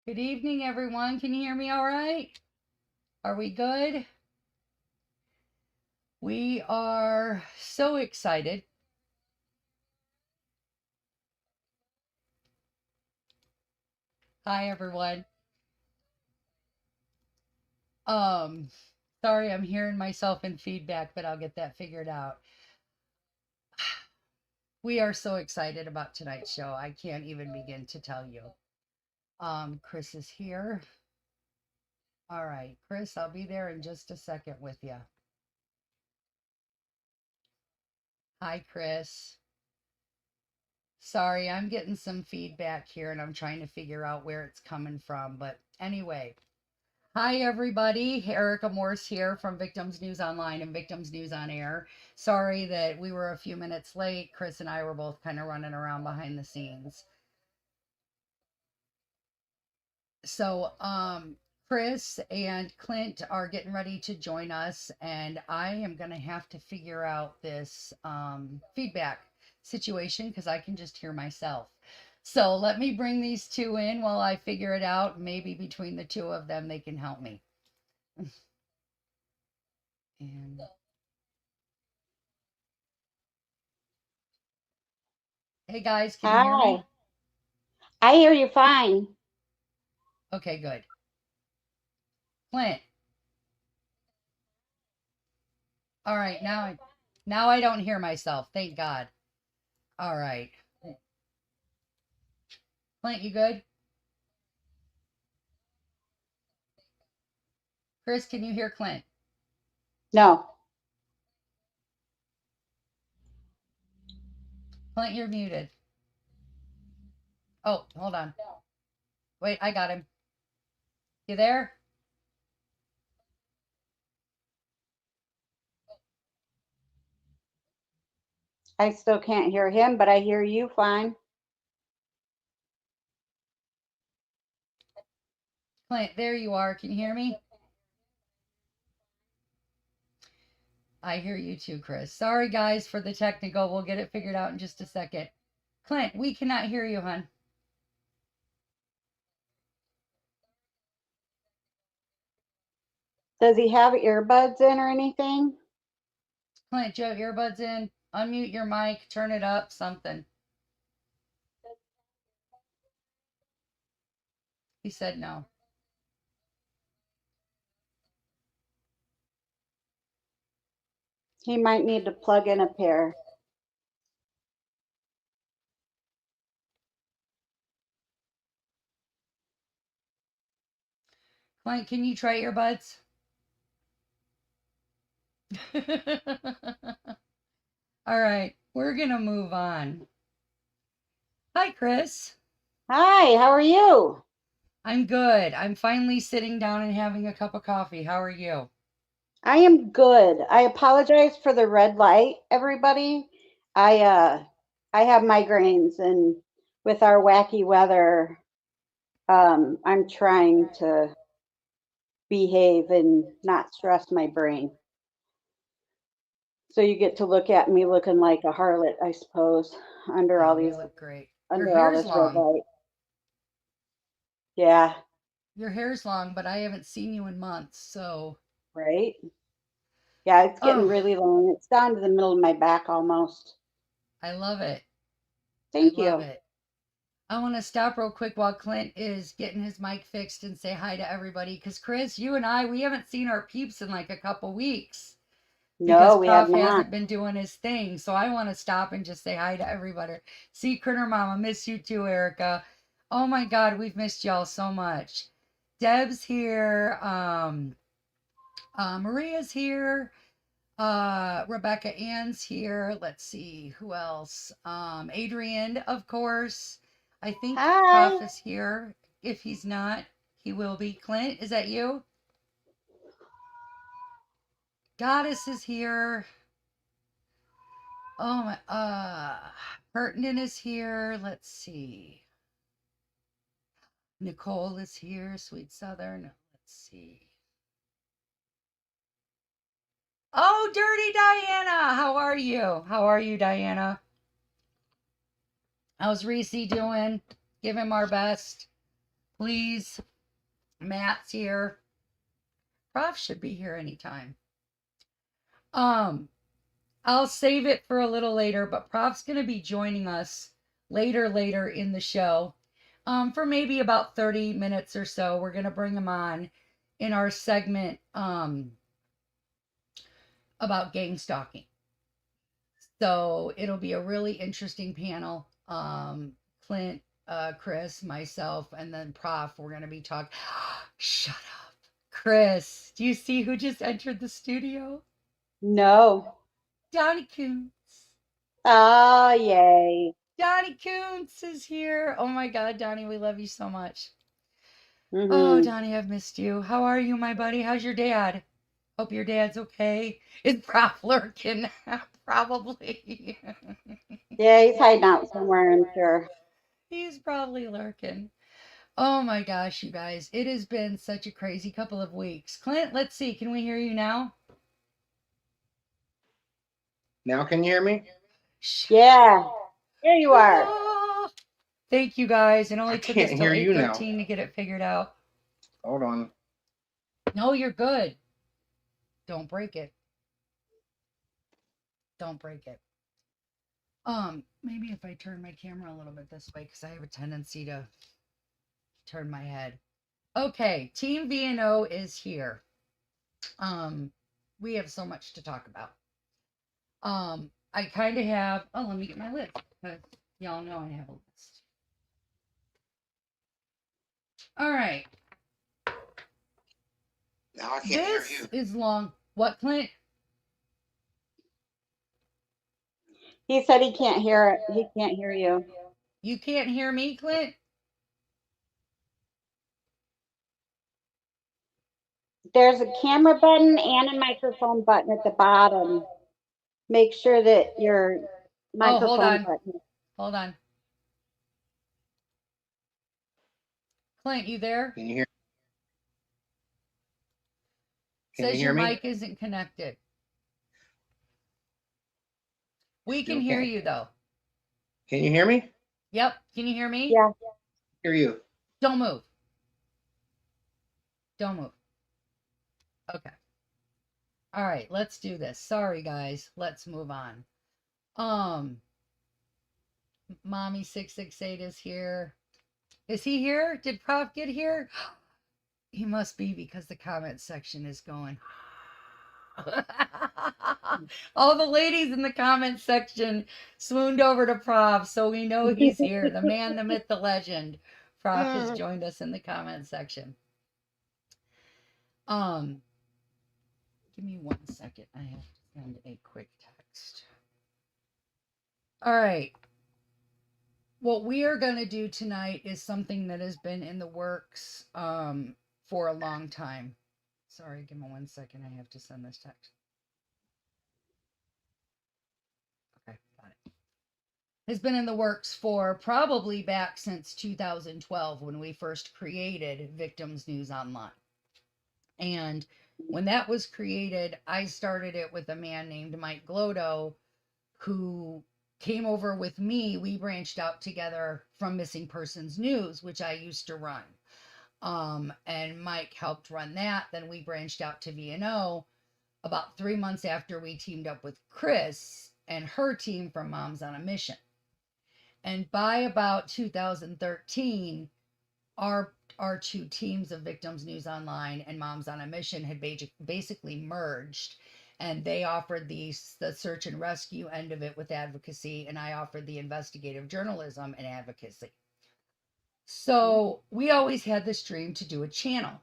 Good evening, everyone. Can you hear me all right? Are we good? We are so excited. Hi, everyone. Um, Sorry, I'm hearing myself in feedback, but I'll get that figured out. We are so excited about tonight's show. I can't even begin to tell you. Chris is here. All right, Chris, I'll be there in just a second with you. Hi, Chris. Sorry, I'm getting some feedback here and I'm trying to figure out where it's coming from. But anyway, hi, everybody. Erica Morse here from Victims News Online and Victims News on Air. Sorry that we were a few minutes late. Chris and I were both kind of running around behind the scenes. So, Chris and Clint are getting ready to join us, and I am going to have to figure out this feedback situation because I can just hear myself. So, let me bring these two in while I figure it out. Maybe between the two of them, they can help me. And hey, guys, can you hear me? Hi, I hear you fine. Okay, good. Clint. All right, now I don't hear myself. Thank God. All right. Clint, you good? Chris, can you hear Clint? No, Clint, you're muted. Oh, hold on. Wait, I got him. You there? I still can't hear him, but I hear you fine. Clint, there you are. Can you hear me? I hear you too, Chris. Sorry, guys, for the technical. We'll get it figured out in just a second. Clint, we cannot hear you, hon. Does he have earbuds in or anything? Clint, you have earbuds in? Unmute your mic, turn it up, something. He said no. He might need to plug in a pair. Clint, can you try earbuds? All right, we're going to move on. Hi, Chris. Hi, how are you? I'm good. I'm finally sitting down and having a cup of coffee. How are you? I am good. I apologize for the red light, everybody. I uh I have migraines and with our wacky weather, I'm trying to behave and not stress my brain. So you get to look at me looking like a harlot, I suppose, under Oh, all you these look great. Your under all hair's this red long. light. Yeah, Your hair's long, but I haven't seen you in months. So, right? Yeah, it's getting oh, really long. It's down to the middle of my back almost. I love it. I Thank love you. it. I want to stop real quick while Clint is getting his mic fixed and say hi to everybody. Because, Chris, you and I, we haven't seen our peeps in like a couple weeks because No, we have Prof not. hasn't been doing his thing. So, I want to stop and just say hi to everybody. See, Critter Mama, miss you too, Erica. Oh my God, we've missed y'all so much. Deb's here. Maria's here. Rebecca Ann's here. Let's see who else. Adrian, of course. I think Hi. Prof is here. If he's not, he will be. Clint, is that you? Goddess is here. Oh my, Pertinent is here. Let's see. Nicole is here. Sweet Southern. Let's see. Oh, Dirty Diana. How are you? How are you, Diana? How's Reese doing? Give him our best. please. Matt's here. Prof should be here anytime. I'll save it for a little later, but Prof's going to be joining us later in the show. For maybe about 30 minutes or so. We're going to bring him on in our segment about gang stalking. So it'll be a really interesting panel. Clint, Chris, myself, and then Prof. We're going to be talking. Shut up. Chris, do you see who just entered the studio? No. Donnie Kuntz. Oh, yay. Donnie Kuntz is here. Oh my God, Donnie, we love you so much. Mm-hmm. Oh, Donnie, I've missed you. How are you, my buddy? How's your dad? Hope your dad's okay. Is Prof lurking? Probably. Yeah, he's hiding out somewhere, I'm sure. He's probably lurking. Oh my gosh, you guys. It has been such a crazy couple of weeks. Clint, let's see. Can we hear you now? Now can you hear me? Yeah. Here you are. Ah, thank you guys. It only took us till 8:13 to get it figured out. Hold on. No, you're good. Don't break it. Don't break it. Maybe if I turn my camera a little bit this way, because I have a tendency to turn my head. Okay, Team VNO is here. We have so much to talk about. I kind of have, oh, let me get my list, because y'all know I have a list. All right. Now I can't hear you. This is long. What, Clint? He said he can't hear it. He can't hear you. You can't hear me, Clint? There's a camera button and a microphone button at the bottom. Make sure that your microphone button. Hold on. Clint, you there? Can you hear? Says your mic isn't connected. We can hear you though. Can you hear me? Yep. Can you hear me? Yeah. Hear you. Don't move. Don't move. Okay. All right, let's do this. Sorry guys. Let's move on. Mommy 668 is here. Is he here? Did Prof get here? He must be, because the comment section is going. All the ladies in the comment section swooned over to Prof, so we know he's here. The man, the myth, the legend. Prof has joined us in the comment section. Give me 1 second. I have to send a quick text. All right. What we are going to do tonight is something that has been in the works for a long time. Sorry, give me 1 second. I have to send this text. Okay, got it. Has been in the works for probably back since 2012 when we first created Victims News Online. And when that was created, I started it with a man named Mike Glodo, who came over with me. We branched out together from Missing Persons News, which I used to run. And Mike helped run that. Then we branched out to VNO about 3 months after we teamed up with Chris and her team from Moms on a Mission. And by about 2013, our two teams of Victims News Online and Moms on a Mission had basically merged, and they offered the search and rescue end of it with advocacy, and I offered the investigative journalism and advocacy. So we always had this dream to do a channel.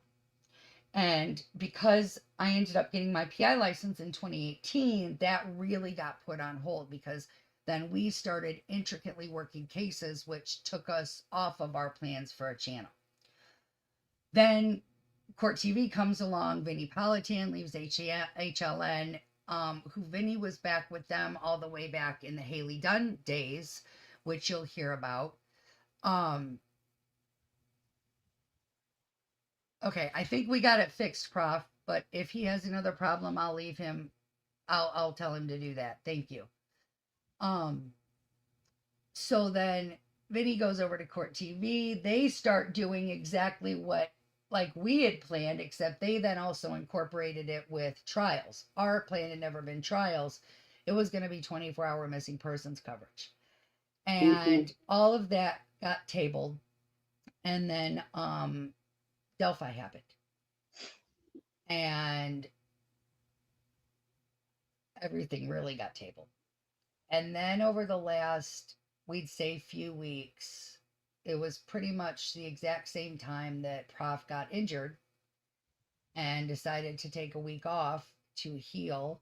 And because I ended up getting my PI license in 2018, that really got put on hold, because then we started intricately working cases, which took us off of our plans for a channel. Then Court TV comes along. Vinny Politan leaves HLN, who Vinny was back with them all the way back in the Hailey Dunn days, which you'll hear about. Okay, I think we got it fixed, Prof. But if he has another problem, I'll leave him. I'll tell him to do that. Thank you. So then Vinny goes over to Court TV. They start doing exactly what like we had planned, except they then also incorporated it with trials. Our plan had never been trials. It was going to be 24-hour missing persons coverage. And all of that got tabled. And then Delphi happened. And everything really got tabled. And then over the last, we'd say, few weeks, it was pretty much the exact same time that Prof got injured and decided to take a week off to heal.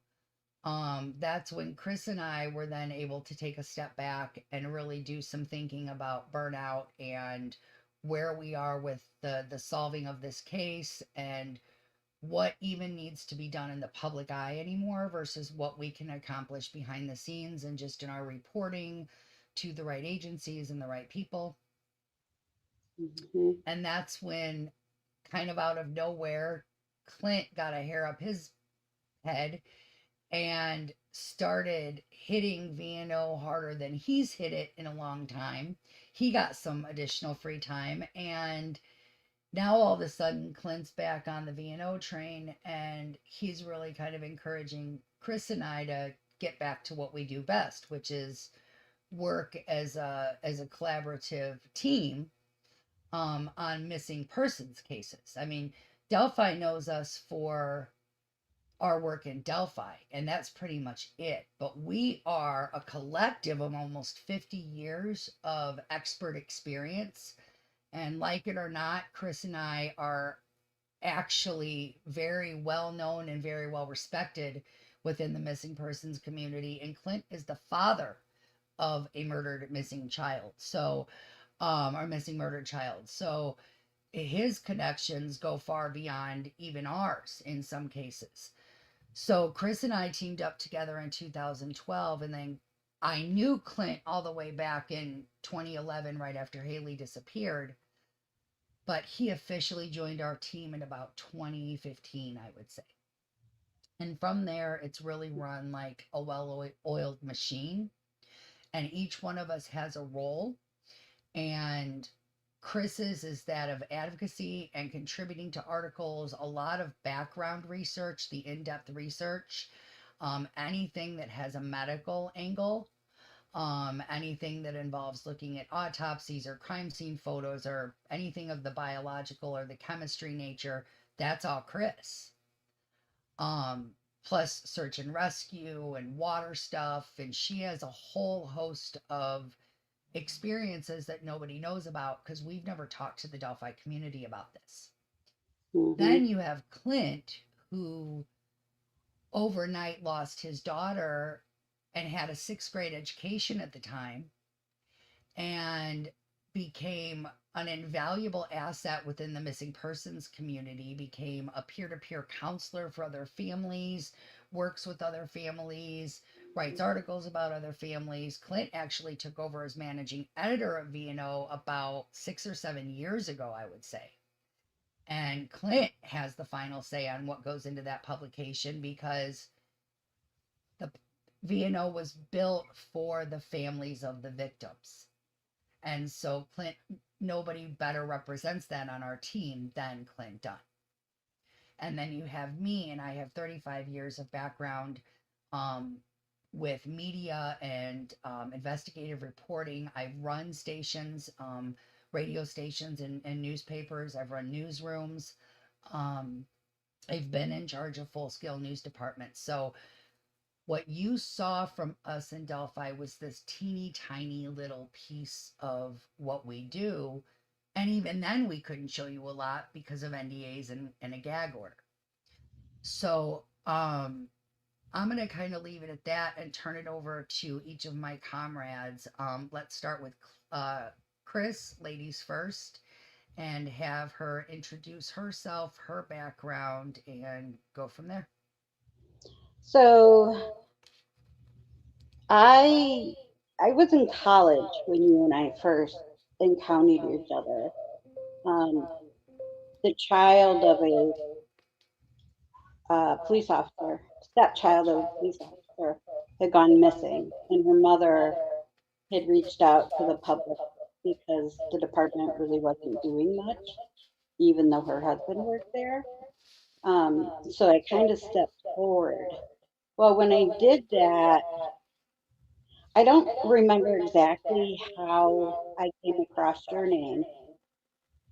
That's when Chris and I were then able to take a step back and really do some thinking about burnout and where we are with the solving of this case and what even needs to be done in the public eye anymore versus what we can accomplish behind the scenes and just in our reporting to the right agencies and the right people. And that's when, kind of out of nowhere, Clint got a hair up his head and started hitting VNO harder than he's hit it in a long time. He got some additional free time, and now all of a sudden Clint's back on the VNO train, and he's really kind of encouraging Chris and I to get back to what we do best, which is work as a collaborative team on missing persons cases. I mean, Delphi knows us for our work in Delphi, and that's pretty much it. But we are a collective of almost 50 years of expert experience. And like it or not, Chris and I are actually very well known and very well respected within the missing persons community. And Clint is the father of a murdered missing child. So, our missing murdered child. So his connections go far beyond even ours in some cases. So Chris and I teamed up together in 2012, and then I knew Clint all the way back in 2011, right after Hailey disappeared. But he officially joined our team in about 2015, I would say. And from there, it's really run like a well-oiled machine. And each one of us has a role. And Chris's is that of advocacy and contributing to articles, a lot of background research, the in-depth research, anything that has a medical angle, anything that involves looking at autopsies or crime scene photos or anything of the biological or the chemistry nature, that's all Chris. Plus search and rescue and water stuff, and she has a whole host of experiences that nobody knows about because we've never talked to the Delphi community about this. Then you have Clint, who overnight lost his daughter and had a 6th grade education at the time and became an invaluable asset within the missing persons community, became a peer-to-peer counselor for other families, works with other families, writes articles about other families. Clint actually took over as managing editor of VNO about 6 or 7 years ago, I would say. And Clint has the final say on what goes into that publication because the VNO was built for the families of the victims. And so Clint, nobody better represents that on our team than Clint Dunn. And then you have me, and I have 35 years of background with media and investigative reporting. I've run stations, radio stations and newspapers. I've run newsrooms. I've been in charge of full-scale news departments. So what you saw from us in Delphi was this teeny tiny little piece of what we do. And even then we couldn't show you a lot because of NDAs and a gag order. So I'm going to kind of leave it at that and turn it over to each of my comrades. Let's start with Chris, ladies first, and have her introduce herself, her background, and go from there. So I was in college when you and I first encountered each other. The child of a police officer, stepchild of a police officer, had gone missing, and her mother had reached out to the public because the department really wasn't doing much, even though her husband worked there. So I kind of stepped forward. Well, when I did that, I don't remember exactly how I came across your name,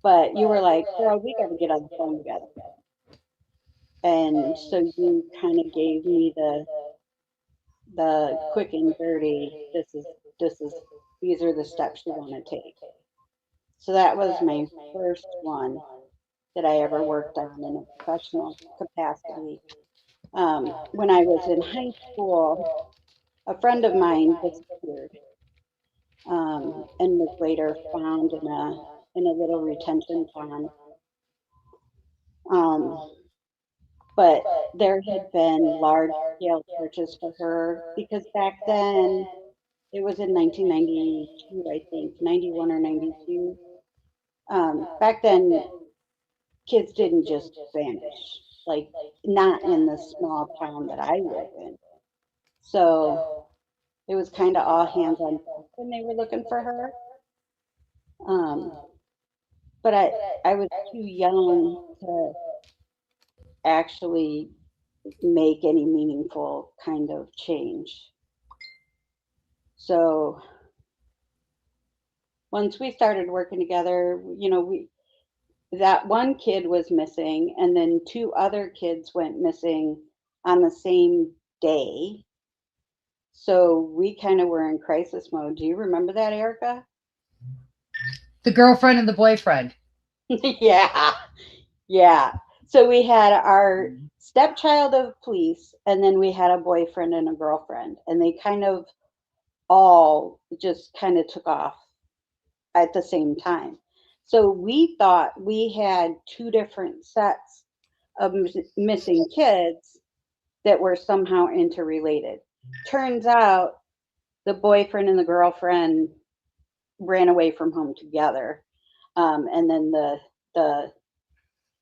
but you were like, girl, we got to get on the phone together. And so you kind of gave me the quick and dirty, this is these are the steps you want to take. So that was my first one that I ever worked on in a professional capacity. When I was in high school, a friend of mine disappeared, and was later found in a little retention pond. Um, but there had been large scale searches for her because back then it was in 1992, I think, 91 or 92. Back then, kids didn't just vanish, like not in the small town that I live in. So it was kind of all hands on deck when they were looking for her. Um, but I was too young to actually make any meaningful kind of change. So once we started working together, we that one kid was missing, and then two other kids went missing on the same day. So we kind of were in crisis mode. Do you remember that, Erica? The girlfriend and the boyfriend. Yeah, yeah. So we had our stepchild of police, and then we had a boyfriend and a girlfriend, and they kind of all just kind of took off at the same time. So we thought we had two different sets of missing kids that were somehow interrelated. Turns out the boyfriend and the girlfriend ran away from home together, and then the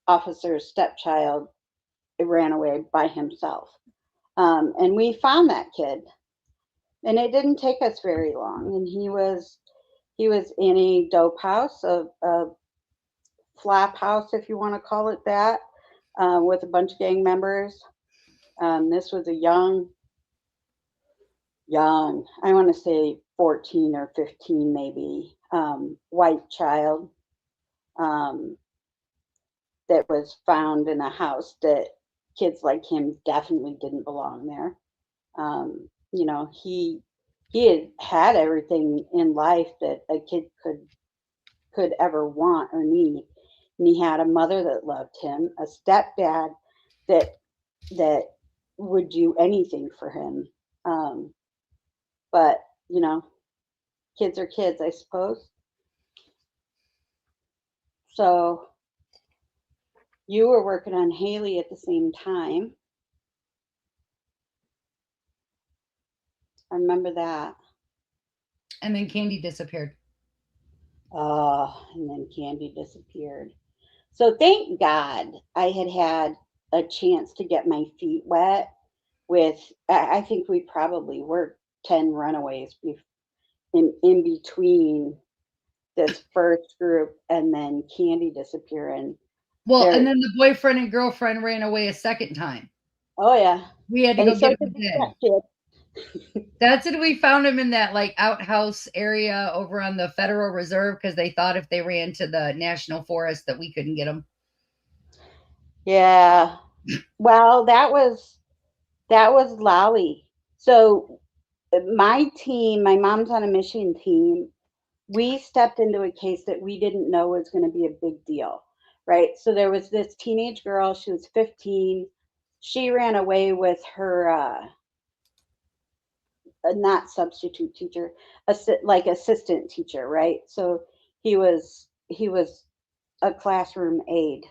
officer's stepchild ran away by himself. And we found that kid, and it didn't take us very long. And he was in a dope house, a flap house, if you want to call it that, with a bunch of gang members. This was a young, I want to say 14 or 15 maybe, white child, um, that was found in a house that kids like him definitely didn't belong there. He had had everything in life that a kid could ever want or need. And he had a mother that loved him, a stepdad that that would do anything for him. Um, but you know, kids are kids, I suppose. So you were working on Hailey at the same time. I remember that. And then Candy disappeared. Oh, and then Candy disappeared. So thank God I had a chance to get my feet wet with, I think we probably worked 10 runaways in between this first group and then Candy disappearing. Well, and There, then the boyfriend and girlfriend ran away a second time. oh yeah. We had to And go so get did him the then. stepkid. That's it. We found him in that like outhouse area over on the Federal Reserve because they thought if they ran to the National Forest that we couldn't get them. Yeah. Well, that was Lolly. So my team, my mom's on a mission team, we stepped into a case that we didn't know was going to be a big deal, right? So there was this teenage girl, she was 15. She ran away with her, not substitute teacher, like assistant teacher, right? So he was a classroom aide,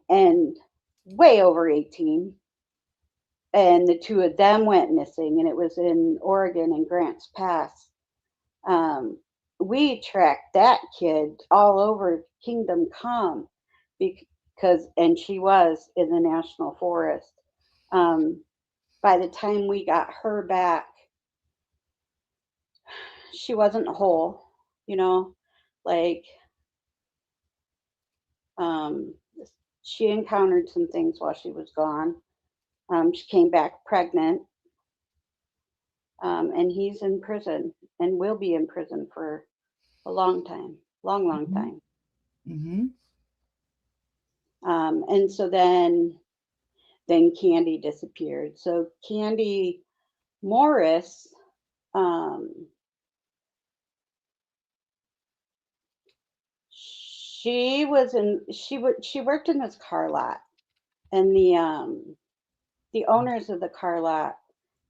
and way over 18. And the two of them went missing, and it was in Oregon in Grants Pass. um, we tracked that kid all over Kingdom Come because, and she was in the National Forest. Um, by the time we got her back, she wasn't whole. you know, like um, she encountered some things while she was gone. She came back pregnant, and he's in prison and will be in prison for a long time, long Mhm. time. Mhm. And so then Candy disappeared. So Candy Morris, um, she worked in this car lot, and the owners of the car lot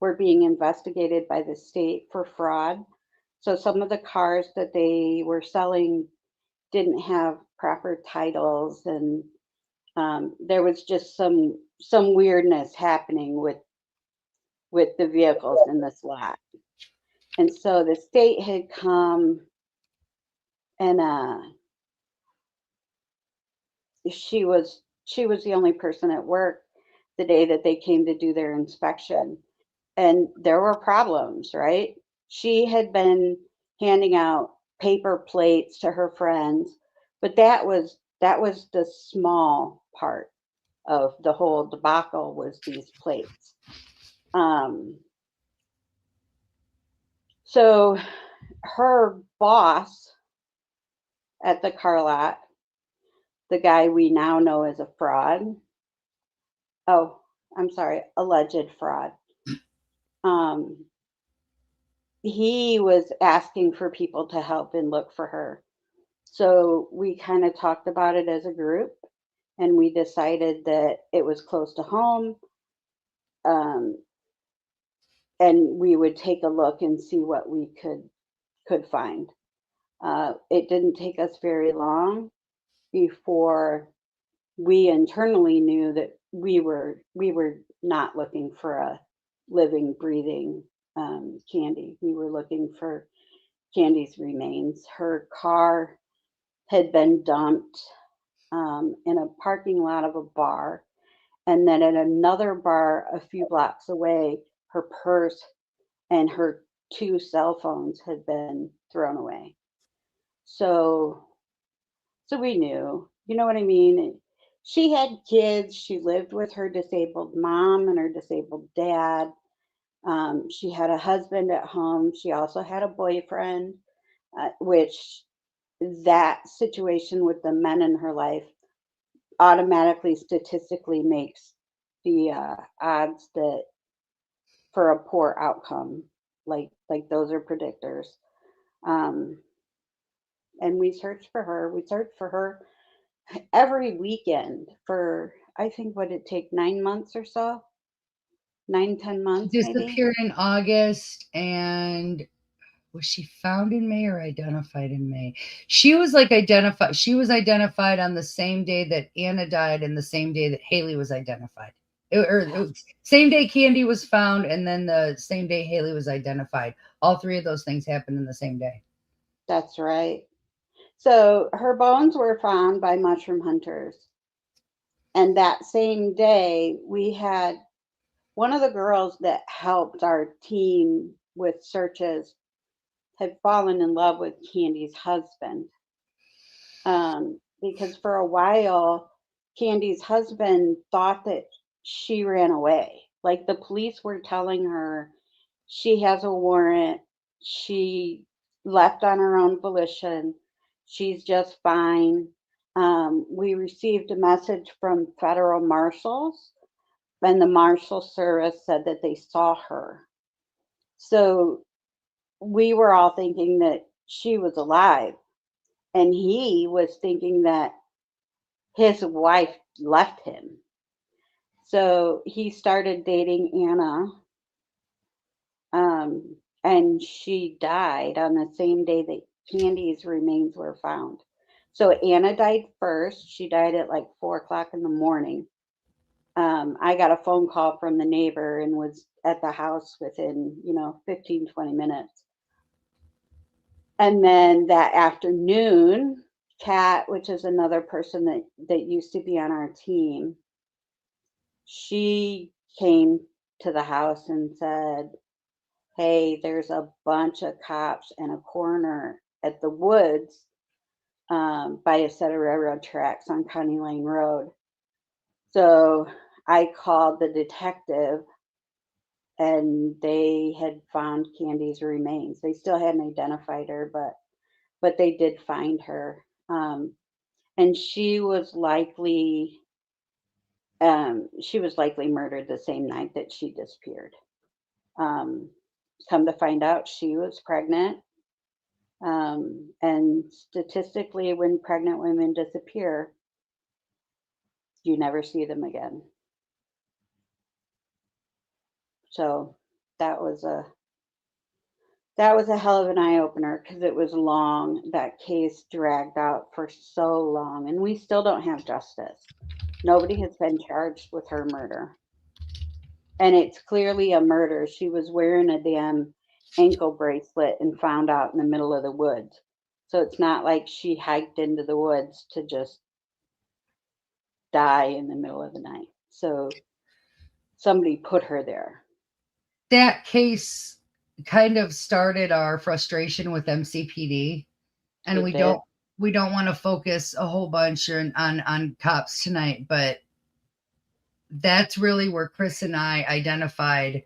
were being investigated by the state for fraud. So some of the cars that they were selling didn't have proper titles, and there was just some weirdness happening with the vehicles in this lot. And so the state had come and she was the only person at work the day that they came to do their inspection, and there were problems, right? She had been handing out paper plates to her friends, but that was the small part of the whole debacle was these plates. Um, so her boss at the car lot, the guy we now know as a fraud, oh, I'm sorry, alleged fraud. Um, he was asking for people to help and look for her. So we kind of talked about it as a group, and we decided that it was close to home, um, and we would take a look and see what we could find. It didn't take us very long before we internally knew that we were not looking for a living, breathing Candy. We were looking for Candy's remains. Her car had been dumped in a parking lot of a bar, and then at another bar a few blocks away, her purse and her two cell phones had been thrown away. So So we knew, you know what I mean? She had kids. She lived with her disabled mom and her disabled dad. She had a husband at home. She also had a boyfriend, which that situation with the men in her life automatically statistically makes the odds that for a poor outcome, like those are predictors. Um, and we searched for her. We searched for her every weekend for I think would it take 9 months or so, 9, 10 months maybe. Disappeared in August, and was she found in May or identified in May? She was identified on the same day that Anna died and the same day that Hailey was identified. Same day Candy was found and then the same day Hailey was identified. All three of those things happened in the same day. That's right. So her bones were found by mushroom hunters, and that same day we had one of the girls that helped our team with searches had fallen in love with Candy's husband. Because for a while, Candy's husband thought that she ran away. Like the police were telling her she has a warrant, she left on her own volition, she's just fine. We received a message from federal marshals, and the marshal service said that they saw her. So we were all thinking that she was alive, and he was thinking that his wife left him. So he started dating Anna, and she died on the same day that Candy's remains were found. So Anna died first. She died at like 4 o'clock in the morning. I got a phone call from the neighbor and was at the house within, 15, 20 minutes. And then that afternoon, Kat, which is another person that used to be on our team, she came to the house and said, "Hey, there's a bunch of cops and a coroner at the woods by a set of railroad tracks on County Lane Road. So I called the detective, and they had found Candy's remains. They still hadn't identified her, but they did find her. And she was likely murdered the same night that she disappeared. Come to find out, she was pregnant. And statistically, when pregnant women disappear, you never see them again. So that was a hell of an eye opener, because it was long. That case dragged out for so long, and we still don't have justice. Nobody has been charged with her murder. And it's clearly a murder. She was wearing a damn ankle bracelet and found out in the middle of the woods. So it's not like she hiked into the woods to just die in the middle of the night. So somebody put her there. That case kind of started our frustration with MCPD, and It we did. don't want to focus a whole bunch on cops tonight, but that's really where Chris and I identified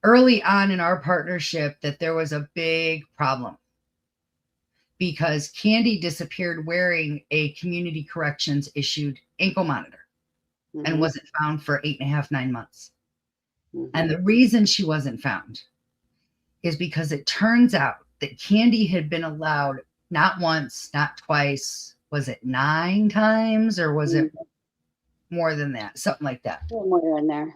early on in our partnership that there was a big problem, because Candy disappeared wearing a community corrections issued ankle monitor and wasn't found for 8.5, 9 months. And the reason she wasn't found is because it turns out that Candy had been allowed not once, not twice. Was it 9 times, or was it more than that? Something like that. Somewhere in there.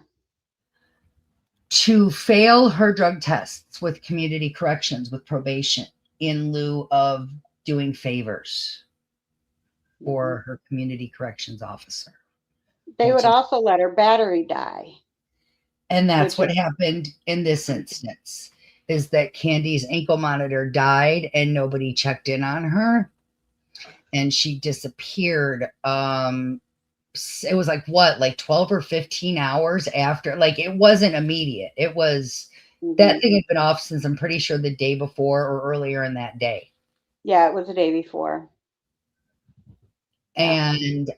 To fail her drug tests with community corrections, with probation, in lieu of doing favors for her community corrections officer. They would also let her battery die. And that's what happened in this instance, is that Candy's ankle monitor died and nobody checked in on her, and she disappeared. It was like 12 or 15 hours after. Like, it wasn't immediate. It was that thing had been off since, I'm pretty sure, the day before or earlier in that day. Yeah, it was the day before. And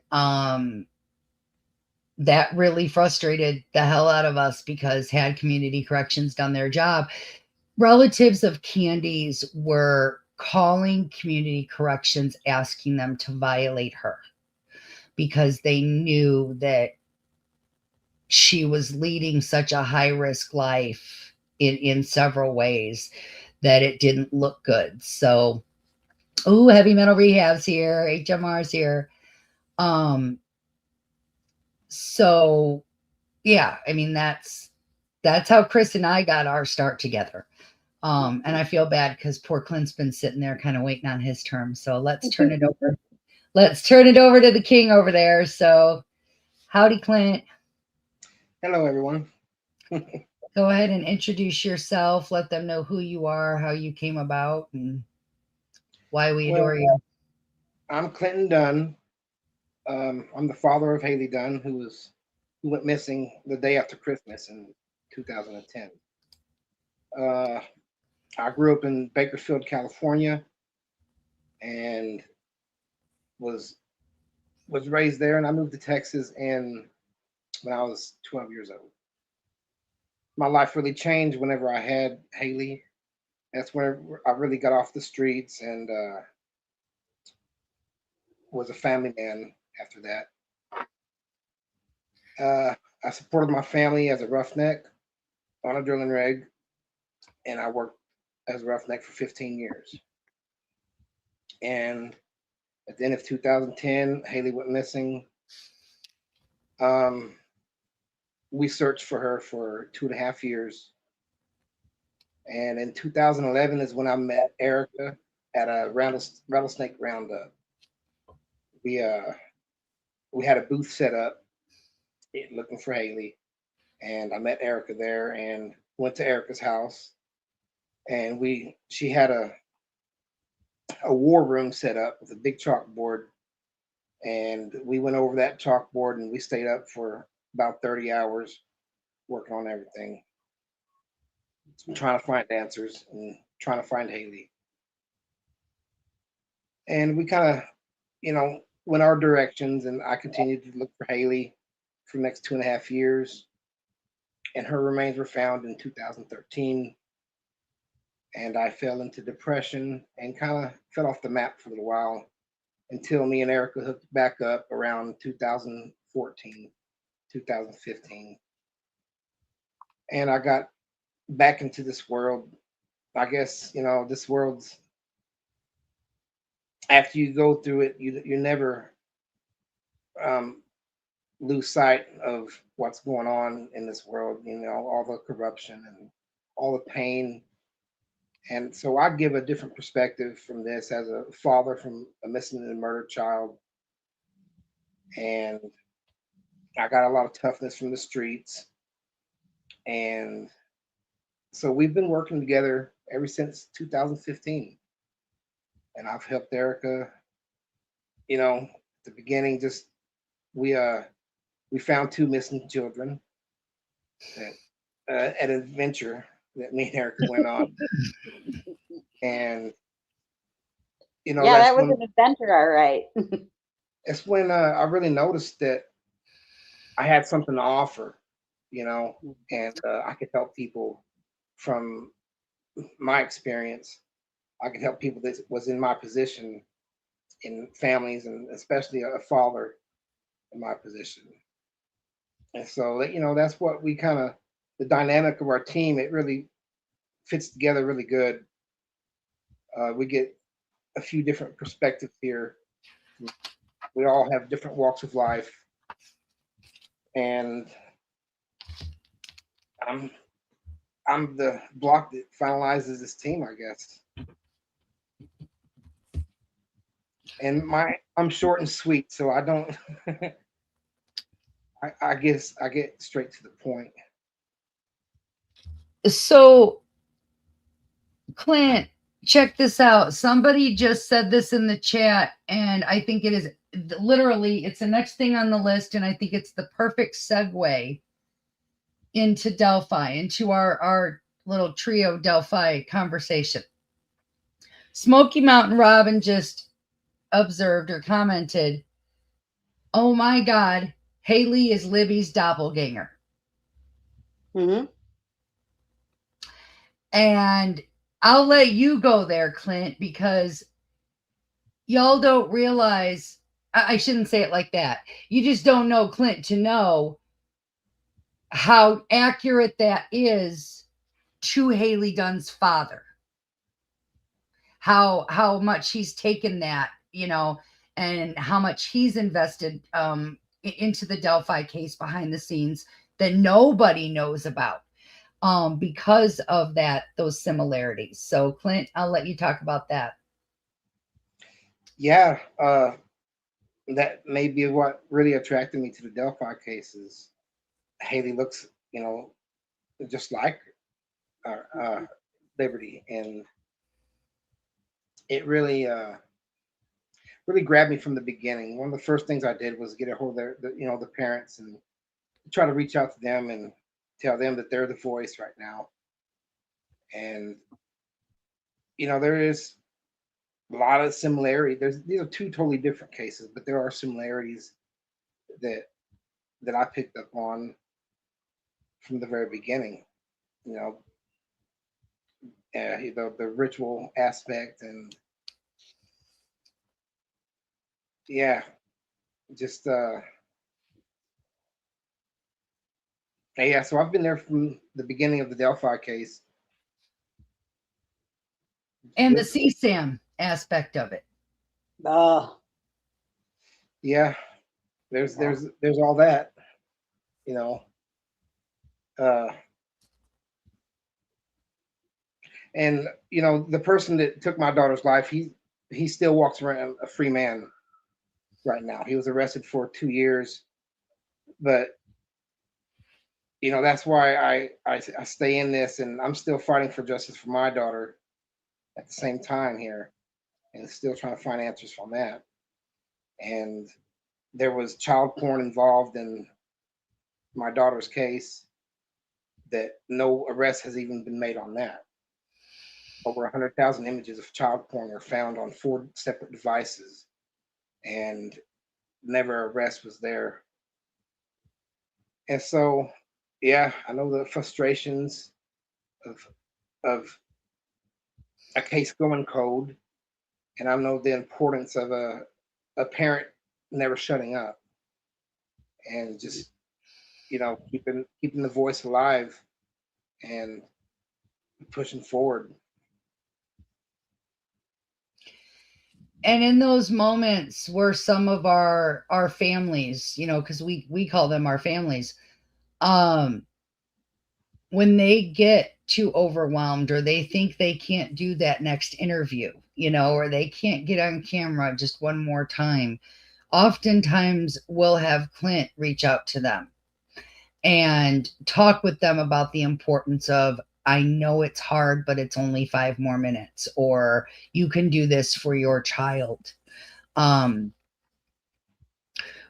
that really frustrated the hell out of us, because had community corrections done their job, relatives of Candy's were calling community corrections asking them to violate her, because they knew that she was leading such a high risk life in several ways that it didn't look good. So, heavy metal rehab's here, HMR's here. So yeah, I mean, that's how Chris and I got our start together. And I feel bad because poor Clint's been sitting there kind of waiting on his term. So let's turn it over. Let's turn it over to the king over there. So howdy, Clint. Hello, everyone. Go ahead and introduce yourself. Let them know who you are, how you came about, and why we adore you. I'm Clint Dunn. I'm the father of Hailey Dunn, who went missing the day after Christmas in 2010. I grew up in Bakersfield, California, and was raised there, and I moved to Texas when I was 12 years old. My life really changed whenever I had Hailey. That's when I really got off the streets and was a family man after that. I supported my family as a roughneck on a drilling rig, and I worked as a roughneck for 15 years. And at the end of 2010, Hailey went missing. We searched for her for 2.5 years. And in 2011 is when I met Erica at a rattlesnake roundup. We had a booth set up looking for Hailey, and I met Erica there and went to Erica's house, and she had a war room set up with a big chalkboard, and we went over that chalkboard and we stayed up for about 30 hours working on everything, trying to find answers and trying to find Hailey. And we kind of, went our directions, and I continued to look for Hailey for the next 2.5 years. And her remains were found in 2013. And I fell into depression and kind of fell off the map for a little while until me and Erica hooked back up around 2014, 2015. And I got back into this world. I guess, this world's, after you go through it, you never um, lose sight of what's going on in this world, all the corruption and all the pain. And so I give a different perspective from this as a father from a missing and murdered child. And I got a lot of toughness from the streets. And so we've been working together ever since 2015. And I've helped Erica, at the beginning, just we found two missing children that at an adventure that me and Erica went on. And Yeah, that's that was when an adventure, all right. I really noticed that I had something to offer, and I could help people from my experience. I could help people that was in my position, in families, and especially a father in my position. And so that's what we kind of, the dynamic of our team, it really fits together really good. We get a few different perspectives here. We all have different walks of life, and I'm I'm the block that finalizes this team, I guess. And I'm short and sweet, so I don't. I guess I get straight to the point. So, Clint, check this out. Somebody just said this in the chat, and I think it is literally, it's the next thing on the list, and I think it's the perfect segue into Delphi, into our little trio Delphi conversation. Smoky Mountain Robin just observed or commented, "Oh my God, Hailey is Libby's doppelganger." Mm-hmm. And I'll let you go there, Clint, because y'all don't realize, I shouldn't say it like that. You just don't know Clint to know how accurate that is to Hailey Dunn's father. How much he's taken that, and how much he's invested into the Delphi case behind the scenes that nobody knows about because of those similarities. So Clint, I'll let you talk about that. Yeah, that may be what really attracted me to the Delphi cases. Hailey looks, just like Liberty, and it really grabbed me from the beginning. One of the first things I did was get a hold of the parents and try to reach out to them and tell them that they're the voice right now. And there is a lot of similarity. These are two totally different cases, but there are similarities that I picked up on from the very beginning. The ritual aspect, and yeah, just yeah. So I've been there from the beginning of the Delphi case, And the CSAM aspect of it. Oh. Yeah, there's all that, and the person that took my daughter's life, he still walks around a free man right now. He was arrested for 2 years, but that's why I stay in this, and I'm still fighting for justice for my daughter at the same time here, and still trying to find answers from that. And there was child porn involved in my daughter's case that no arrest has even been made on that. over 100,000 images of child porn were found on 4 separate devices, and never arrest was there. And so, yeah, I know the frustrations of of a case going cold, and I know the importance of a parent never shutting up and just keeping the voice alive and pushing forward. And in those moments where some of our families, because we call them our families, um when they get too overwhelmed or they think they can't do that next interview, or they can't get on camera just one more time, oftentimes we'll have Clint reach out to them and talk with them about the importance of, I know it's hard, but it's only 5 more minutes, or you can do this for your child.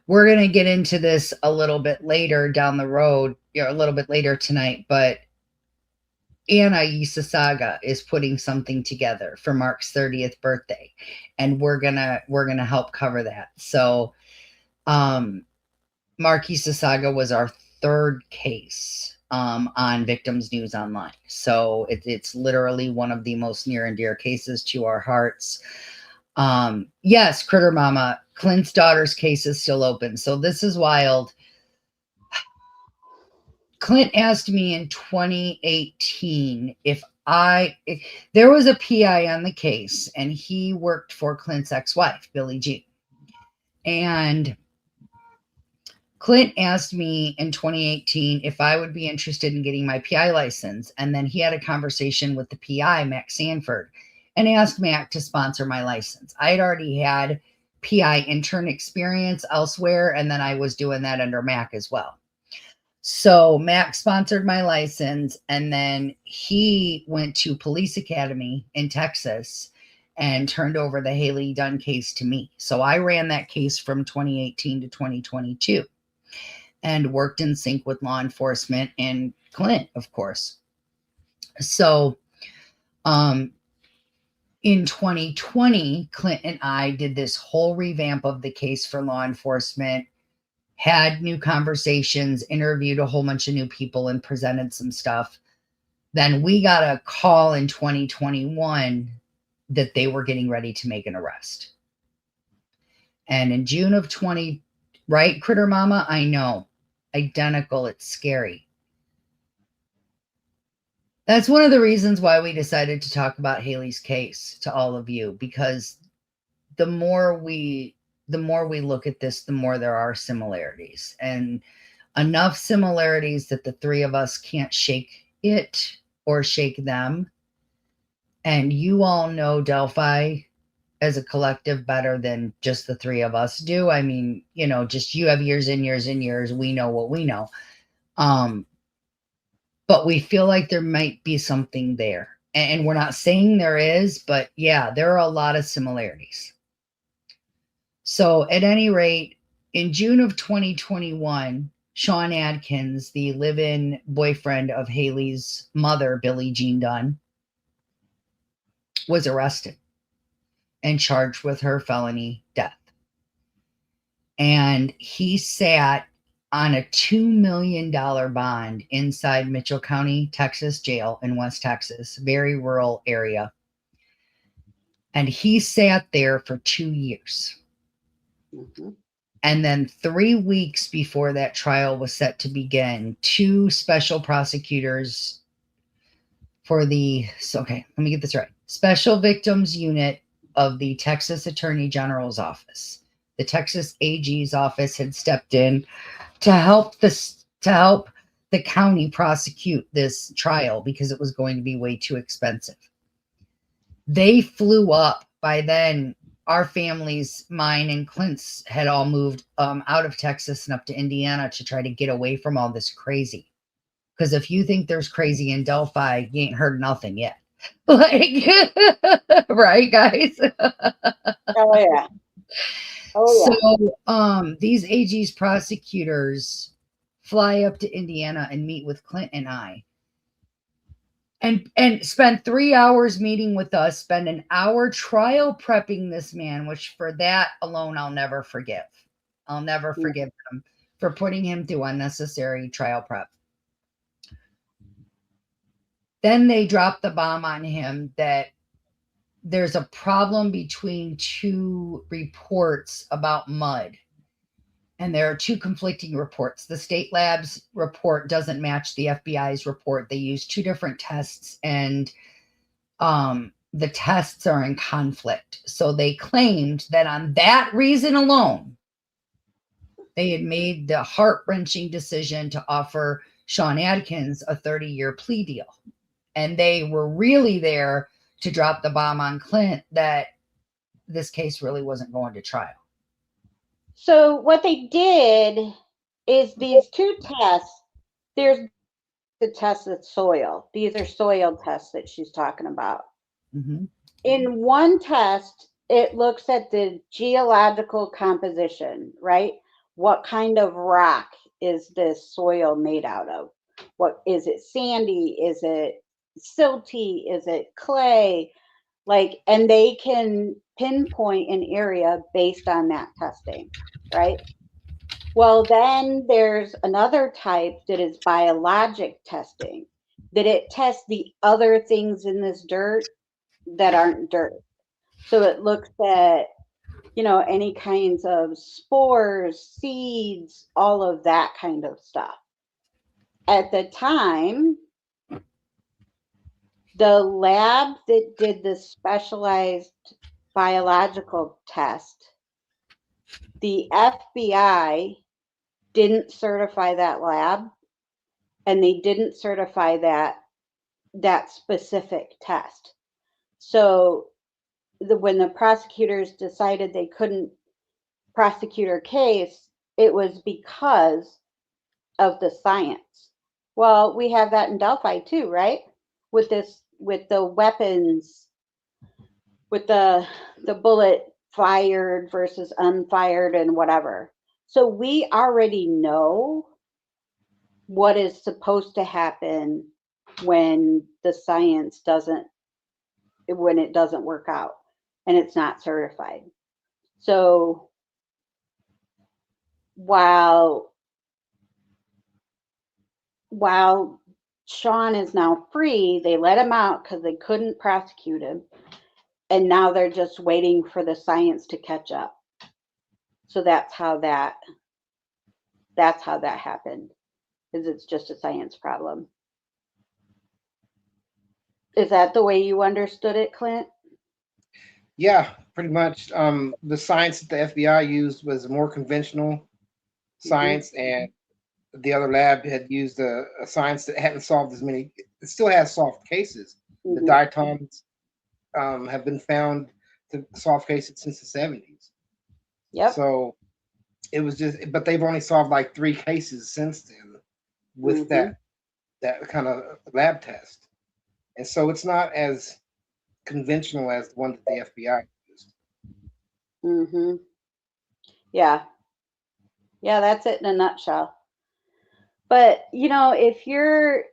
We're going to get into this a little bit later down the road, a little bit later tonight, but Anna Yisasaga is putting something together for Mark's 30th birthday, and we're gonna help cover that. So Mark Yisasaga was our 3rd case on Victims News Online. So it's literally one of the most near and dear cases to our hearts. Yes, Critter Mama, Clint's daughter's case is still open. So this is wild. Clint asked me in 2018 if there was a PI on the case, and he worked for Clint's ex-wife, Billie Jean. And Clint asked me in 2018 if I would be interested in getting my PI license. And then he had a conversation with the PI, Mac Sanford, and asked Mac to sponsor my license. I had already had PI intern experience elsewhere, and then I was doing that under Mac as well. So Mac sponsored my license, and then he went to Police Academy in Texas and turned over the Hailey Dunn case to me. So I ran that case from 2018 to 2022 and worked in sync with law enforcement and Clint, of course. So in 2020, Clint and I did this whole revamp of the case for law enforcement, had new conversations, interviewed a whole bunch of new people, and presented some stuff. Then we got a call in 2021 that they were getting ready to make an arrest. And in June of 20, right, Critter Mama? I know. Identical. It's scary. That's one of the reasons why we decided to talk about Hailey's case to all of you, because the more we look at this, the more there are similarities, and enough similarities that the 3 of us can't shake it or shake them. And you all know Delphi as a collective better than just the 3 of us do. I mean, just you have years and years and years. We know what we know. But we feel like there might be something there. And we're not saying there is, but yeah, there are a lot of similarities. So at any rate, in June of 2021, Sean Adkins, the live-in boyfriend of Hailey's mother, Billie Jean Dunn, was arrested and charged with her felony death. And he sat on a $2 million bond inside Mitchell County, Texas jail in West Texas, very rural area. And he sat there for 2 years. Mm-hmm. And then 3 weeks before that trial was set to begin, 2 special prosecutors for let me get this right. Special Victims Unit of the Texas Attorney General's office. The Texas AG's office had stepped in to help the county prosecute this trial because it was going to be way too expensive. They flew up. By then, our families, mine and Clint's, had all moved out of Texas and up to Indiana to try to get away from all this crazy. Because if you think there's crazy in Delphi, you ain't heard nothing yet. Like, right, guys? Oh, yeah. So these AG's prosecutors fly up to Indiana and meet with Clint and I. and spent 3 hours meeting with us, spent an hour trial prepping this man, which for that alone I'll never forgive. I'll never forgive him for putting him through unnecessary trial prep. Then they dropped the bomb on him that there's a problem between two reports about mud. And there are two conflicting reports. The state lab's report doesn't match the FBI's report. They use two different tests, and the tests are in conflict. So they claimed that on that reason alone, they had made the heart-wrenching decision to offer Sean Adkins a 30-year plea deal. And they were really there to drop the bomb on Clint that this case really wasn't going to trial. So what they did is these two tests, there's the test of soil. These are soil tests that she's talking about. Mm-hmm. In one test, it looks at the geological composition, right? What kind of rock is this soil made out of? What is it, sandy? Is it silty? Is it clay? Like, and they can pinpoint an area based on that testing, right? Well, then there's another type that is biologic testing, that it tests the other things in this dirt that aren't dirt. So it looks at, you know, any kinds of spores, seeds, all of that kind of stuff. At the time, the lab that did the specialized biological test, the FBI didn't certify that lab, and they didn't certify that specific test. So when the prosecutors decided they couldn't prosecute her case, it was because of the science. Well, we have that in Delphi too, right? With the weapons, with the bullet fired versus unfired and whatever. So we already know what is supposed to happen when the science doesn't work out and it's not certified. So while Sean is now free, they let him out because they couldn't prosecute him, and now they're just waiting for the science to catch up. So that's how that happened, is it's just a science problem. Is that the way you understood it, Clint? Yeah, pretty much. The science that the FBI used was more conventional science, and the other lab had used a science that hadn't solved as many. It still has solved cases. The diatoms have been found to solve cases since the 70s. Yep. So it was just, but they've only solved like 3 cases since then with that kind of lab test. And so it's not as conventional as the one that the FBI used. Yeah. Yeah, that's it in a nutshell. But, you know, if you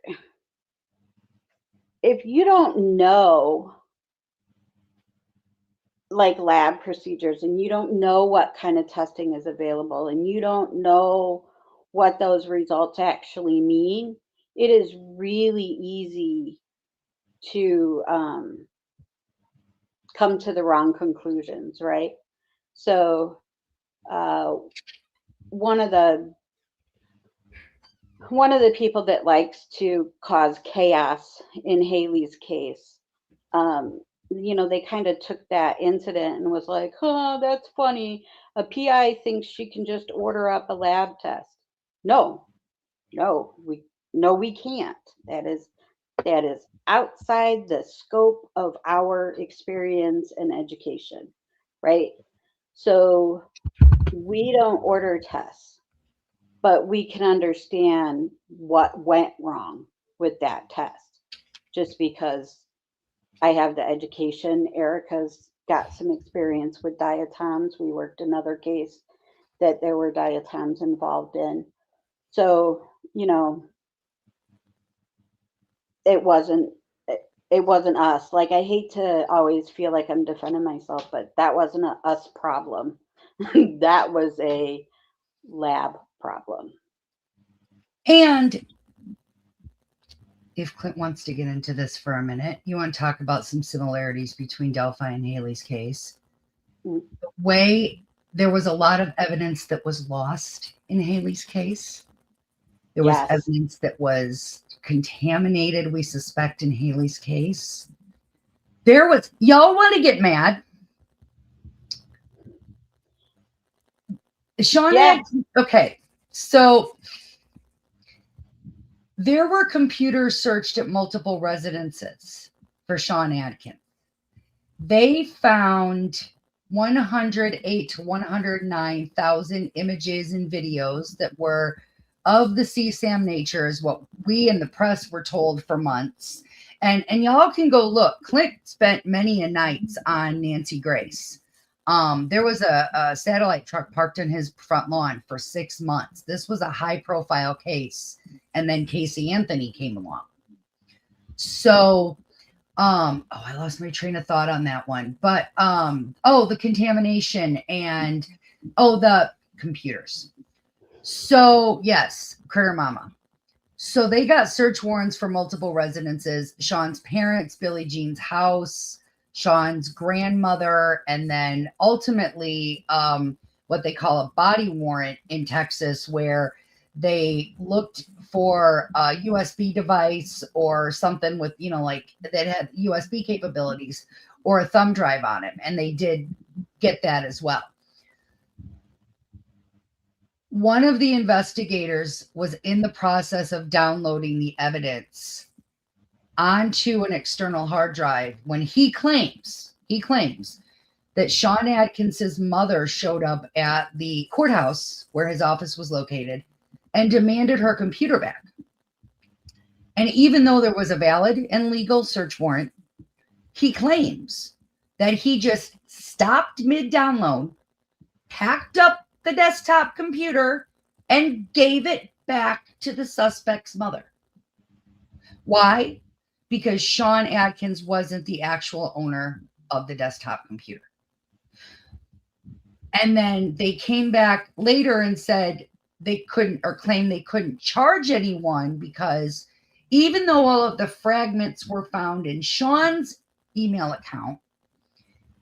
don't know like lab procedures, and you don't know what kind of testing is available, and you don't know what those results actually mean, it is really easy to come to the wrong conclusions, right? So one of the people that likes to cause chaos in Hailey's case, you know, they kind of took that incident and was like, oh, that's funny. A PI thinks she can just order up a lab test. No, we can't. That is outside the scope of our experience and education, right? So we don't order tests, but we can understand what went wrong with that test. Just because I have the education, Erica's got some experience with diatoms. We worked another case that there were diatoms involved in. So, you know, it wasn't it wasn't us. Like, I hate to always feel like I'm defending myself, but that wasn't a us problem. That was a lab problem. And if Clint wants to get into this for a minute, you want to talk about some similarities between Delphi and Hailey's case. Mm. The way there was a lot of evidence that was lost in Hailey's case. There was Yes. evidence that was contaminated, we suspect, in Hailey's case. There was, y'all want to get mad. Sean Yeah. okay, so there were computers searched at multiple residences for Sean Adkins. They found 108 to 109,000 images and videos that were of the CSAM nature, is what we in the press were told for months. And y'all can go look. Clint spent many a nights on Nancy Grace. There was a satellite truck parked in his front lawn for 6 months. This was a high profile case. And then Casey Anthony came along. So, I lost my train of thought on that one. But, the contamination and, the computers. So, yes, Critter Mama. So they got search warrants for multiple residences, Sean's parents, Billie Jean's house, Sean's grandmother, and then ultimately what they call a body warrant in Texas, where they looked for a USB device or something with, like that had USB capabilities or a thumb drive on it. And they did get that as well. One of the investigators was in the process of downloading the evidence onto an external hard drive when he claims that Sean Adkins's mother showed up at the courthouse where his office was located and demanded her computer back. And even though there was a valid and legal search warrant, he claims that he just stopped mid-download, packed up the desktop computer, and gave it back to the suspect's mother. Why? Because Sean Adkins wasn't the actual owner of the desktop computer. And then they came back later and said they couldn't, or claimed they couldn't charge anyone because even though all of the fragments were found in Sean's email account,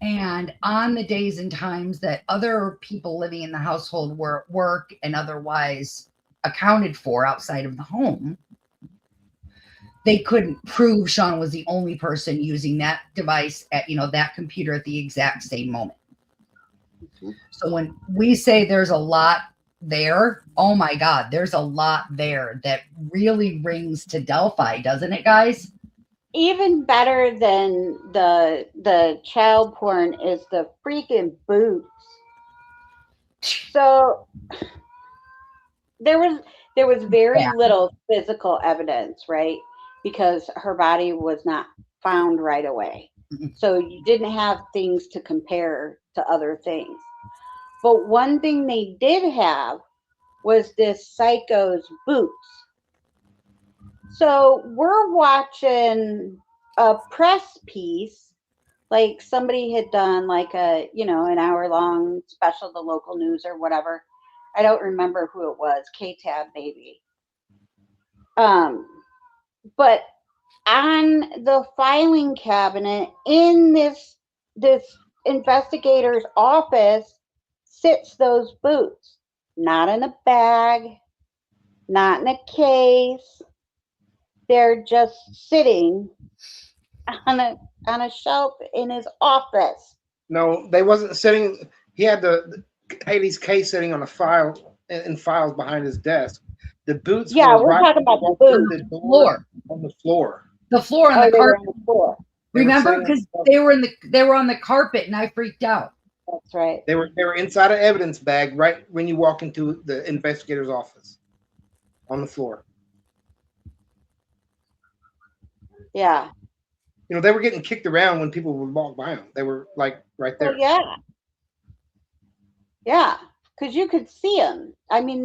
and on the days and times that other people living in the household were at work and otherwise accounted for outside of the home, they couldn't prove Sean was the only person using that device at, that computer at the exact same moment. Mm-hmm. So when we say there's a lot there, oh my God, there's a lot there that really rings to Delphi, doesn't it, guys? Even better than the child porn is the freaking boots. So there was very little physical evidence, right? Because her body was not found right away. Mm-hmm. So you didn't have things to compare to other things. But one thing they did have was this psycho's boots. So we're watching a press piece, like somebody had done like a, an hour-long special, the local news or whatever. I don't remember who it was, K-Tab maybe. But on the filing cabinet in this investigator's office sits those boots, not in a bag, not in a case. They're just sitting on a shelf in his office. No, they wasn't sitting. He had the Hailey's case sitting on a file in files behind his desk. The boots. Yeah, we're talking about the boots. The floor. On the floor. The floor on the carpet. On the floor. Remember, because they were on the carpet, and I freaked out. That's right. They were inside an evidence bag right when you walk into the investigator's office. On the floor. Yeah. They were getting kicked around when people would walk by them. They were like right there. Oh, yeah. Yeah, because you could see them. I mean,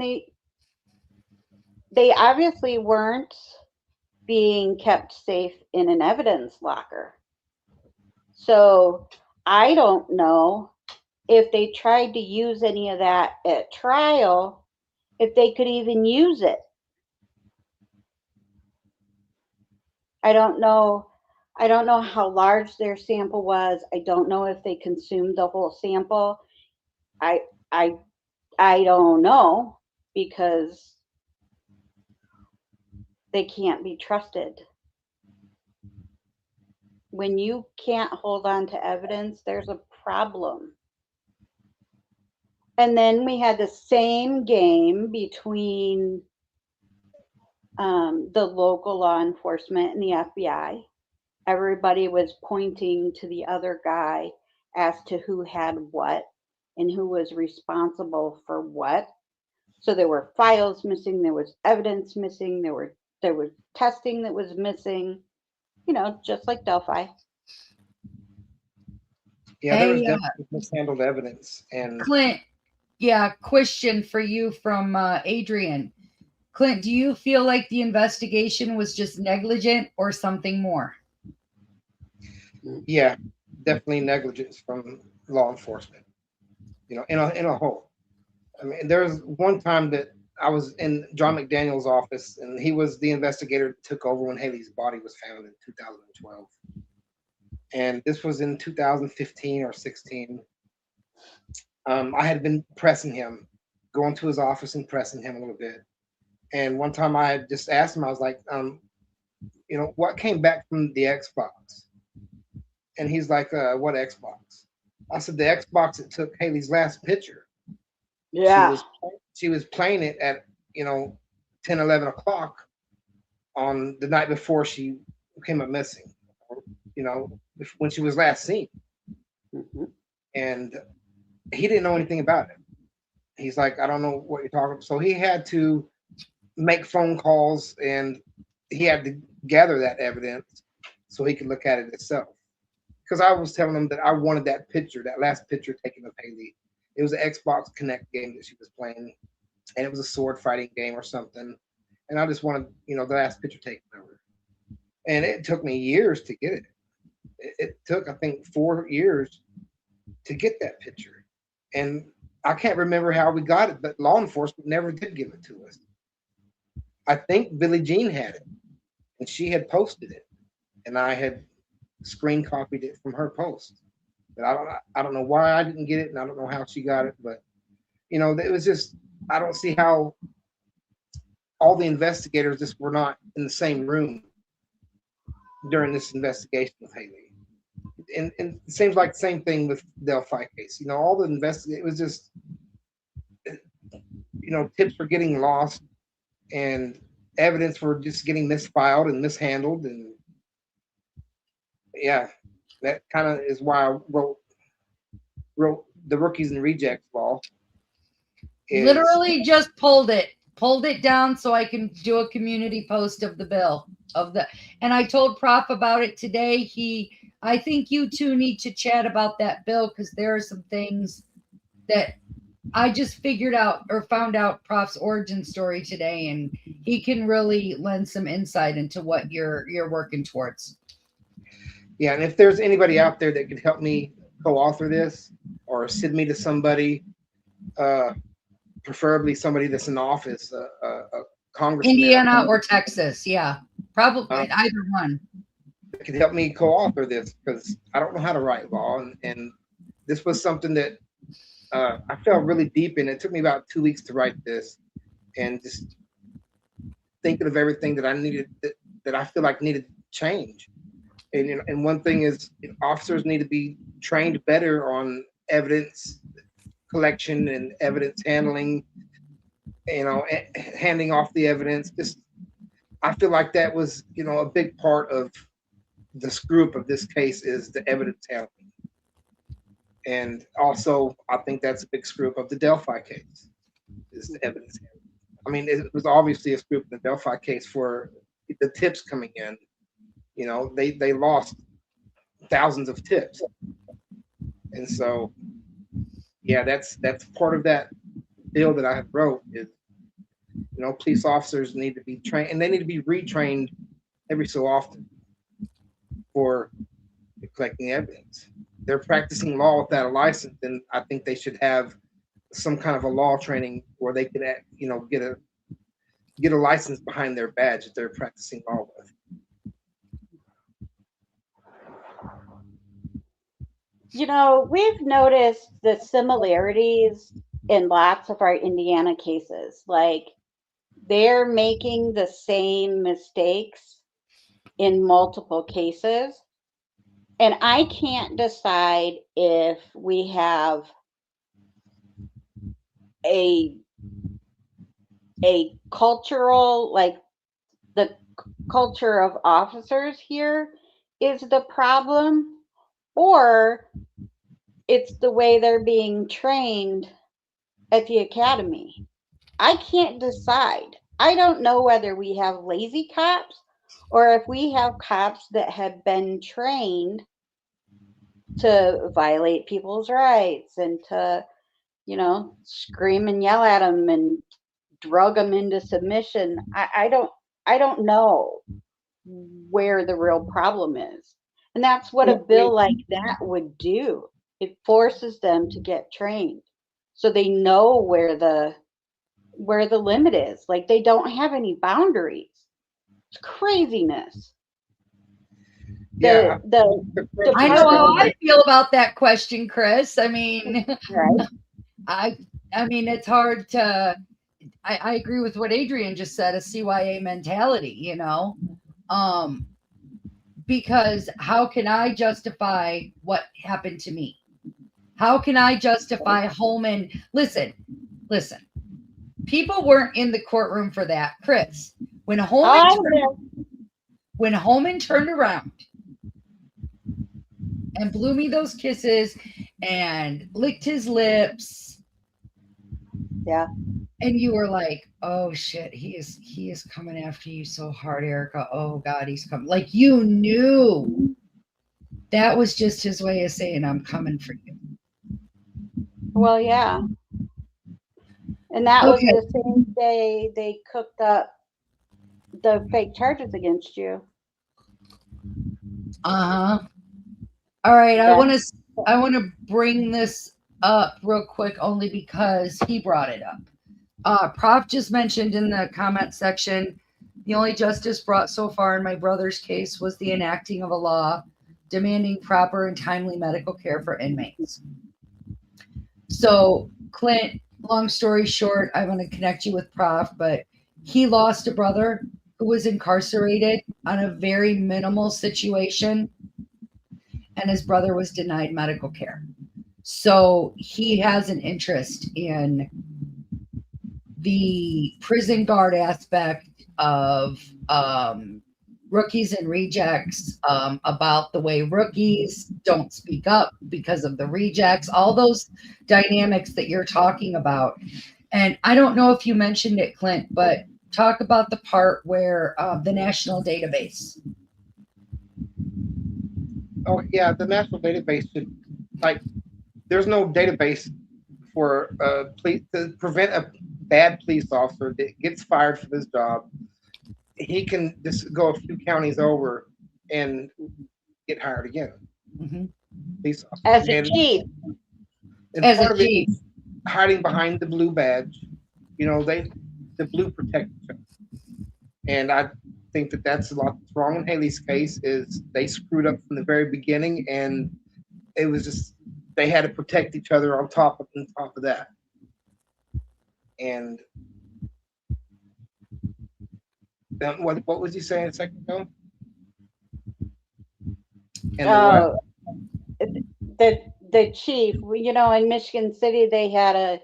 they obviously weren't being kept safe in an evidence locker. So I don't know if they tried to use any of that at trial, if they could even use it. I don't know. I don't know how large their sample was. I don't know if they consumed the whole sample. I I I don't know because they can't be trusted. When you can't hold on to evidence, there's a problem. And then we had the same game between the local law enforcement and the FBI. Everybody was pointing to the other guy as to who had what and who was responsible for what. So there were files missing, there was evidence missing, there was testing that was missing, just like Delphi. Yeah, there was Hey, definitely mishandled evidence. And Clint, yeah, question for you from Adrian. Clint, do you feel like the investigation was just negligent or something more? yeah, definitely negligence from law enforcement, in a whole. I mean, there was one time that I was in John McDaniel's office, and he was the investigator that took over when Hailey's body was found in 2012. And this was in 2015 or 16. I had been pressing him, going to his office and pressing him a little bit. And one time I had just asked him, I was like, what came back from the Xbox? And he's like, what Xbox? I said, the Xbox that took Hailey's last picture. Yeah. She was playing it at 10, 11 o'clock on the night before she came up missing, when she was last seen. Mm-hmm. And he didn't know anything about it. He's like, I don't know what you're talking about. So he had to make phone calls, and he had to gather that evidence so he could look at it himself. Because I was telling him that I wanted that picture, that last picture taken of Hailey. It was an Xbox Connect game that she was playing, and it was a sword fighting game or something. And I just wanted, the last picture taken of her. And it took me years to get it. It took, I think, 4 years to get that picture. And I can't remember how we got it, but law enforcement never did give it to us. I think Billie Jean had it, and she had posted it, and I had screen copied it from her post. But I don't know why I didn't get it, and I don't know how she got it. But it was just, I don't see how all the investigators just were not in the same room during this investigation with Hailey. And it seems like the same thing with Delphi case. All the it was just, tips were getting lost, and evidence were just getting misfiled and mishandled. And yeah, that kind of is why I wrote the Rookies and Rejects law. Literally just pulled it down so I can do a community post of the bill and I told Prof about it today. I think you two need to chat about that bill, because there are some things that I just figured out or found out Prof's origin story today, and he can really lend some insight into what you're working towards. Yeah, and if there's anybody out there that could help me co-author this or send me to somebody, preferably somebody that's in office, a congressman, Indiana or Texas, yeah, probably either one. That could help me co-author this, because I don't know how to write law, and this was something that I fell really deep in. It took me about 2 weeks to write this, and just thinking of everything that I needed, that I feel like needed to change. And one thing is, officers need to be trained better on evidence collection and evidence handling, handing off the evidence. Just, I feel like that was, a big part of the screw up of this case is the evidence handling. And also, I think that's a big screw up of the Delphi case, is the evidence handling. I mean, it was obviously a screw up in the Delphi case for the tips coming in. They lost thousands of tips. And so, yeah, that's part of that bill that I wrote is, police officers need to be trained, and they need to be retrained every so often for collecting evidence. They're practicing law without a license, and I think they should have some kind of a law training where they could, get a license behind their badge that they're practicing law with. You know, we've noticed the similarities in lots of our Indiana cases. Like, they're making the same mistakes in multiple cases. And I can't decide if we have a cultural, like the culture of officers here is the problem, or it's the way they're being trained at the academy. I can't decide. I don't know whether we have lazy cops or if we have cops that have been trained to violate people's rights and to, scream and yell at them and drug them into submission. I don't know where the real problem is. And that's what a bill like that would do. It forces them to get trained so they know where the limit is. Like, they don't have any boundaries. It's craziness. Yeah, I know how I feel about that question, Chris. I mean, right. I mean, it's hard to. I agree with what Adrian just said, a CYA mentality, because how can I justify what happened to me? How can I justify Holman? Listen, people weren't in the courtroom for that, Chris. When Holman turned around and blew me those kisses and licked his lips, yeah, and you were like, oh shit, he is coming after you so hard, Erica. Oh God, he's coming. Like, you knew that was just his way of saying, I'm coming for you. Well, yeah. And that was the same day they cooked up the fake charges against you. All right, yeah. I want to bring this up real quick only because he brought it up. Prof just mentioned in the comment section, the only justice brought so far in my brother's case was the enacting of a law demanding proper and timely medical care for inmates. So, Clint, long story short, I want to connect you with Prof, but he lost a brother who was incarcerated on a very minimal situation, and his brother was denied medical care. So he has an interest in the prison guard aspect of rookies and rejects, about the way rookies don't speak up because of the rejects, all those dynamics that you're talking about. And I don't know if you mentioned it, Clint, but talk about the part where the national database. Oh, yeah, the national database should, there's no database for police to prevent a bad police officer that gets fired for this job. He can just go a few counties over and get hired again. Mm-hmm. As a chief. And as part of it is hiding behind the blue badge. The blue protects them. And I think that that's a lot that's wrong in Hailey's case is they screwed up from the very beginning, and it was just they had to protect each other on top of that. And then what was he saying a second ago? The chief, in Michigan City, they had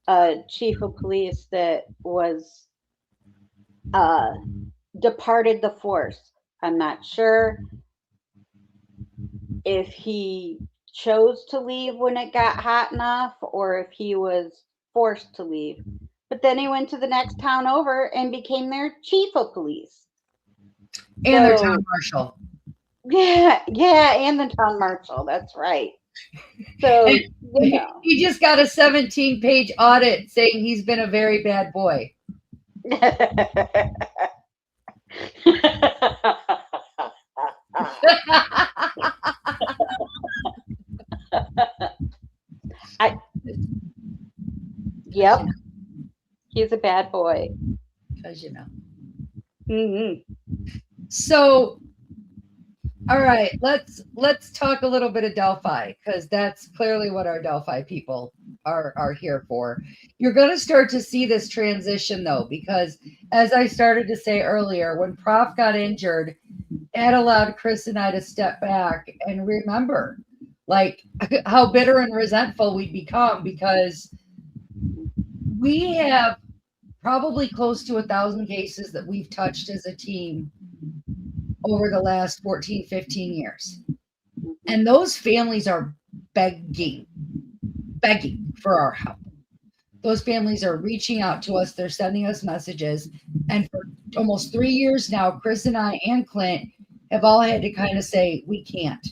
a chief of police that was departed the force. I'm not sure if he chose to leave when it got hot enough or if he was forced to leave. But then he went to the next town over and became their chief of police. And their town marshal. Yeah, and the town marshal. That's right. So he just got a 17-page audit saying he's been a very bad boy. I, yep, he's a bad boy. Because Hmm. So, all right, let's talk a little bit of Delphi, because that's clearly what our Delphi people are here for. You're going to start to see this transition though, because as I started to say earlier, when Prof got injured, it allowed Chris and I to step back and remember, like, how bitter and resentful we'd become, because we have probably close to 1,000 cases that we've touched as a team over the last 14, 15 years. And those families are begging for our help. Those families are reaching out to us. They're sending us messages. And for almost 3 years now, Chris and I and Clint have all had to kind of say, we can't.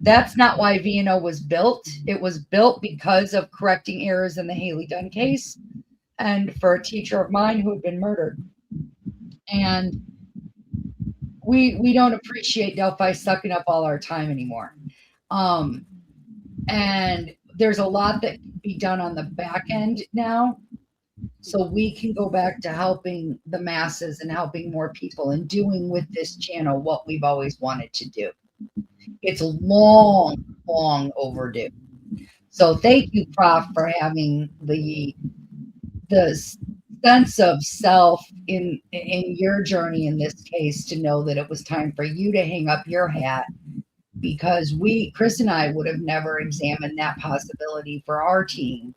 That's not why VNO was built. It was built because of correcting errors in the Hailey Dunn case and for a teacher of mine who had been murdered. And we don't appreciate Delphi sucking up all our time anymore. And there's a lot that can be done on the back end now. So we can go back to helping the masses and helping more people and doing with this channel what we've always wanted to do. It's long, long overdue. So thank you, Prof, for having the sense of self in your journey in this case, to know that it was time for you to hang up your hat, because Chris and I would have never examined that possibility for our team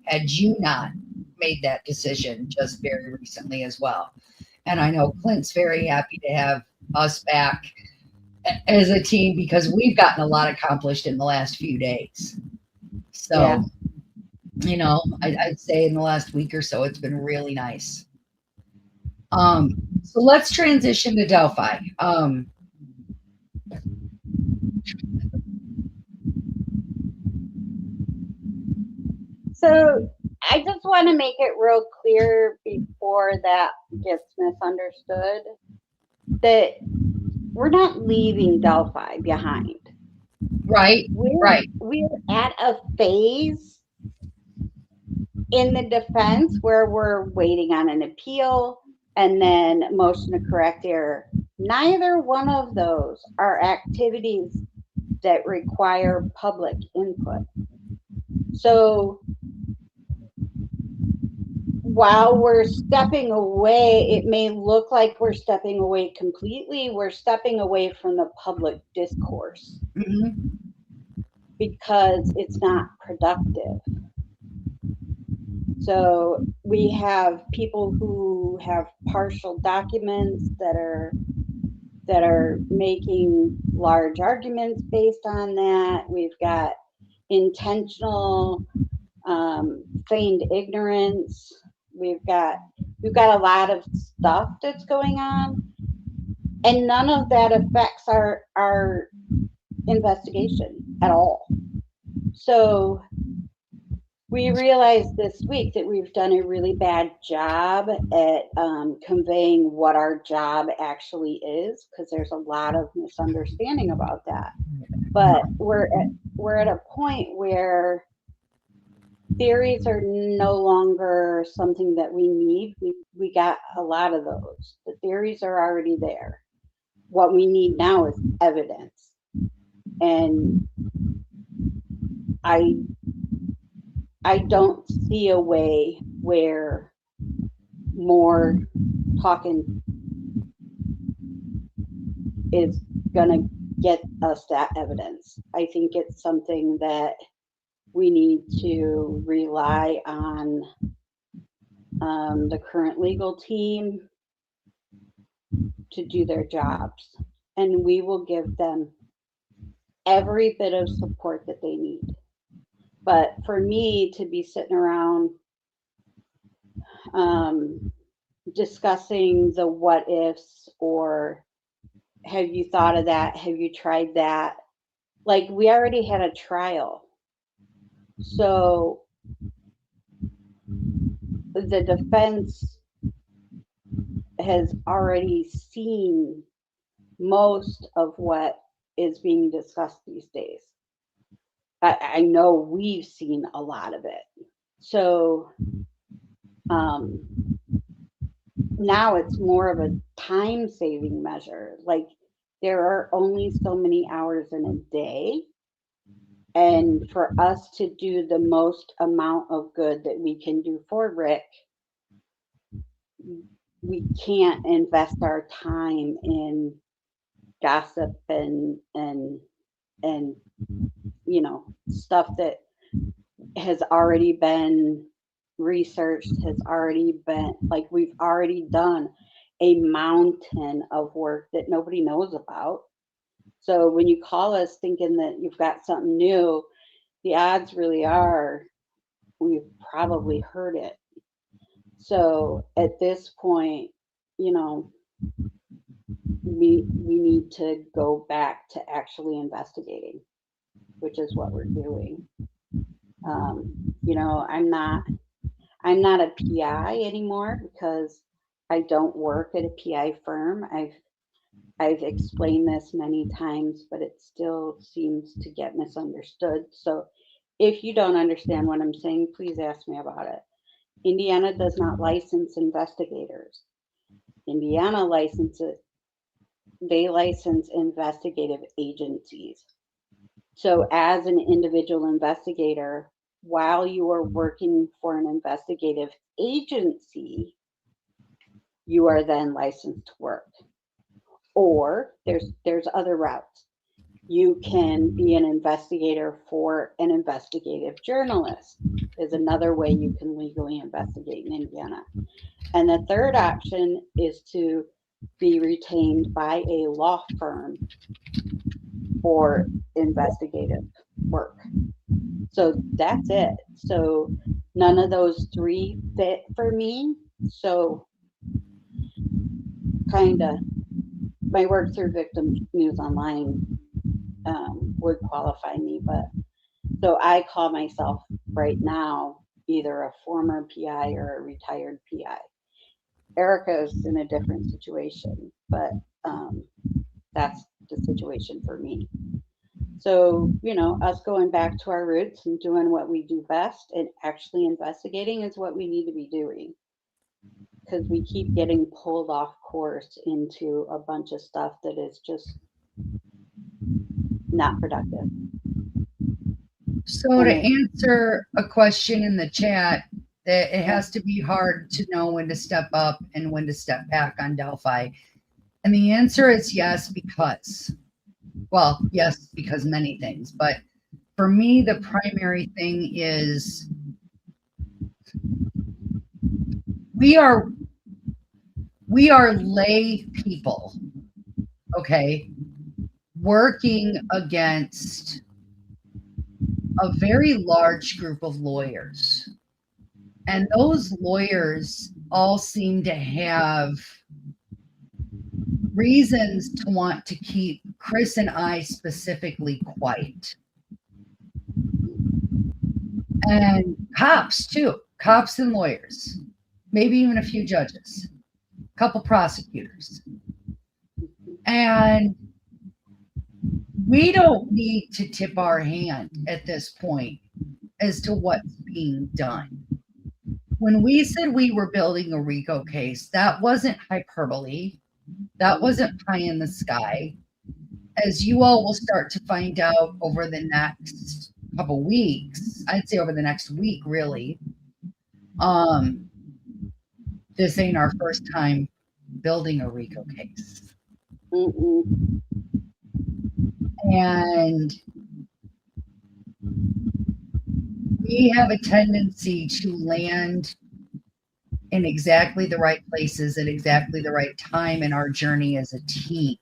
had you not made that decision just very recently as well. And I know Clint's very happy to have us back as a team, because we've gotten a lot accomplished in the last few days. So, yeah. I'd say in the last week or so, it's been really nice. So let's transition to Delphi. So I just want to make it real clear before that gets misunderstood that we're not leaving Delphi behind. Right. We're at a phase in the defense where we're waiting on an appeal and then motion to correct error. Neither one of those are activities that require public input. So while we're stepping away, it may look like we're stepping away completely. We're stepping away from the public discourse because it's not productive. So we have people who have partial documents that are making large arguments based on that. We've got intentional feigned ignorance. We've got a lot of stuff that's going on, and none of that affects our investigation at all. So we realized this week that we've done a really bad job at conveying what our job actually is, because there's a lot of misunderstanding about that. But we're at a point where theories are no longer something that we need. We got a lot of those. The theories are already there. What we need now is evidence. And I don't see a way where more talking is gonna get us that evidence. I think it's something that we need to rely on the current legal team to do their jobs, and we will give them every bit of support that they need. But for me to be sitting around discussing the what ifs, or have you thought of that? Have you tried that? Like, we already had a trial. So the defense has already seen most of what is being discussed these days. I know we've seen a lot of it. So now it's more of a time saving measure. Like there are only so many hours in a day. And for us to do the most amount of good that we can do for Rick, we can't invest our time in gossip and you know, stuff that has already been researched, has already been, like, we've already done a mountain of work that nobody knows about. So when you call us thinking that you've got something new, the odds really are we've probably heard it. So at this point, you know, we need to go back to actually investigating, which is what we're doing. You know, I'm not a PI anymore because I don't work at a PI firm. I've explained this many times, but it still seems to get misunderstood. So if you don't understand what I'm saying, please ask me about it. Indiana does not license investigators. Indiana licenses, they license investigative agencies. So as an individual investigator, while you are working for an investigative agency, you are then licensed to work. Or there's other routes. You can be an investigator for an investigative journalist is another way you can legally investigate in Indiana. And the third option is to be retained by a law firm for investigative work. So that's it. So none of those three fit for me. So kind of my work through Victim News Online would qualify me, but so I call myself right now either a former PI or a retired PI. Erica's in a different situation, but that's the situation for me. So, you know, us going back to our roots and doing what we do best and actually investigating is what we need to be doing. Because we keep getting pulled off course into a bunch of stuff that is just not productive. So to answer a question in the chat, that it has to be hard to know when to step up and when to step back on Delphi. And the answer is yes, because, well, yes, because many things. But for me, the primary thing is we are lay people, okay, working against a very large group of lawyers. And those lawyers all seem to have reasons to want to keep Chris and I specifically quiet. And cops too, cops and lawyers, maybe even a few judges, a couple prosecutors. And we don't need to tip our hand at this point as to what's being done. When we said we were building a RICO case, that wasn't hyperbole. That wasn't pie in the sky. As you all will start to find out over the next couple weeks, I'd say over the next week, really, this ain't our first time building a RICO case. And we have a tendency to land in exactly the right places at exactly the right time in our journey as a team.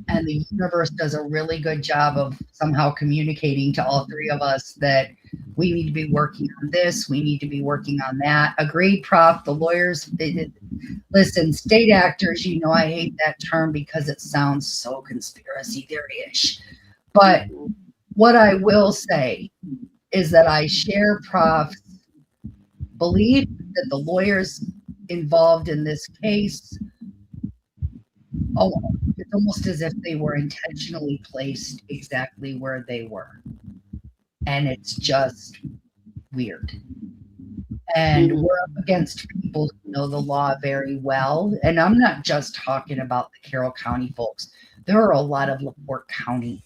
And the universe does a really good job of somehow communicating to all three of us that we need to be working on this, we need to be working on that. Agreed, Prof. The lawyers, listen, state actors, you know I hate that term because it sounds so conspiracy theory-ish. But what I will say is that I share Prof's belief that the lawyers involved in this case, oh, it's almost as if they were intentionally placed exactly where they were. And it's just weird. And we're up against people who know the law very well. And I'm not just talking about the Carroll County folks. There are a lot of LaPorte County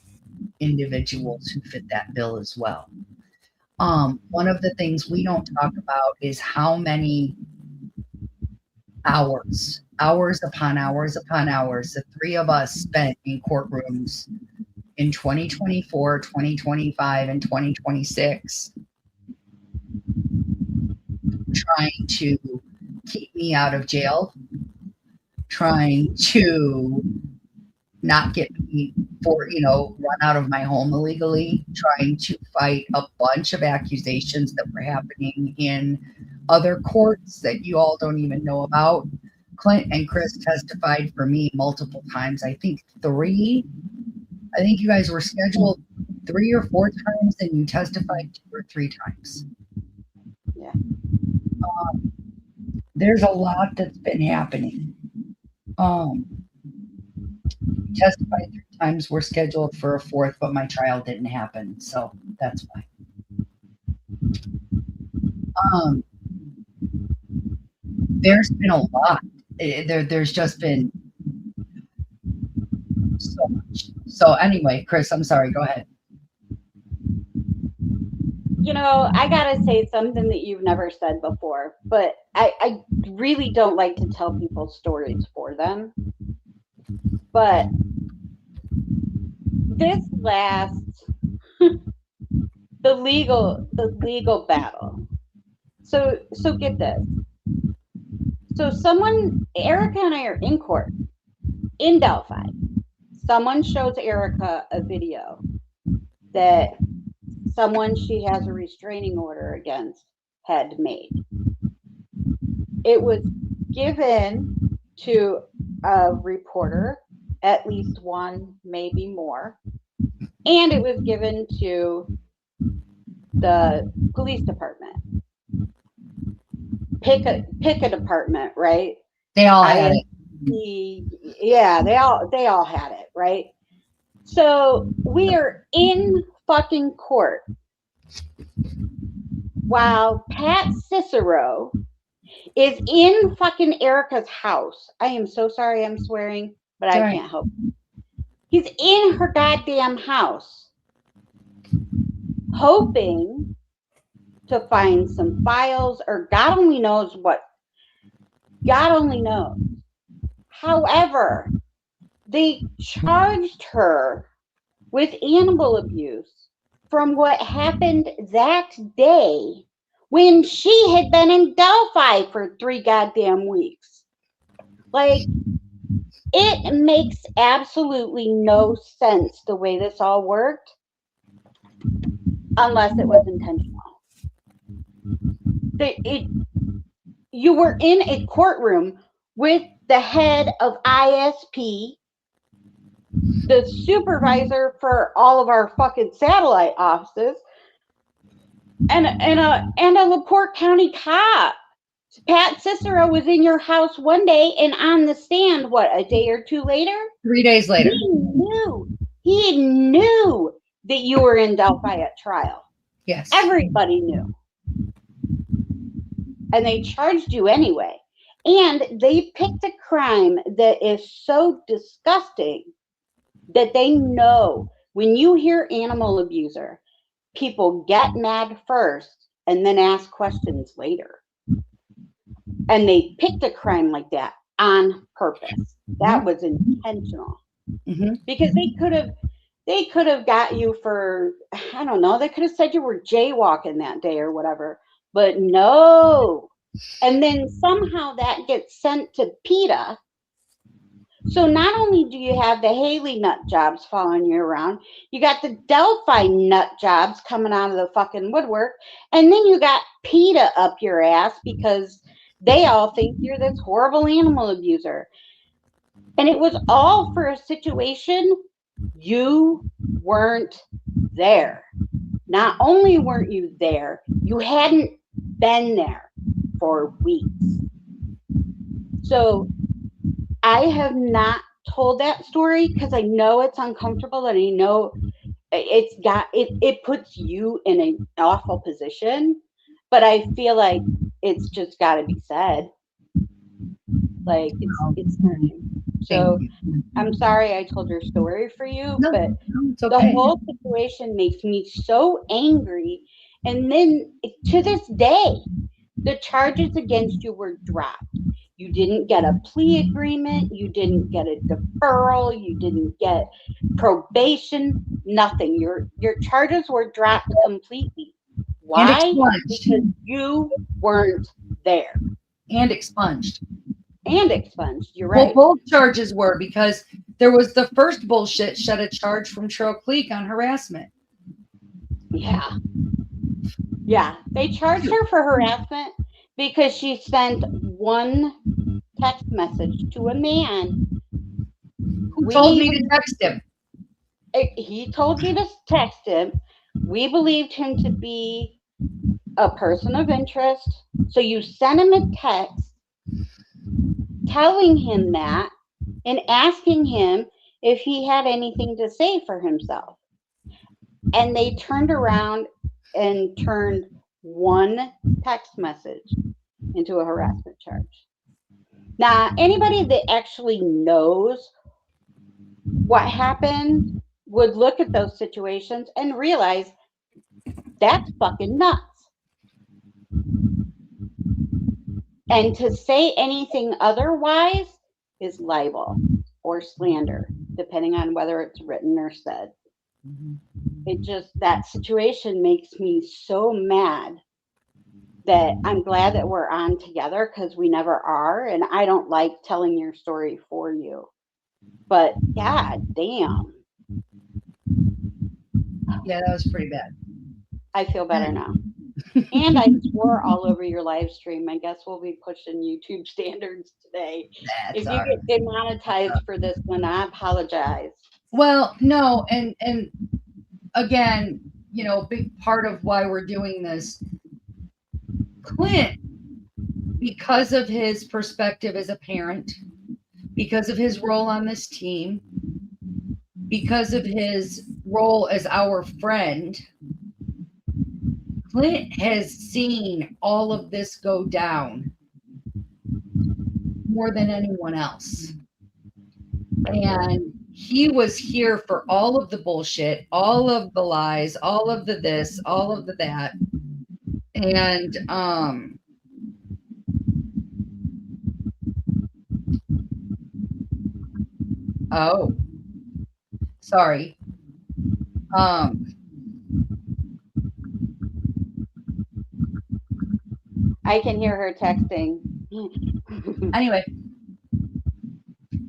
individuals who fit that bill as well. One of the things we don't talk about is how many hours upon hours upon hours the three of us spent in courtrooms in 2024, 2025, and 2026 trying to keep me out of jail, trying to not get me run out of my home illegally, trying to fight a bunch of accusations that were happening in other courts that you all don't even know about. Clint and Chris testified for me multiple times. I think three. I think you guys were scheduled 3 or 4 times, and you testified 2 or 3 times. Yeah. There's a lot that's been happening. Testified 3 times. We're scheduled for a 4th, but my trial didn't happen, so that's why. There's been a lot. There's just been so much. So anyway, Chris, I'm sorry. Go ahead. I gotta say something that you've never said before, but I really don't like to tell people stories for them. But this last the legal battle. So get this. So Erica and I are in court in Delphi. Someone shows Erica a video that someone she has a restraining order against had made. It was given to a reporter, at least one, maybe more, and it was given to the police department. Pick a department, right? They all had it. Yeah, they all had it, right? So we are in fucking court while Pat Cicero is in fucking Erica's house. I am so sorry I'm swearing, but I can't help it. He's in her goddamn house hoping to find some files or God only knows what. God only knows. However, they charged her with animal abuse from what happened that day when she had been in Delphi for 3 goddamn weeks. Like, it makes absolutely no sense the way this all worked, unless it was intentional. You were in a courtroom with the head of ISP, the supervisor for all of our fucking satellite offices, and a LaPorte County cop. Pat Cicero was in your house one day and on the stand, what, a day or 2 later? 3 days later. He knew that you were in Delphi at trial. Yes. Everybody knew. And they charged you anyway. And they picked a crime that is so disgusting that they know when you hear animal abuser, people get mad first and then ask questions later. And they picked a crime like that on purpose. That was intentional. Mm-hmm. Because they could have got you for, I don't know, they could have said you were jaywalking that day or whatever. But no. And then somehow that gets sent to PETA. So not only do you have the Hailey nut jobs following you around, you got the Delphi nut jobs coming out of the fucking woodwork, and then you got PETA up your ass because they all think you're this horrible animal abuser. And it was all for a situation you weren't there. Not only weren't you there, you hadn't been there for weeks. So I have not told that story because I know it's uncomfortable and I know it puts you in an awful position, but I feel like it's just got to be said. Like it's time. Thank So you. I'm sorry I told your story for you, No, but no, it's the okay. whole situation makes me so angry. And then to this day, the charges against you were dropped. You didn't get a plea agreement. You didn't get a deferral. You didn't get probation. Nothing. Your charges were dropped completely. And Why? expunged. Because you weren't there And expunged. and expunged. You're Well, right. both charges were because there was the first bullshit shut a charge from Trail Creek on harassment. Yeah. Yeah. They charged her for harassment because she sent one text message to a man. Who told me to We text him? he told you to text him. We believed him to be a person of interest. So you sent him a text telling him that and asking him if he had anything to say for himself. And they turned around and turned one text message into a harassment charge. Now, anybody that actually knows what happened would look at those situations and realize that's fucking nuts. And to say anything otherwise is libel or slander, depending on whether it's written or said. It just, that situation makes me so mad that I'm glad that we're on together because we never are. And I don't like telling your story for you. But god damn, Yeah, that was pretty bad. I feel better now. And I swore all over your live stream. I guess we'll be pushing YouTube standards today. That's If all you right. get demonetized for this one, I apologize. Well, no, and again, big part of why we're doing this, Clint, because of his perspective as a parent, because of his role on this team, because of his role as our friend, Clint has seen all of this go down more than anyone else. And he was here for all of the bullshit, all of the lies, all of the this, all of the that. And oh, sorry. I can hear her texting. Anyway,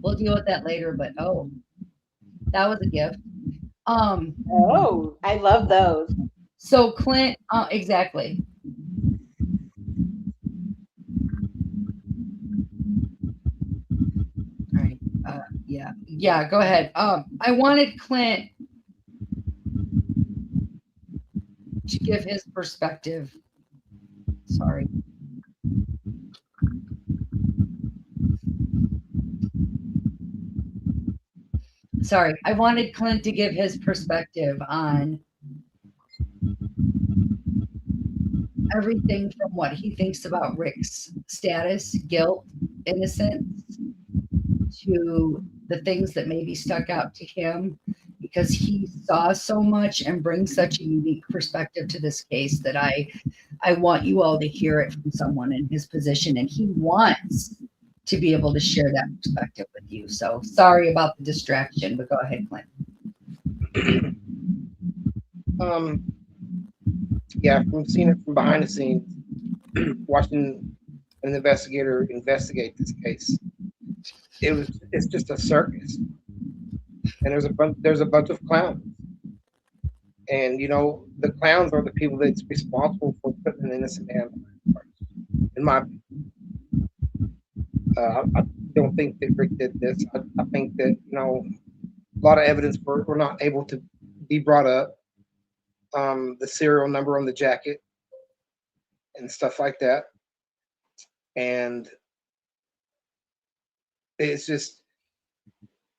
we'll deal with that later, but oh, that was a gift. Oh, I love those. So Clint, exactly. All right. Yeah, go ahead. I wanted Clint to give his perspective. Sorry. Sorry. I wanted Clint to give his perspective on everything from what he thinks about Rick's status, guilt, innocence, to the things that maybe stuck out to him because he saw so much and brings such a unique perspective to this case that I want you all to hear it from someone in his position, and he wants to be able to share that perspective with you. So sorry about the distraction, but go ahead, Clint. Yeah, from seeing it from behind the scenes, watching an investigator investigate this case, it's just a circus, and there's a bunch of clowns, and the clowns are the people that's responsible for putting an innocent man behind bars. In my opinion, I don't think that Rick did this. I think that a lot of evidence were not able to be brought up. The serial number on the jacket and stuff like that. And it's just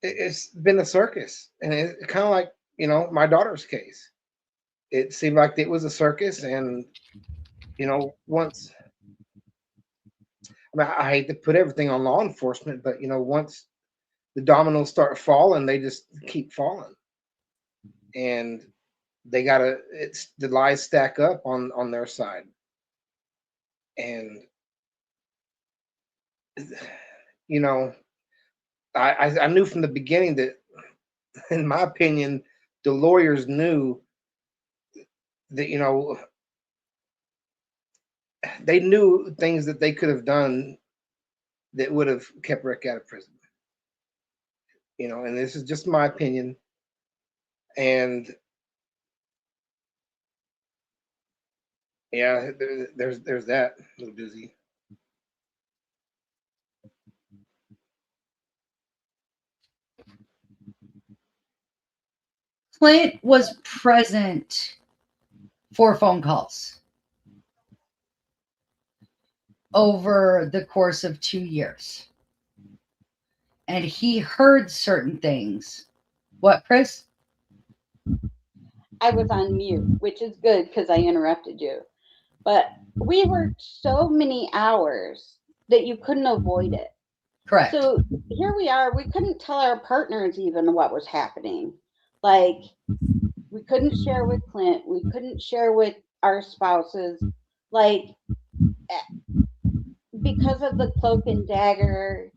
it's been a circus, and it kind of like my daughter's case. It seemed like it was a circus, and once I mean, I hate to put everything on law enforcement, but once the dominoes start falling, they just keep falling, and they gotta. It's the lies stack up on their side, and you know, I knew from the beginning that, in my opinion, the lawyers knew that they knew things that they could have done that would have kept Rick out of prison. And this is just my opinion. And yeah, there's that little doozy. Clint was present for phone calls over the course of 2 years. And he heard certain things. What, Chris? I was on mute, which is good because I interrupted you. But we worked so many hours that you couldn't avoid it. Correct. So here we are. We couldn't tell our partners even what was happening. Like, we couldn't share with Clint. We couldn't share with our spouses. Like, because of the cloak and dagger,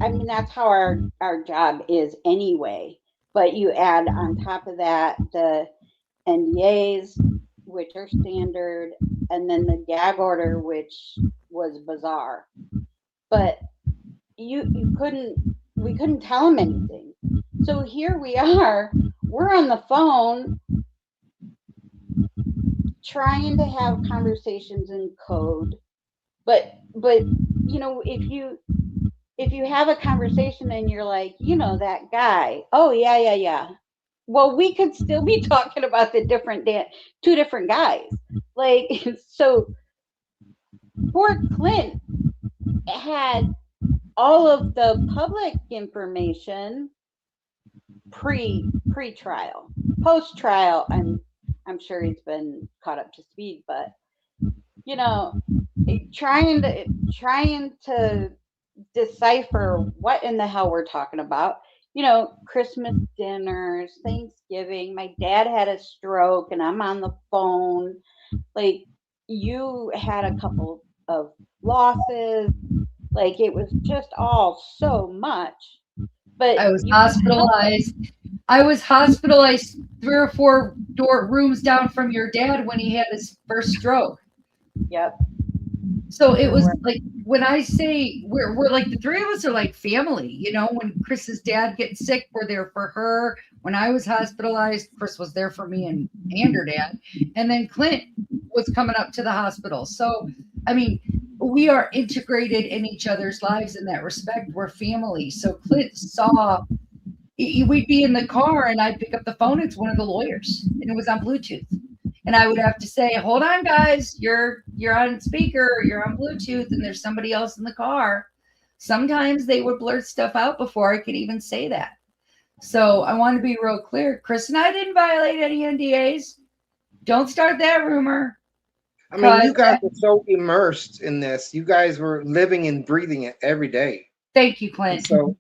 I mean, that's how our job is anyway. But you add on top of that the NDAs, which are standard, and then the gag order, which was bizarre. But we couldn't tell them anything. So here we are, we're on the phone trying to have conversations in code. But if you have a conversation and you're like, that guy, oh yeah. Well, we could still be talking about the two different guys. Like, so poor Clint had all of the public information pre-trial. Post-trial, I'm sure he's been caught up to speed, but trying to decipher what in the hell we're talking about. Christmas dinners, Thanksgiving, my dad had a stroke and I'm on the phone. Like, you had a couple of losses. Like, it was just all so much. But I was hospitalized. I was hospitalized 3 or 4 rooms down from your dad when he had his first stroke. Yep. So it was like, when I say we're like, the three of us are like family. When Chris's dad gets sick, we're there for her. When I was hospitalized, Chris was there for me and her dad. And then Clint was coming up to the hospital. So, I mean, we are integrated in each other's lives in that respect. We're family. So Clint saw, we'd be in the car and I'd pick up the phone. It's one of the lawyers and it was on Bluetooth. And I would have to say, hold on, guys, you're on speaker, you're on Bluetooth, and there's somebody else in the car. Sometimes they would blurt stuff out before I could even say that. So I want to be real clear. Chris and I didn't violate any NDAs. Don't start that rumor. I mean, you guys were so immersed in this. You guys were living and breathing it every day. Thank you, Clint. And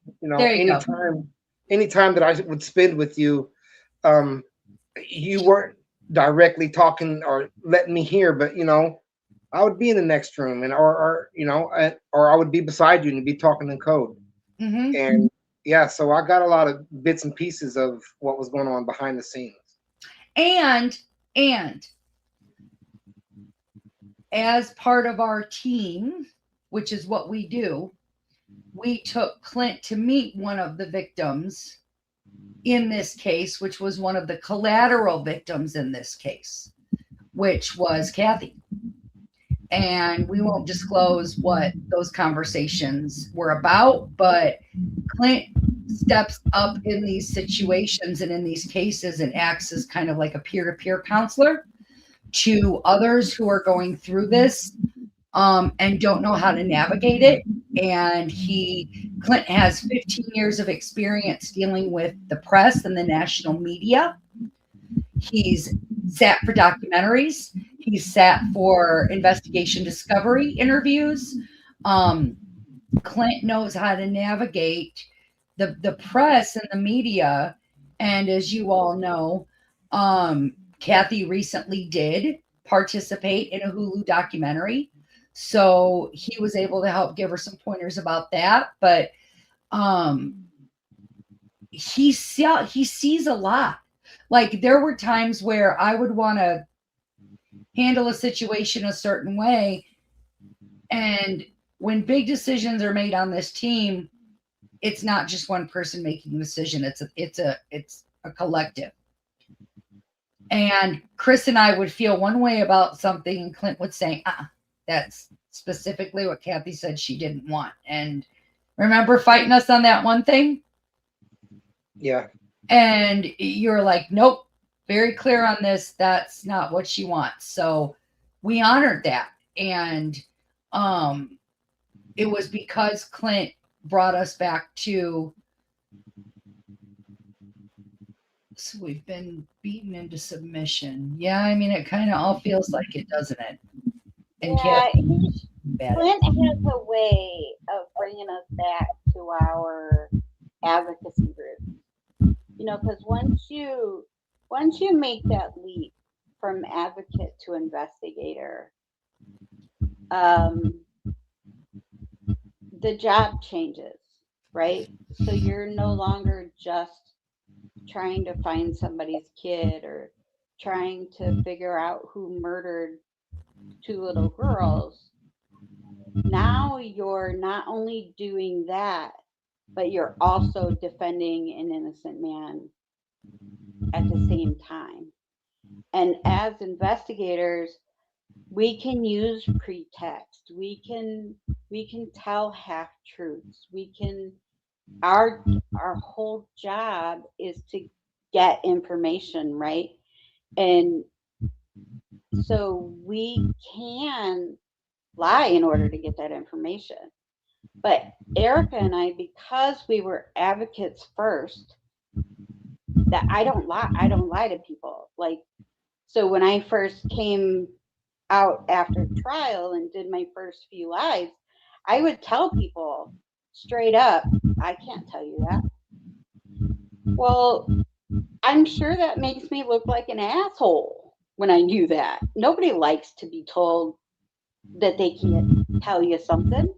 so, anytime that I would spend with you, you weren't directly talking or letting me hear, but I would be in the next room or I would be beside you and be talking in code. Mm-hmm. And yeah, so I got a lot of bits and pieces of what was going on behind the scenes. And as part of our team, which is what we do, we took Clint to meet one of the victims in this case, which was one of the collateral victims in this case, which was Kathy. And we won't disclose what those conversations were about, but Clint steps up in these situations and in these cases and acts as kind of like a peer-to-peer counselor to others who are going through this. and don't know how to navigate it. And Clint has 15 years of experience dealing with the press and the national media. He's sat for documentaries. He's sat for investigation discovery interviews. Clint knows how to navigate the press and the media. And as you all know, Kathy recently did participate in a Hulu documentary. So he was able to help give her some pointers about that. But he sees a lot. Like there were times where I would want to handle a situation a certain way. And when big decisions are made on this team, it's not just one person making the decision. It's a collective. And Chris and I would feel one way about something, and Clint would say, that's specifically what Kathy said she didn't want. And remember fighting us on that one thing? Yeah. And you're like, nope, very clear on this. That's not what she wants. So we honored that. And it was because Clint brought us back to, so we've been beaten into submission. Yeah, I mean, it kind of all feels like it, doesn't it? And yeah, Clint has a way of bringing us back to our advocacy group. You know, because once you make that leap from advocate to investigator, the job changes, right? So you're no longer just trying to find somebody's kid or trying to figure out who murdered 2 little girls. Now you're not only doing that, but you're also defending an innocent man at the same time. And as investigators, we can use pretext. We can tell half truths. Our whole job is to get information, right? And so we can lie in order to get that information. But Erica and I, because we were advocates first, that I don't lie to people. Like, so when I first came out after trial and did my first few lives, I would tell people straight up, I can't tell you that. Well, I'm sure that makes me look like an asshole when I do that. Nobody likes to be told that they can't tell you something.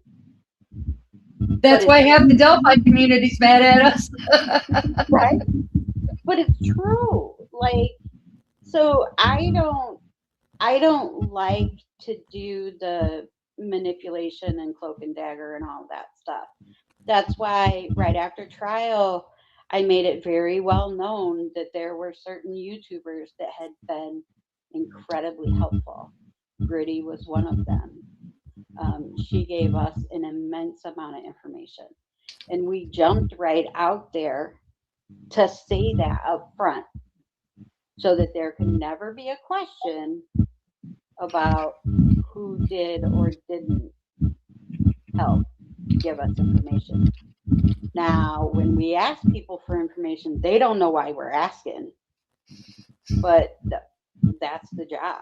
That's why half the Delphi community's mad at us. Right? But it's true. Like, so I don't like to do the manipulation and cloak and dagger and all that stuff. That's why right after trial, I made it very well known that there were certain YouTubers that had been incredibly helpful. Gritty was one of them. She gave us an immense amount of information. And we jumped right out there to say that up front so that there could never be a question about who did or didn't help give us information. Now, when we ask people for information, they don't know why we're asking, but that's the job.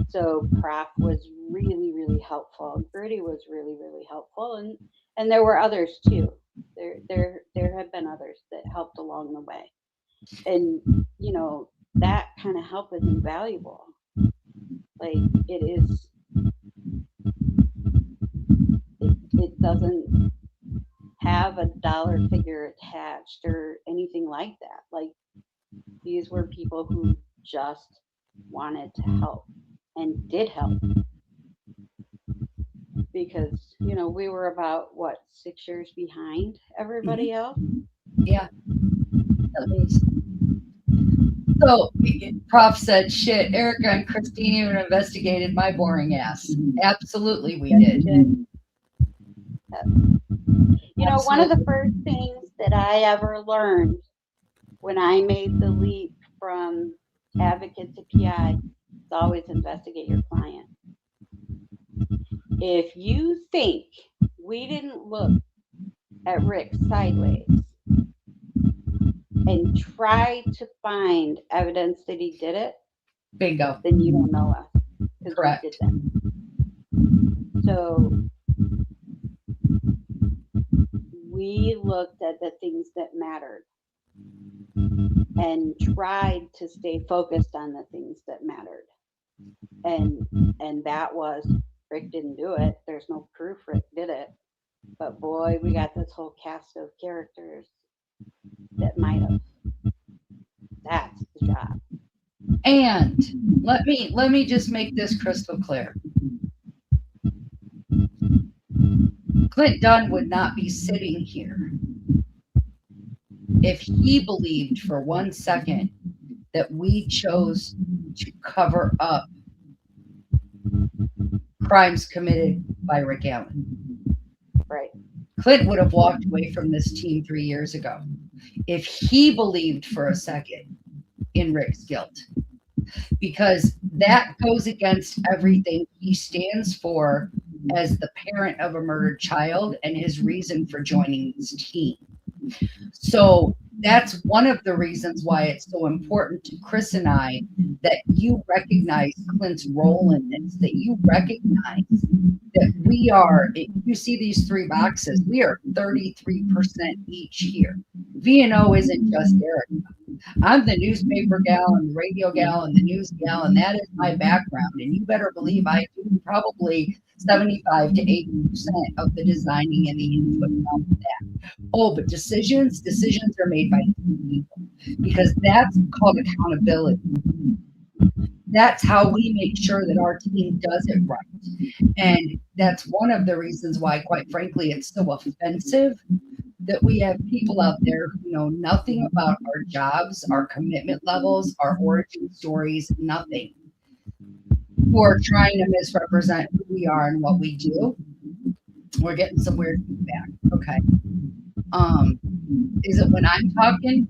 So Prof was really, really helpful. Gritty was really, really helpful, and there were others too. There have been others that helped along the way, and you know that kind of help is invaluable. Like it is, it doesn't have a dollar figure attached or anything like that. Like these were people who just wanted to help and did help. Because, you know, we were about, what, 6 years behind everybody else? Yeah, at least. So, Prof said, shit, Erica and Christine even investigated my boring ass. Absolutely, we did. You know, one of the first things that I ever learned when I made the leap from advocate to PI is always investigate your client. If you think we didn't look at Rick sideways and try to find evidence that he did it, Bingo. then you don't know us, because we Correct. did that. So we looked at the things that mattered and tried to stay focused on the things that mattered. And that was, Rick didn't do it. There's no proof Rick did it. But boy, we got this whole cast of characters that might have. That's the job. And let me just make this crystal clear. Clint Dunn would not be sitting here if he believed for 1 second that we chose to cover up crimes committed by Rick Allen. Right. Clint would have walked away from this team 3 years ago if he believed for a second in Rick's guilt, because that goes against everything he stands for as the parent of a murdered child and his reason for joining this team. So that's one of the reasons why it's so important to Chris and I that you recognize Clint's role in this, that you recognize that we are, if you see these 3 boxes, we are 33% each here. VNO isn't just Erica. I'm the newspaper gal and the radio gal and the news gal, and that is my background. And you better believe I do probably 75 to 80% of the designing and the input of that. Oh, but decisions are made by people, because that's called accountability. That's how we make sure that our team does it right. And that's one of the reasons why, quite frankly, it's so offensive that we have people out there who know nothing about our jobs, our commitment levels, our origin stories, nothing, who are trying to misrepresent who we are and what we do. We're getting some weird feedback. Okay. Is it when I'm talking?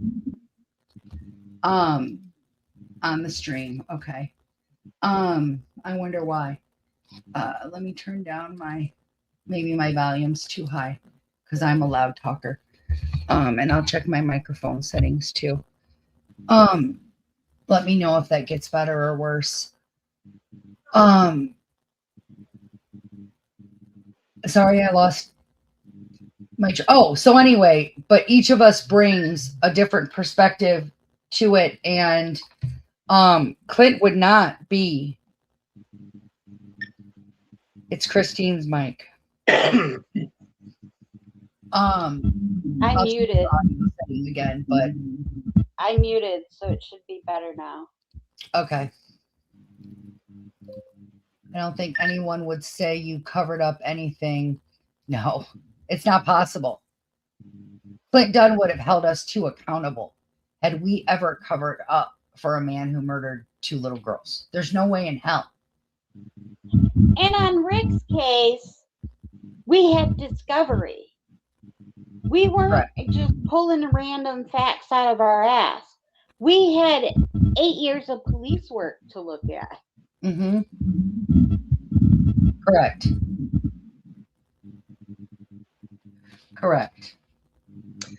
On the stream. Okay. I wonder why. Let me turn down maybe my volume's too high because I'm a loud talker. And I'll check my microphone settings too. Let me know if that gets better or worse. Sorry, I lost my. So anyway, but each of us brings a different perspective to it, and Clint would not be. It's Christine's mic. I muted again, but I muted, so it should be better now. Okay. I don't think anyone would say you covered up anything. No, it's not possible. Clint Dunn would have held us too accountable had we ever covered up for a man who murdered 2 little girls. There's no way in hell. And on Rick's case, we had discovery. We weren't just pulling random facts out of our ass. We had 8 years of police work to look at. Mm-hmm. Correct.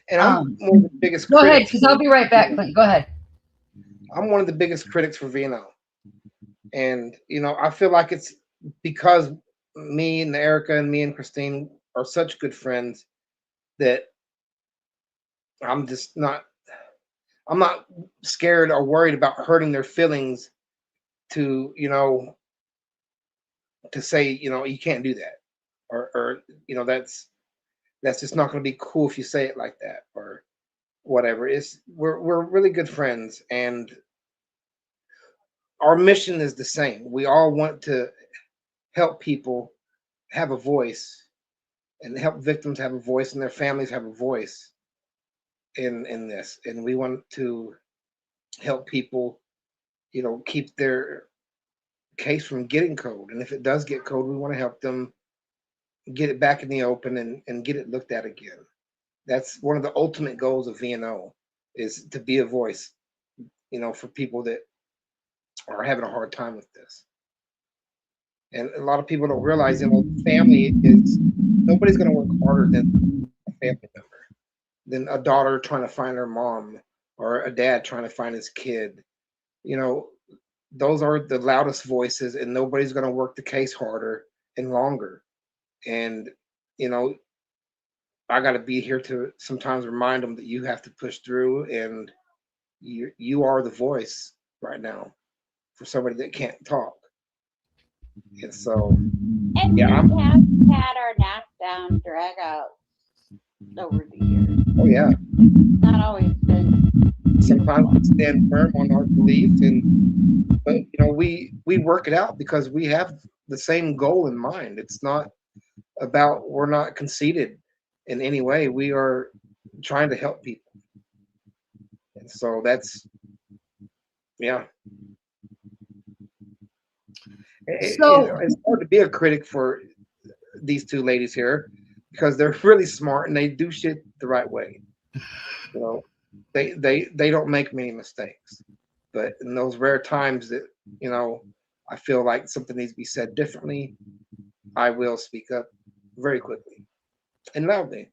And I'm one of the biggest critics. Go ahead, because I'll be right back, Clint. Go ahead. I'm one of the biggest critics for VNO. And, I feel like it's because me and Erica and me and Christine are such good friends that I'm not scared or worried about hurting their feelings to, to say, you can't do that. Or that's just not going to be cool if you say it like that or whatever. We're really good friends, and our mission is the same. We all want to help people have a voice and help victims have a voice and their families have a voice in this. And we want to help people, keep their case from getting cold. And if it does get cold, we want to help them get it back in the open and get it looked at again. That's one of the ultimate goals of VNO, is to be a voice, for people that are having a hard time with this. And a lot of people don't realize, family is nobody's going to work harder than a family member, than a daughter trying to find her mom or a dad trying to find his kid. You know, those are the loudest voices, and nobody's going to work the case harder and longer. And, you know, I got to be here to sometimes remind them that you have to push through, and you are the voice right now for somebody that can't talk. And so, And we yeah, have had our knockdown drag out over the years. oh yeah. Not always been Sometimes beautiful. we stand firm on our belief, but we work it out because we have the same goal in mind. It's not about, we're not conceited in any way. We are trying to help people. And so that's, yeah. So It's hard to be a critic for these two ladies here because they're really smart and they do shit the right way. You know, they don't make many mistakes. But in those rare times that, I feel like something needs to be said differently, I will speak up very quickly and loudly.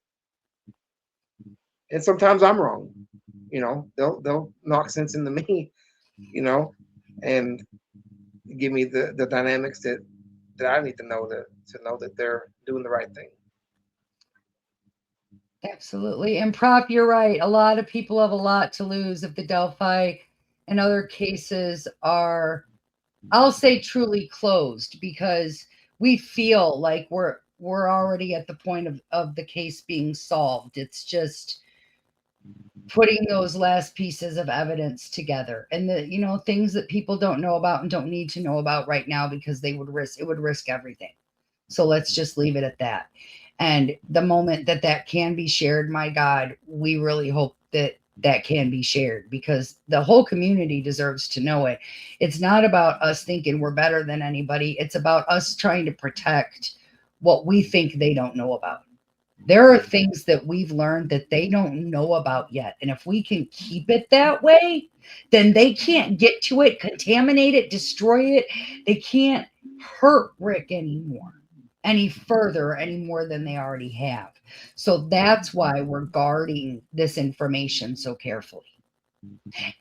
And sometimes I'm wrong. They'll knock sense into me, you know, and give me the dynamics that I need to know, to know that they're doing the right thing. absolutely. And Prof, you're right. A lot of people have a lot to lose if the Delphi and other cases are, I'll say, truly closed, because we feel like we're already at the point of the case being solved. It's just putting those last pieces of evidence together, and the things that people don't know about and don't need to know about right now, because it would risk everything. So let's just leave it at that. And the moment that that can be shared, my God, we really hope that that can be shared, because the whole community deserves to know it. It's not about us thinking we're better than anybody. It's about us trying to protect what we think they don't know about. There are things that we've learned that they don't know about yet. And if we can keep it that way, then they can't get to it, contaminate it, destroy it. They can't hurt Rick any further, any more than they already have. So that's why we're guarding this information so carefully.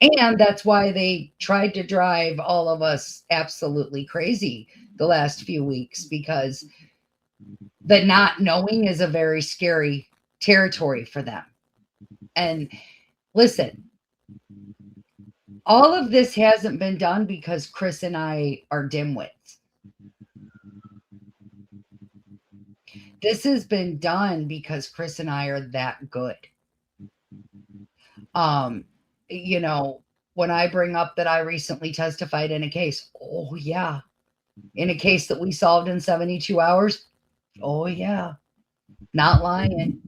And that's why they tried to drive all of us absolutely crazy the last few weeks, because the not knowing is a very scary territory for them. And listen, all of this hasn't been done because Chris and I are dimwits. This has been done because Chris and I are that good. Um, you know, when I bring up that I recently testified in a case, oh yeah, in a case that we solved in 72 hours, oh yeah, not lying.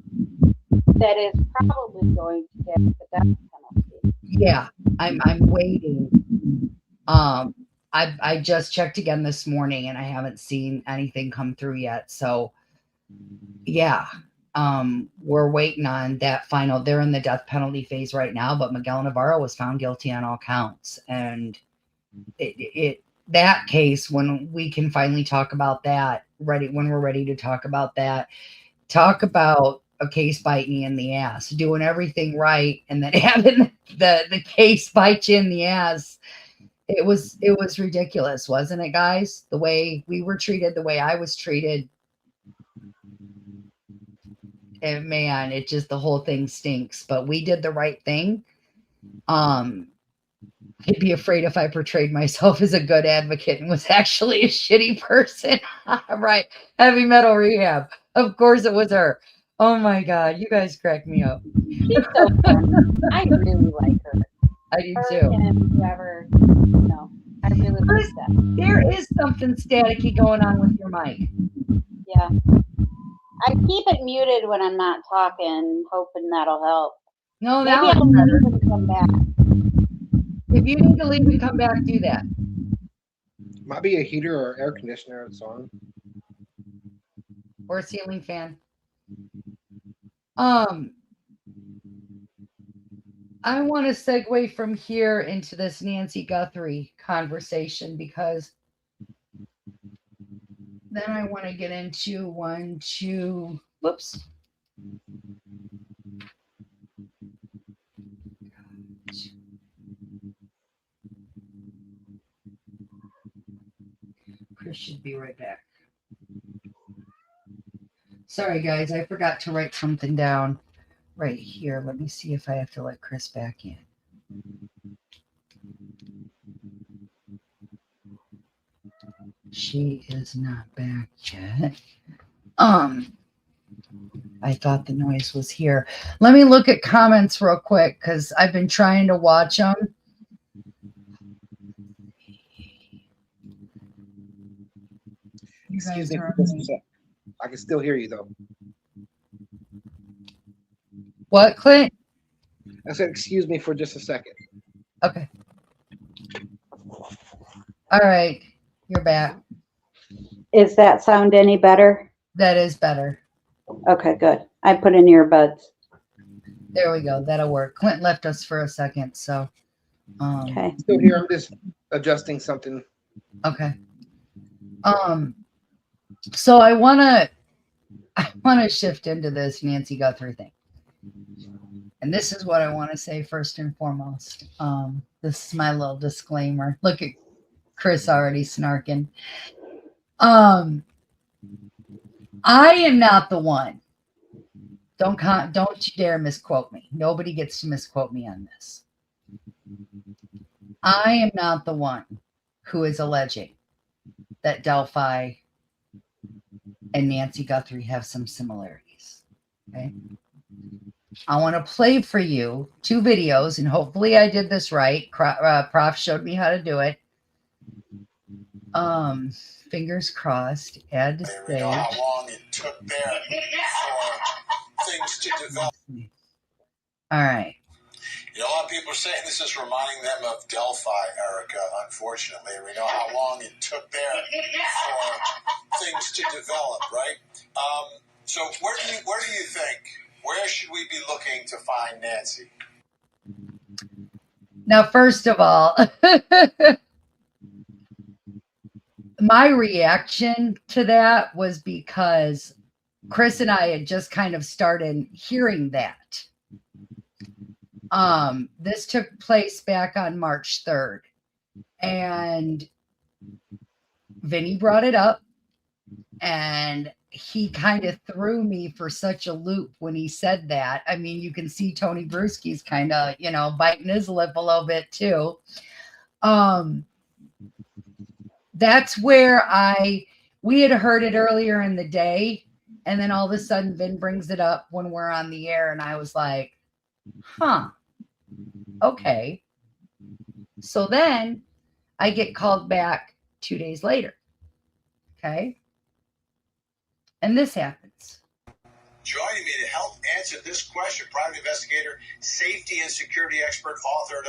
That is probably going to get the death penalty. Yeah, I'm waiting. I just checked again this morning and I haven't seen anything come through yet. So yeah, we're waiting on that final. They're in the death penalty phase right now, but Miguel Navarro was found guilty on all counts. And that case, when we can finally talk about that, when we're ready to talk about that, talk about a case biting you in the ass, doing everything right, and then having the case bite you in the ass. It was ridiculous, wasn't it, guys? The way we were treated, the way I was treated. And man, it just, the whole thing stinks. But we did the right thing. I'd be afraid if I portrayed myself as a good advocate and was actually a shitty person. Right. Heavy metal rehab. Of course it was her. Oh my God. You guys crack me up. She's so fun. I really like her. I do Her too. and whoever, I really like that. There is something staticky going on with your mic. Yeah. I keep it muted when I'm not talking, hoping that'll help. No, Maybe now I'll it's better. leave and come back. If you need to leave and come back, do that. Might be a heater or air conditioner that's on. Or a ceiling fan. I want to segue from here into this Nancy Guthrie conversation, because Then I want to get into whoops. Chris should be right back. Sorry, guys, I forgot to write something down right here. Let me see if I have to let Chris back in. She is not back yet. I thought the noise was here. Let me look at comments real quick because I've been trying to watch them. You Excuse guys me are for just a sec. I can still hear you though. What, Clint? I said, excuse me for just a second. Okay. All right. You're back. Is that sound any better? That is better. Okay, good. I put in earbuds. There we go. That'll work. Clint left us for a second, so. Okay. Still here. I'm just adjusting something. Okay. So I wanna shift into this Nancy Guthrie thing. And this is what I want to say first and foremost. This is my little disclaimer. Look at Chris already snarking. I am not the one. Don't you dare misquote me. Nobody gets to misquote me on this. I am not the one who is alleging that Delphi and Nancy Guthrie have some similarities. Okay. I want to play for you 2 videos, and hopefully I did this right. Prof showed me how to do it. Fingers crossed. Add to stage. How long it took there for things to develop. All right. You know, a lot of people are saying this is reminding them of Delphi, Erica, unfortunately. We know how long it took there for things to develop, right? So where do you think, where should we be looking to find Nancy? Now, first of all, my reaction to that was because Chris and I had just kind of started hearing that. This took place back on March 3rd, and Vinny brought it up, and he kind of threw me for such a loop when he said that. I mean, you can see Tony Bruschi's kind of, biting his lip a little bit too. That's where we had heard it earlier in the day, and then all of a sudden Vin brings it up when we're on the air, and I was like, huh, okay. So then I get called back 2 days later. Okay. And this happens. Joining me to help answer this question, private investigator, safety and security expert, author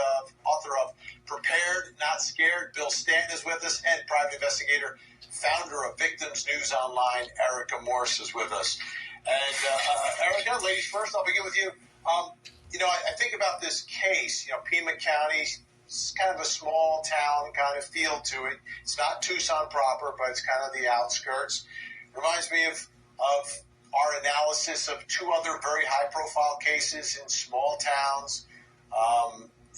of Prepared, Not Scared. Bill Stanton is with us, and private investigator, founder of Victims News Online, Erica Morse is with us. And Erica, ladies first, I'll begin with you. I think about this case. Pima County, it's kind of a small town kind of feel to it. It's not Tucson proper, but it's kind of the outskirts. Reminds me of our analysis of 2 other very high-profile cases in small towns.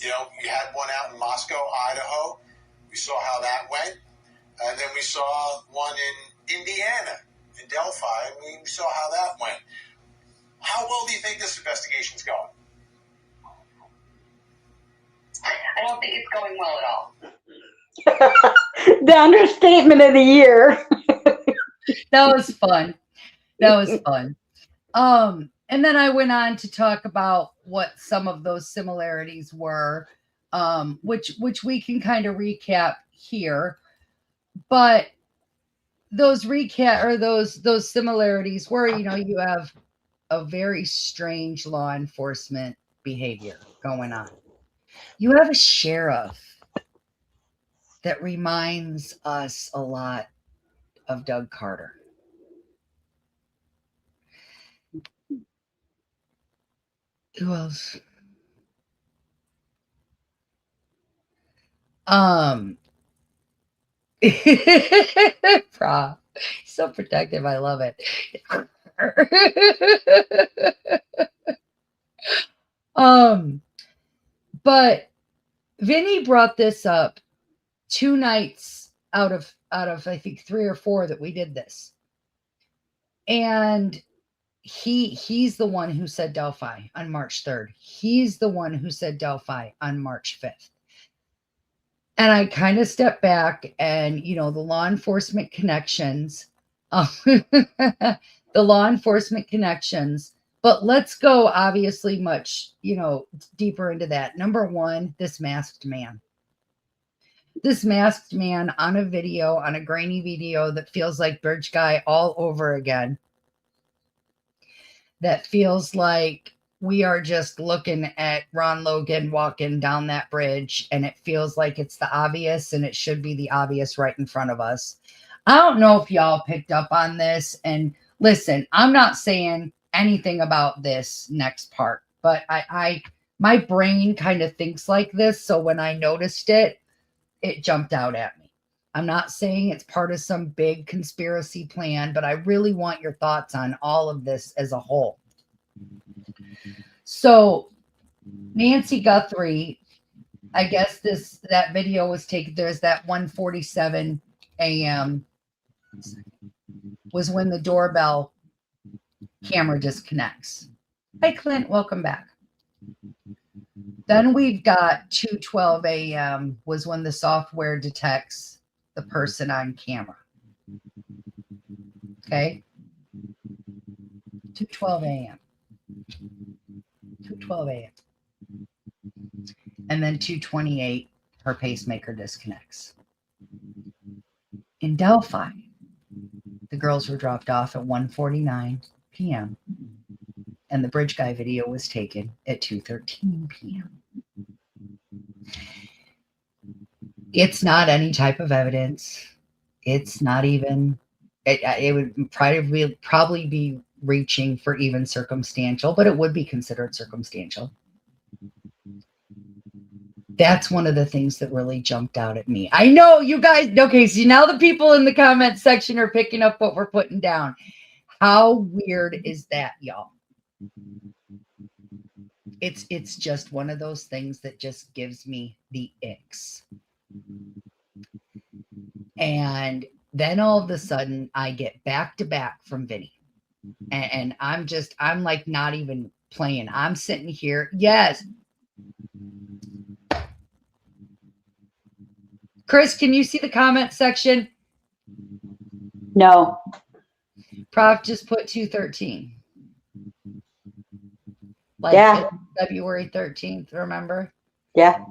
You had one out in Moscow, Idaho. We saw how that went. And then we saw one in Indiana, in Delphi, and we saw how that went. How well do you think this investigation's going? I don't think it's going well at all. The understatement of the year. That was fun. And then I went on to talk about what some of those similarities were, which we can kind of recap here. But those those similarities were, you have a very strange law enforcement behavior going on. You have a sheriff that reminds us a lot of Doug Carter. Who else? Prof. So protective. I love it. But Vinny brought this up 2 nights out of I think 3 or 4 that we did this. And he's the one who said Delphi on March 3rd. He's the one who said Delphi on March 5th. And I kind of stepped back and, the law enforcement connections, the law enforcement connections, but let's go obviously much, deeper into that. Number one, this masked man on a video, on a grainy video that feels like Bridge Guy all over again. That feels like we are just looking at Ron Logan walking down that bridge, and it feels like it's the obvious, and it should be the obvious right in front of us. I don't know if y'all picked up on this, and listen, I'm not saying anything about this next part, but my brain kind of thinks like this, so when I noticed it, it jumped out at me. I'm not saying it's part of some big conspiracy plan, but I really want your thoughts on all of this as a whole. So Nancy Guthrie, I guess that video was taken. There's that 1:47 a.m. was when the doorbell camera disconnects. Hi, Clint. Welcome back. Then we've got 2:12 a.m. was when the software detects the person on camera. Okay. 2:12 a.m. 2:12 a.m. And then 2:28, her pacemaker disconnects. In Delphi, the girls were dropped off at 1:49 p.m. and the Bridge Guy video was taken at 2:13 p.m. It's not any type of evidence. It's not even, it would probably be reaching for even circumstantial, but it would be considered circumstantial. That's one of the things that really jumped out at me. I know you guys, okay, so now the people in the comment section are picking up what we're putting down. How weird is that, y'all? It's just one of those things that just gives me the icks. And then all of a sudden I get back to back from Vinny. And I'm like not even playing. I'm sitting here. Yes. Chris, can you see the comment section? No. Prof just put 2:13. Like Yeah. February 13th, remember? Yeah.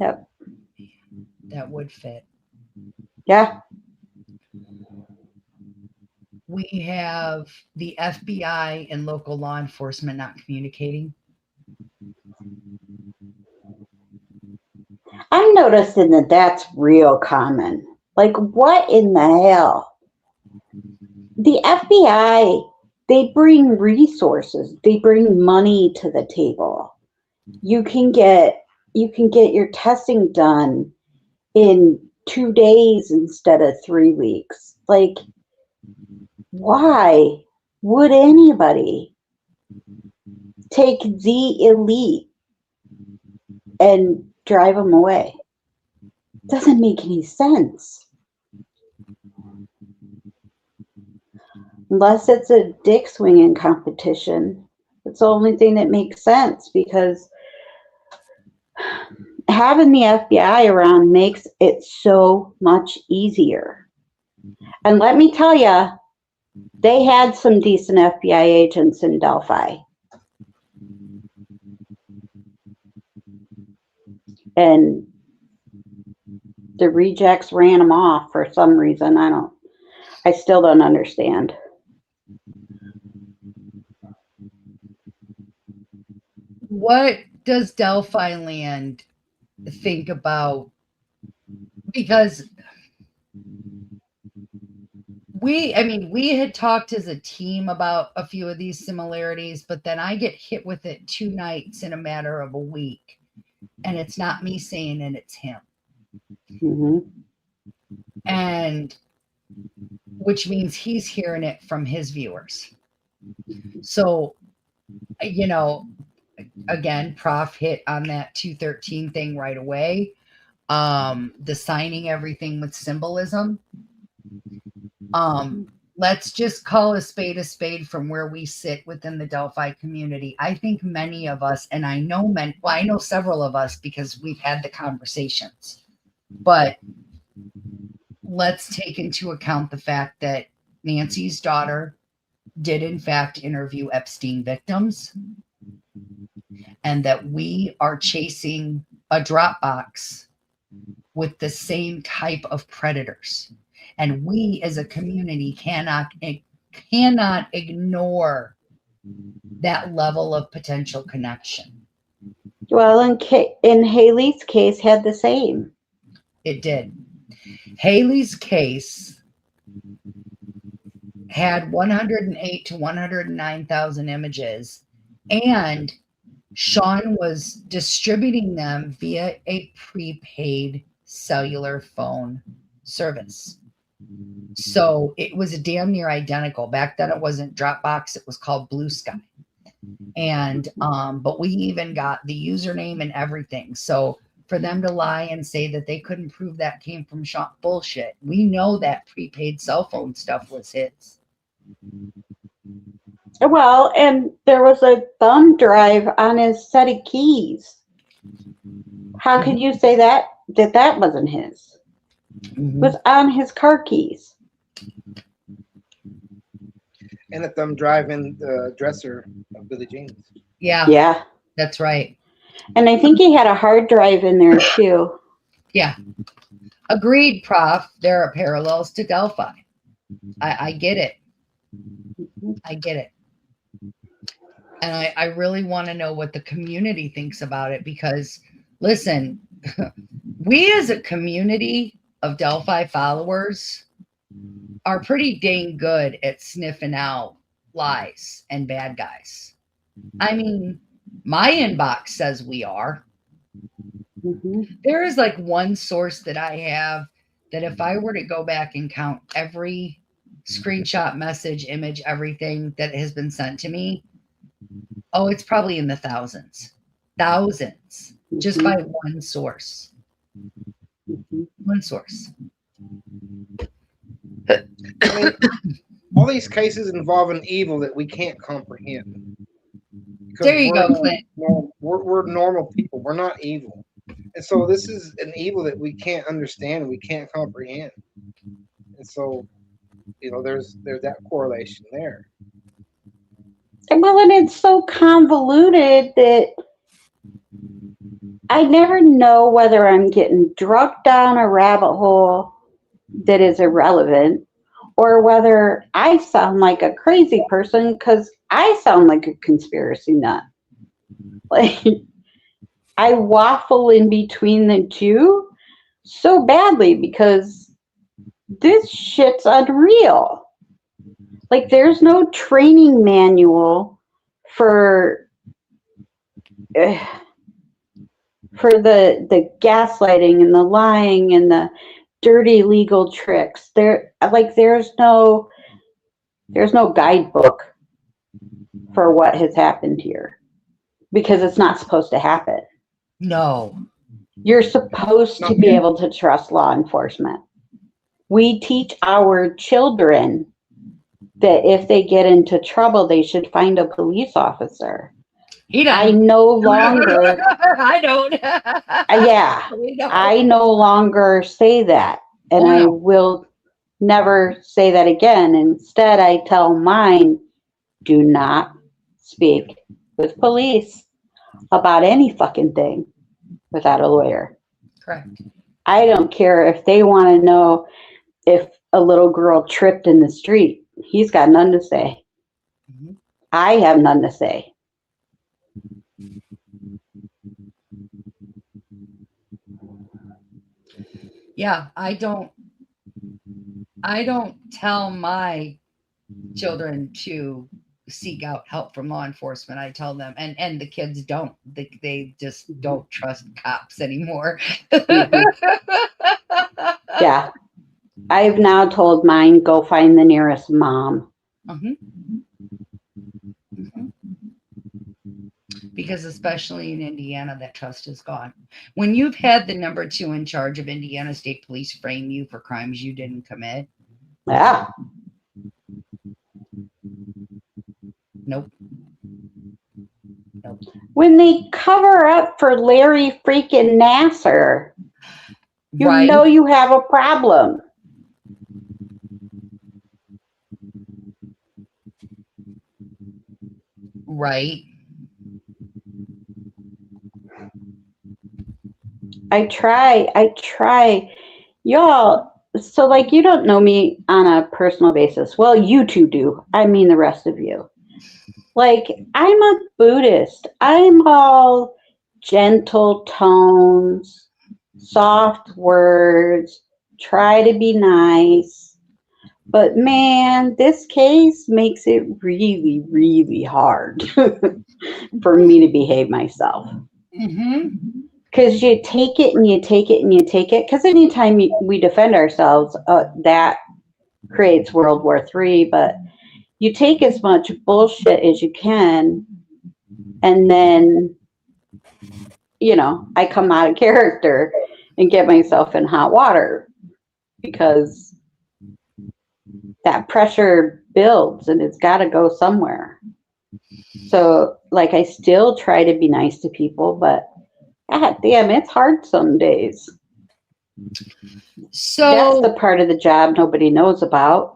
Yep. That would fit. Yeah. We have the FBI and local law enforcement not communicating. I'm noticing that that's real common. Like, what in the hell? The FBI, they bring resources. They bring money to the table. You can get your testing done in 2 days instead of 3 weeks. Like, why would anybody take the elite and drive them away? Doesn't make any sense. Unless it's a dick swinging competition. It's the only thing that makes sense, because having the FBI around makes it so much easier. And let me tell you, they had some decent FBI agents in Delphi. And the rejects ran them off for some reason. I still don't understand. What does Delphi Land think about? Because we had talked as a team about a few of these similarities, but then I get hit with it 2 nights in a matter of a week. And it's not me saying it, it's him. Mm-hmm. And which means he's hearing it from his viewers. So, you know, again, Prof hit on that 213 thing right away. The signing everything with symbolism. Let's just call a spade from where we sit within the Delphi community. I think many of us, and I know I know several of us because we've had the conversations, but let's take into account the fact that Nancy's daughter did in fact interview Epstein victims, and that we are chasing a Dropbox with the same type of predators. And we as a community cannot ignore that level of potential connection. Well, in Hailey's case, had the same. It did. Hailey's case had 108 to 109,000 images, and Sean was distributing them via a prepaid cellular phone service. So it was damn near identical. Back then it wasn't Dropbox, it was called Blue Sky. And but we even got the username and everything. So for them to lie and say that they couldn't prove that came from Sean, bullshit. We know that prepaid cell phone stuff was his. Well, and there was a thumb drive on his set of keys. How could you say that wasn't his? It was on his car keys. And a thumb drive in the dresser of Billie Jean's. Yeah, that's right. And I think he had a hard drive in there too. Yeah. Agreed, Prof. There are parallels to Delphi. I get it. I get it. And I really want to know what the community thinks about it, because listen, we as a community of Delphi followers are pretty dang good at sniffing out lies and bad guys. I mean, my inbox says we are. There is like one source that I have that if I were to go back and count every screenshot, message, image, everything that has been sent to me, oh, it's probably in the thousands, just by one source. One source. I mean, all these cases involve an evil that we can't comprehend. There you go, Clint. We're normal people. We're not evil. And so this is an evil that we can't understand, we can't comprehend. And so, you know, there's that correlation there. Well, and it's so convoluted that I never know whether I'm getting drugged down a rabbit hole that is irrelevant, or whether I sound like a crazy person because I sound like a conspiracy nut. Like, I waffle in between the two so badly because this shit's unreal. Like, there's no training manual for the gaslighting and the lying and the dirty legal tricks. There's no guidebook for what has happened here, because it's not supposed to happen. No. You're supposed to be able to trust law enforcement. We teach our children that if they get into trouble, they should find a police officer. I no longer. I don't. Yeah. I no longer say that. And I will never say that again. Instead, I tell mine, do not speak with police about any fucking thing without a lawyer. Correct. I don't care if they want to know if a little girl tripped in the street. He's got none to say. I have none to say. Yeah, I don't tell my children to seek out help from law enforcement. I tell them, and the kids don't. They just don't trust cops anymore. Yeah. I've now told mine, go find the nearest mom. Because especially in Indiana, that trust is gone. When you've had the number 2 in charge of Indiana State Police frame you for crimes you didn't commit. Yeah. Nope. When they cover up for Larry freaking Nasser, you Right. know you have a problem. Right. I try. Y'all, so like you don't know me on a personal basis. Well, you two do. I mean the rest of you. Like, I'm a Buddhist. I'm all gentle tones, soft words, try to be nice. But man, this case makes it really, really hard for me to behave myself. Because you take it and you take it and you take it. Because anytime we defend ourselves, that creates World War III. But you take as much bullshit as you can, and then, you know, I come out of character and get myself in hot water because that pressure builds and it's got to go somewhere. So, like, I still try to be nice to people, but God damn, it's hard some days. So that's the part of the job nobody knows about.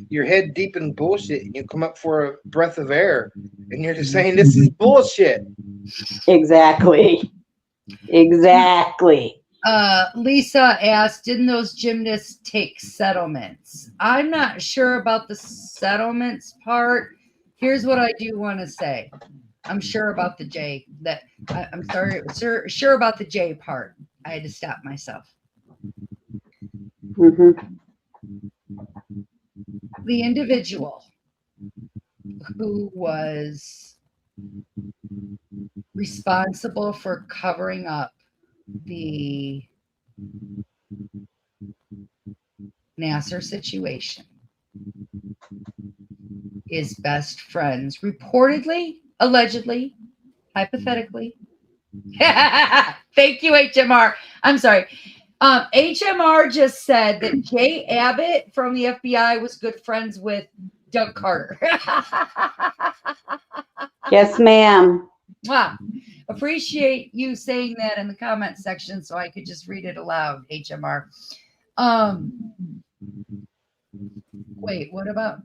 You're head deep in bullshit and you come up for a breath of air and you're just saying this is bullshit. Exactly. Lisa asked, didn't those gymnasts take settlements? I'm not sure about the settlements part. Here's what I do want to say. I'm sure about the J. I'm sorry, sure about the J part. I had to stop myself. The individual who was responsible for covering up the Nasser situation is best friends, reportedly, allegedly, hypothetically. Thank you, HMR. I'm sorry. HMR just said that Jay Abbott from the FBI was good friends with Doug Carter. Yes, ma'am. Wow. Appreciate you saying that in the comment section so I could just read it aloud, HMR. Wait, what about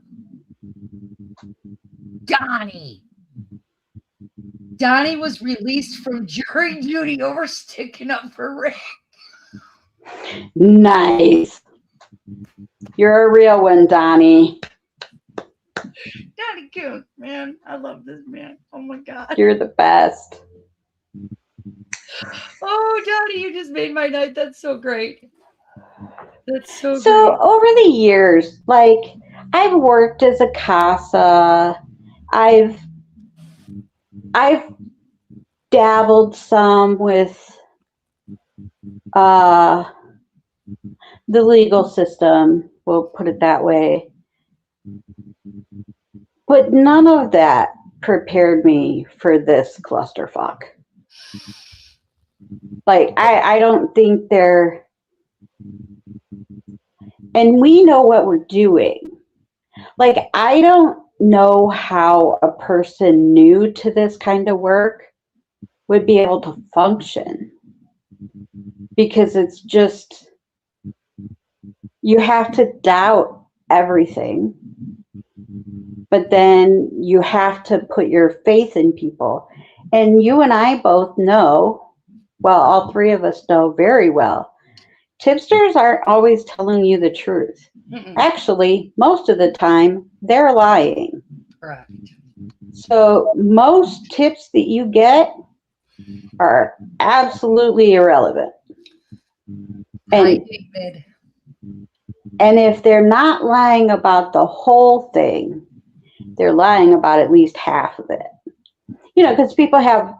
Donnie? Donnie was released from jury duty over sticking up for Rick. Nice. You're a real one, Donnie. Donnie Coon, man. I love this man. Oh my God. You're the best. Oh, Donnie, you just made my night. That's so great. That's so great. So over the years, like, I've worked as a CASA. I've dabbled some with the legal system, we'll put it that way. But none of that prepared me for this clusterfuck. Like, I don't think they're, and we know what we're doing. Like, I don't know how a person new to this kind of work would be able to function, because it's just, you have to doubt everything, but then you have to put your faith in people. And you and I both know, well, all three of us know very well, tipsters aren't always telling you the truth. Actually, most of the time, they're lying. Correct. So most tips that you get are absolutely irrelevant. Hi, David. And if they're not lying about the whole thing, they're lying about at least half of it. You know, because people have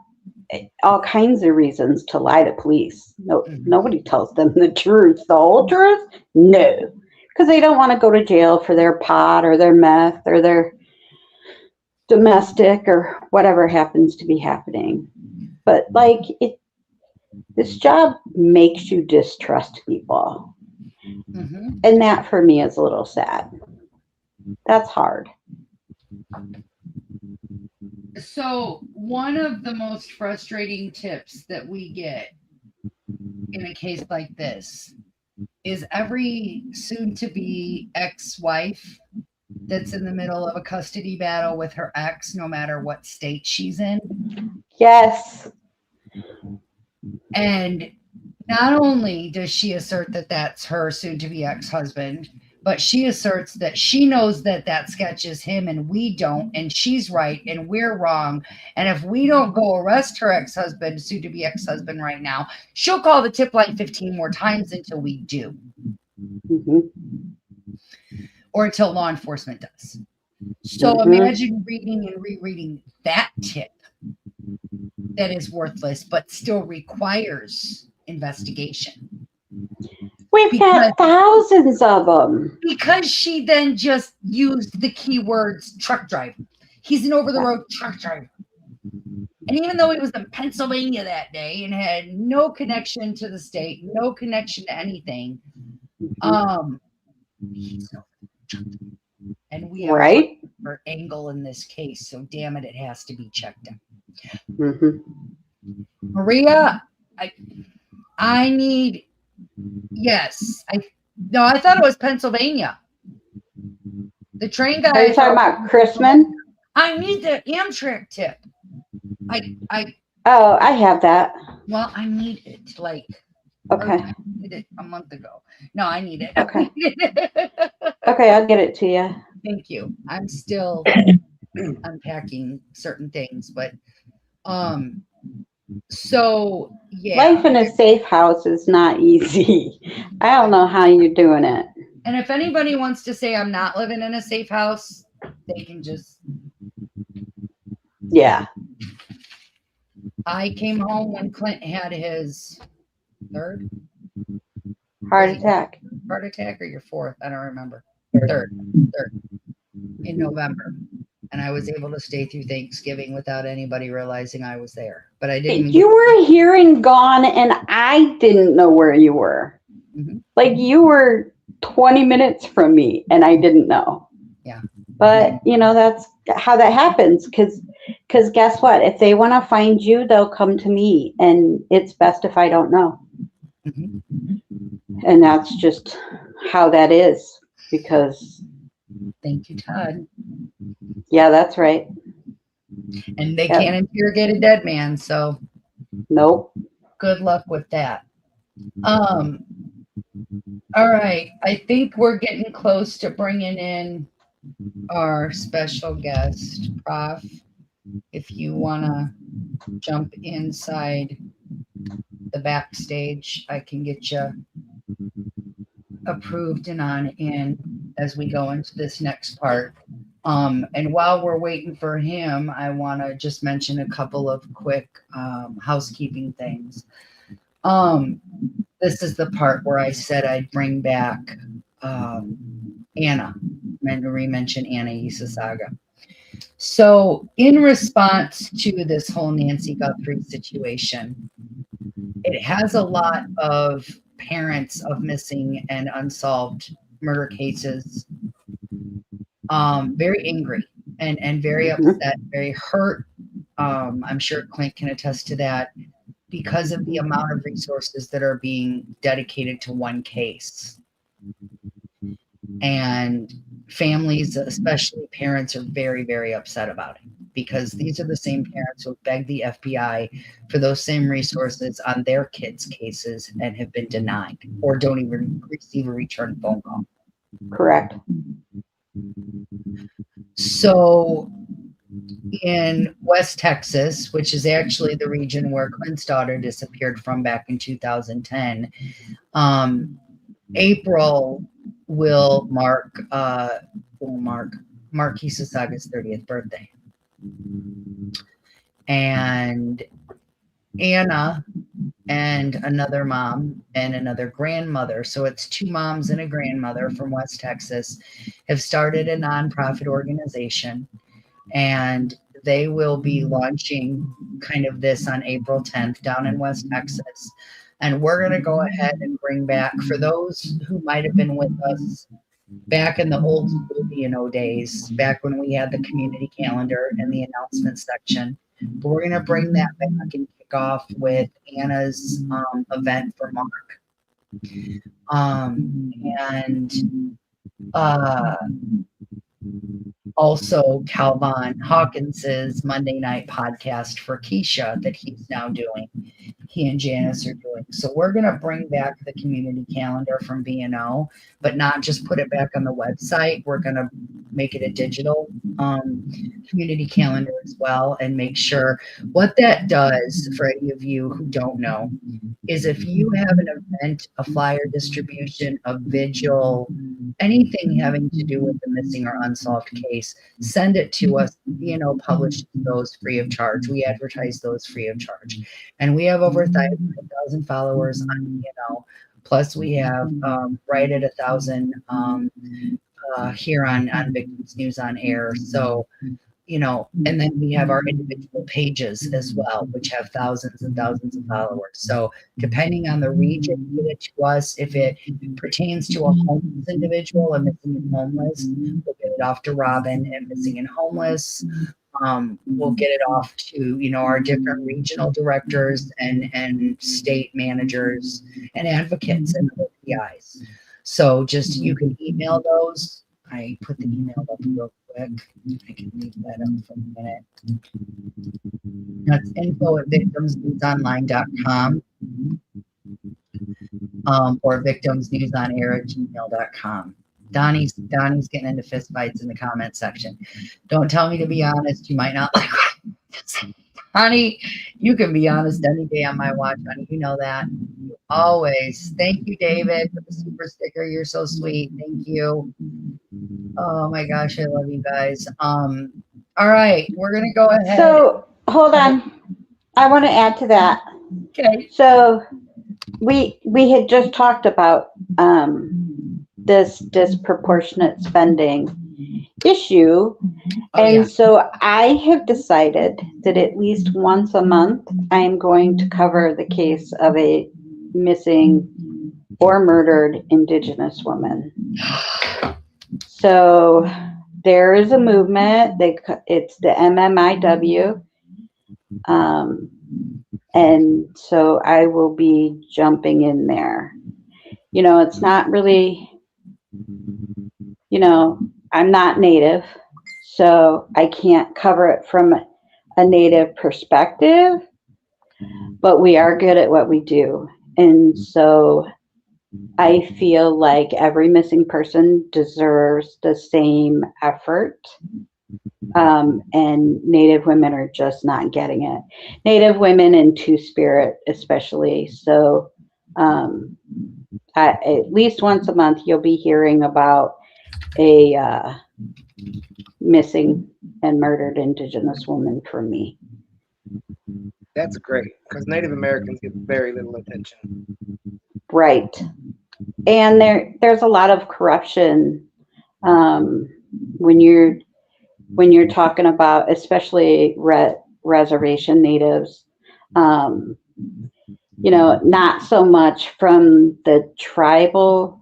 all kinds of reasons to lie to police. No, nobody tells them the truth, the whole truth. No, because they don't want to go to jail for their pot or their meth or their domestic or whatever happens to be happening. But like this job makes you distrust people. And that for me is a little sad. That's hard. So one of the most frustrating tips that we get in a case like this is every soon-to-be ex-wife that's in the middle of a custody battle with her ex, no matter what state she's in. Yes. And not only does she assert that that's her soon-to-be ex-husband, but she asserts that she knows that that sketch is him and we don't, and she's right and we're wrong. And if we don't go arrest her ex-husband, soon-to-be ex-husband right now, she'll call the tip line 15 more times until we do. Or until law enforcement does. So imagine reading and rereading that tip that is worthless, but still requires investigation. We've got thousands of them. Because she then just used the keywords truck driver. He's an over-the-road truck driver. And even though he was in Pennsylvania that day and had no connection to the state, no connection to anything, he's no truck driver. And we have our angle in this case, so damn it, it has to be checked out. Maria, I need. Yes, I thought it was Pennsylvania. The train guy. Are you talking about Chrisman? I need the Amtrak tip. Oh, I have that. Well, I need it. Like. Okay. I needed it a month ago. No, I need it. Okay. Okay, I'll get it to you. Thank you. I'm still unpacking certain things, but so yeah. Life in a safe house is not easy. I don't know how you're doing it. And if anybody wants to say I'm not living in a safe house, they can just. Yeah. I came home when Clint had his third heart attack or your fourth, I don't remember. Third in November, and I was able to stay through Thanksgiving without anybody realizing I was there. But I didn't. You were here and gone, and I didn't know where you were. Like you were 20 minutes from me, and I didn't know. Yeah. But you know that's how that happens, because guess what? If they want to find you, they'll come to me, and it's best if I don't know. And that's just how that is, because. Thank you, Todd. Yeah, that's right. And they can't interrogate a dead man, so. Nope. Good luck with that. All right. I think we're getting close to bringing in our special guest, Prof. If you want to jump inside the backstage, I can get you approved and on in as we go into this next part. And while we're waiting for him, I want to just mention a couple of quick housekeeping things. This is the part where I said I'd bring back Anna, and re-mention Anna Isasaga. So in response to this whole Nancy Guthrie situation, it has a lot of parents of missing and unsolved murder cases very angry and very upset, very hurt. I'm sure Clint can attest to that, because of the amount of resources that are being dedicated to one case. And families, especially parents, are very, very upset about it, because these are the same parents who begged the FBI for those same resources on their kids' cases and have been denied, or don't even receive a return phone call. Correct. So in West Texas, which is actually the region where Clint's daughter disappeared from back in 2010, April will mark Isasaga's 30th birthday. And Anna and another mom and another grandmother. So it's 2 moms and a grandmother from West Texas have started a nonprofit organization, and they will be launching kind of this on April 10th down in West Texas. And we're going to go ahead and bring back, for those who might have been with us back in the old school VNO days, back when we had the community calendar and the announcement section. But we're going to bring that back and kick off with Anna's event for Mark. And also Calvin Hawkins's Monday night podcast for Keisha that he's now doing. He and Janice are doing. So we're going to bring back the community calendar from VNO, but not just put it back on the website. We're going to make it a digital community calendar as well, and make sure what that does for any of you who don't know is if you have an event, a flyer distribution, a vigil, anything having to do with the missing or unsolved case, send it to us. VNO publishes those free of charge. We advertise those free of charge. And we have over 5,000 followers on VNO. Plus we have right at 1,000 here on Victims News on Air. So, you know, and then we have our individual pages as well, which have thousands and thousands of followers. So depending on the region, get it to us. If it pertains to a homeless individual, a missing and homeless, we'll get it off to Robin and missing and homeless. We'll get it off to, you know, our different regional directors and state managers and advocates and other PIs. So just, you can email those. I put the email up real quick. I can leave that up for a minute. That's info@victimsnewsonline.com or victimsnewsonair@gmail.com. Donnie's getting into fist fights in the comment section. Don't tell me to be honest. You might not like it. Honey, you can be honest any day on my watch, honey. You know that. Always. Thank you, David, for the super sticker. You're so sweet. Thank you. Oh my gosh, I love you guys. All right, we're gonna go ahead. So hold on. I want to add to that. Okay. So we had just talked about this disproportionate spending issue. So I have decided that at least once a month, I am going to cover the case of a missing or murdered Indigenous woman. So there is a movement. It's the MMIW. And so I will be jumping in there. You know, it's not really, you know, I'm not Native, so I can't cover it from a Native perspective, but we are good at what we do. And so I feel like every missing person deserves the same effort. And Native women are just not getting it. Native women and Two-Spirit especially. So at least once a month, you'll be hearing about a missing and murdered Indigenous woman from me. That's great, because Native Americans get very little attention. Right. And there's a lot of corruption when you're talking about, especially reservation natives, you know, not so much from the tribal,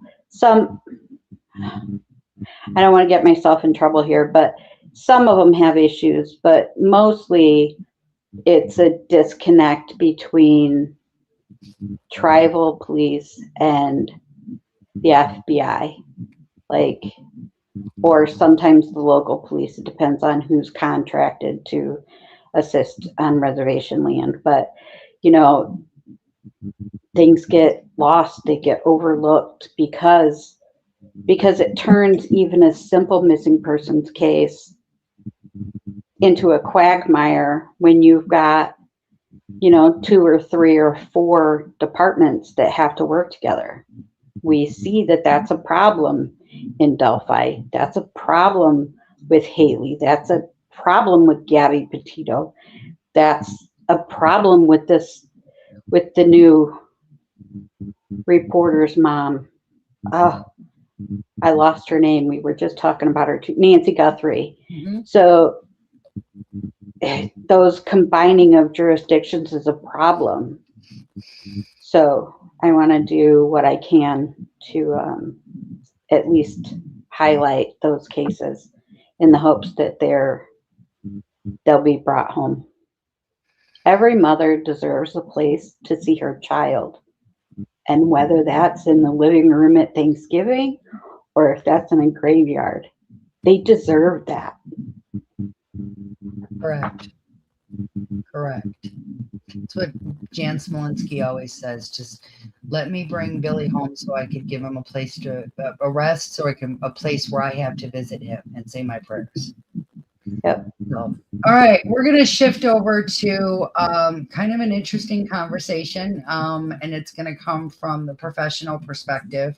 I don't want to get myself in trouble here, but some of them have issues, but mostly it's a disconnect between tribal police and the FBI, like, or sometimes the local police. It depends on who's contracted to assist on reservation land. But, you know, things get lost, they get overlooked because it turns even a simple missing persons case into a quagmire when you've got, you know, 2 or 3 or 4 departments that have to work together. We see that that's a problem in Delphi. That's a problem with Hailey. That's a problem with Gabby Petito. That's a problem with this, with the new reporter's mom. Oh, I lost her name. We were just talking about her too. Nancy Guthrie. Mhm. So those combining of jurisdictions is a problem. So I want to do what I can to at least highlight those cases in the hopes that they'll be brought home. Every mother deserves a place to see her child. And whether that's in the living room at Thanksgiving or if that's in a graveyard, they deserve that. Correct. Correct. That's what Jan Smolinski always says. Just let me bring Billy home so I could give him a place to rest, so a place where I have to visit him and say my prayers. Yep. So, all right, we're going to shift over to kind of an interesting conversation, and it's going to come from the professional perspective.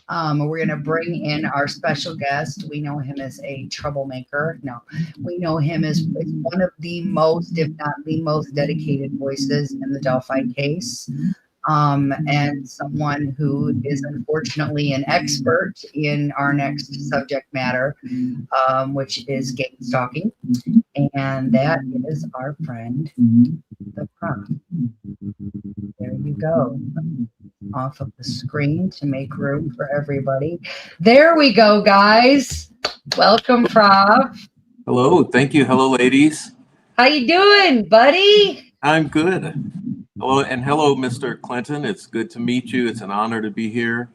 We're going to bring in our special guest. We know him as a troublemaker. No, we know him as one of the most, if not the most dedicated voices in the Delphi case. And someone who is unfortunately an expert in our next subject matter, which is gangstalking. And that is our friend, the Prof. There you go. Off of the screen to make room for everybody. There we go, guys. Welcome, Prof. Hello, thank you. Hello, ladies. How you doing, buddy? I'm good. Hello, and hello, Mr. Clinton. It's good to meet you. It's an honor to be here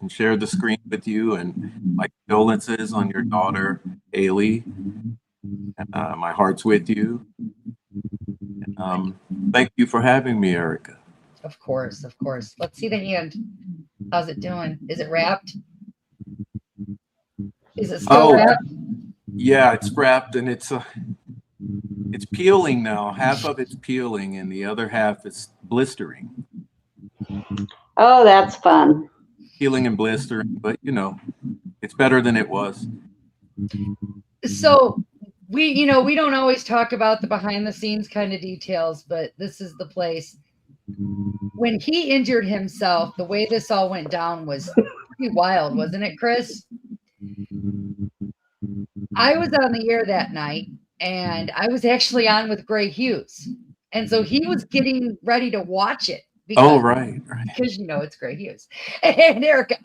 and share the screen with you. And my condolences on your daughter, Hailey. My heart's with you. Thank you for having me, Erica. Of course, of course. Let's see the hand. How's it doing? Is it wrapped? Is it still wrapped? Yeah, it's wrapped and it's peeling now. Half of it's peeling and the other half is blistering. Oh, that's fun. Peeling and blistering, but you know, it's better than it was. So we don't always talk about the behind the scenes kind of details, but this is the place. When he injured himself, the way this all went down was pretty wild, wasn't it, Chris? I was on the air that night, and I was actually on with Gray Hughes. And so he was getting ready to watch it. Because, right. Because, it's Gray Hughes. And Erica.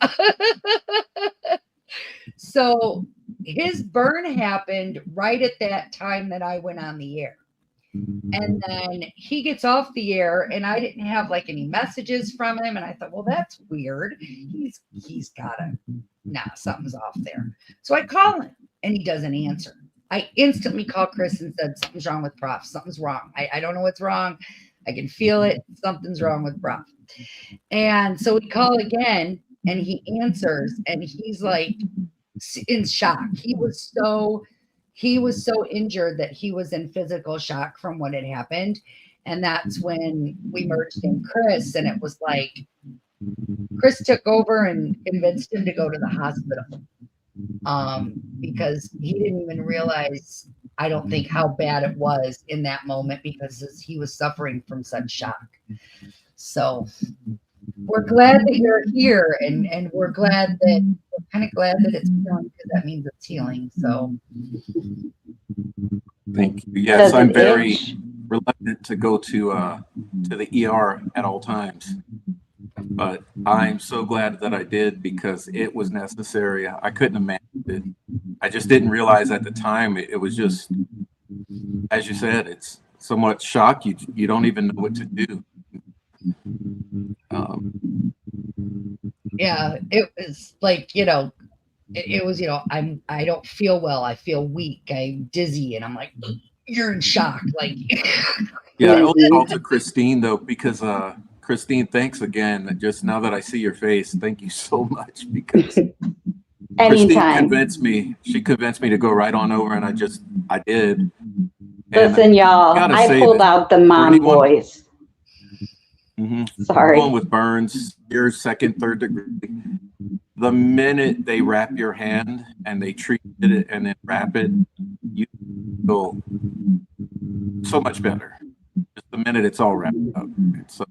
So his burn happened right at that time that I went on the air. And then he gets off the air, and I didn't have like any messages from him. And I thought, well, that's weird. He's gotta, something's off there. So I call him, and he doesn't answer. I instantly called Chris and said, something's wrong with Prof. Something's wrong. I don't know what's wrong. I can feel it. Something's wrong with Prof. And so we call again, and he answers, and he's like in shock. He was so injured that he was in physical shock from what had happened. And that's when we merged in Chris, and it was like Chris took over and convinced him to go to the hospital, because he didn't even realize, I don't think, how bad it was in that moment, because he was suffering from such shock. So we're glad that you're here, and we're kind of glad that it's healing, because that means it's healing. So thank you. Yes, I'm very reluctant to go to the ER at all times, but I'm so glad that I did, because it was necessary. I couldn't have managed it. I just didn't realize at the time. It was just, as you said, it's so much shock. You don't even know what to do. Yeah, it was like, it was, I don't feel well. I feel weak. I'm dizzy, and I'm like, you're in shock. Like, yeah, I only called to Christine though, because Christine, thanks again. Just now that I see your face, thank you so much, because Christine convinced me. She convinced me to go right on over, and I did. Listen, y'all, I pulled out the mom voice. Sorry. Going with burns, your second, third degree. The minute they wrap your hand and they treat it and then wrap it, you feel so much better. Just the minute it's all wrapped up. So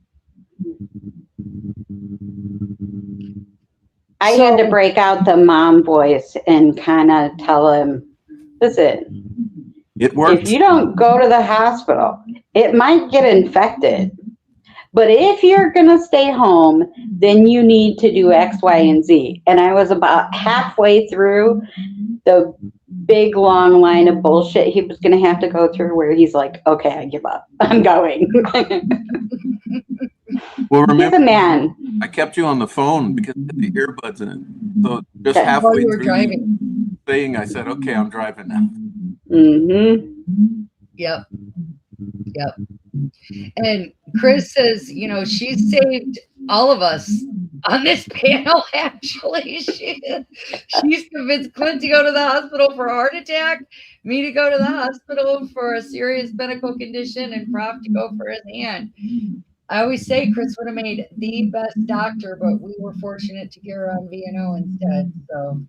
I had to break out the mom voice and kind of tell him, listen, it works. if you don't go to the hospital, it might get infected. But if you're going to stay home, then you need to do X, Y, and Z. And I was about halfway through the big, long line of bullshit he was going to have to go through where he's like, okay, I give up. I'm going. Well, remember, He's a man. I kept you on the phone because I had the earbuds in it. So just Okay. While halfway you were through driving. saying, I said, okay, I'm driving now. Mm-hmm. Yep. Yep. And Chris says, you know, she saved all of us on this panel, actually. She's convinced Clint to go to the hospital for a heart attack, me to go to the hospital for a serious medical condition, and Prof to go for his hand. I always say Chris would have made the best doctor, but we were fortunate to get her on VNO instead. So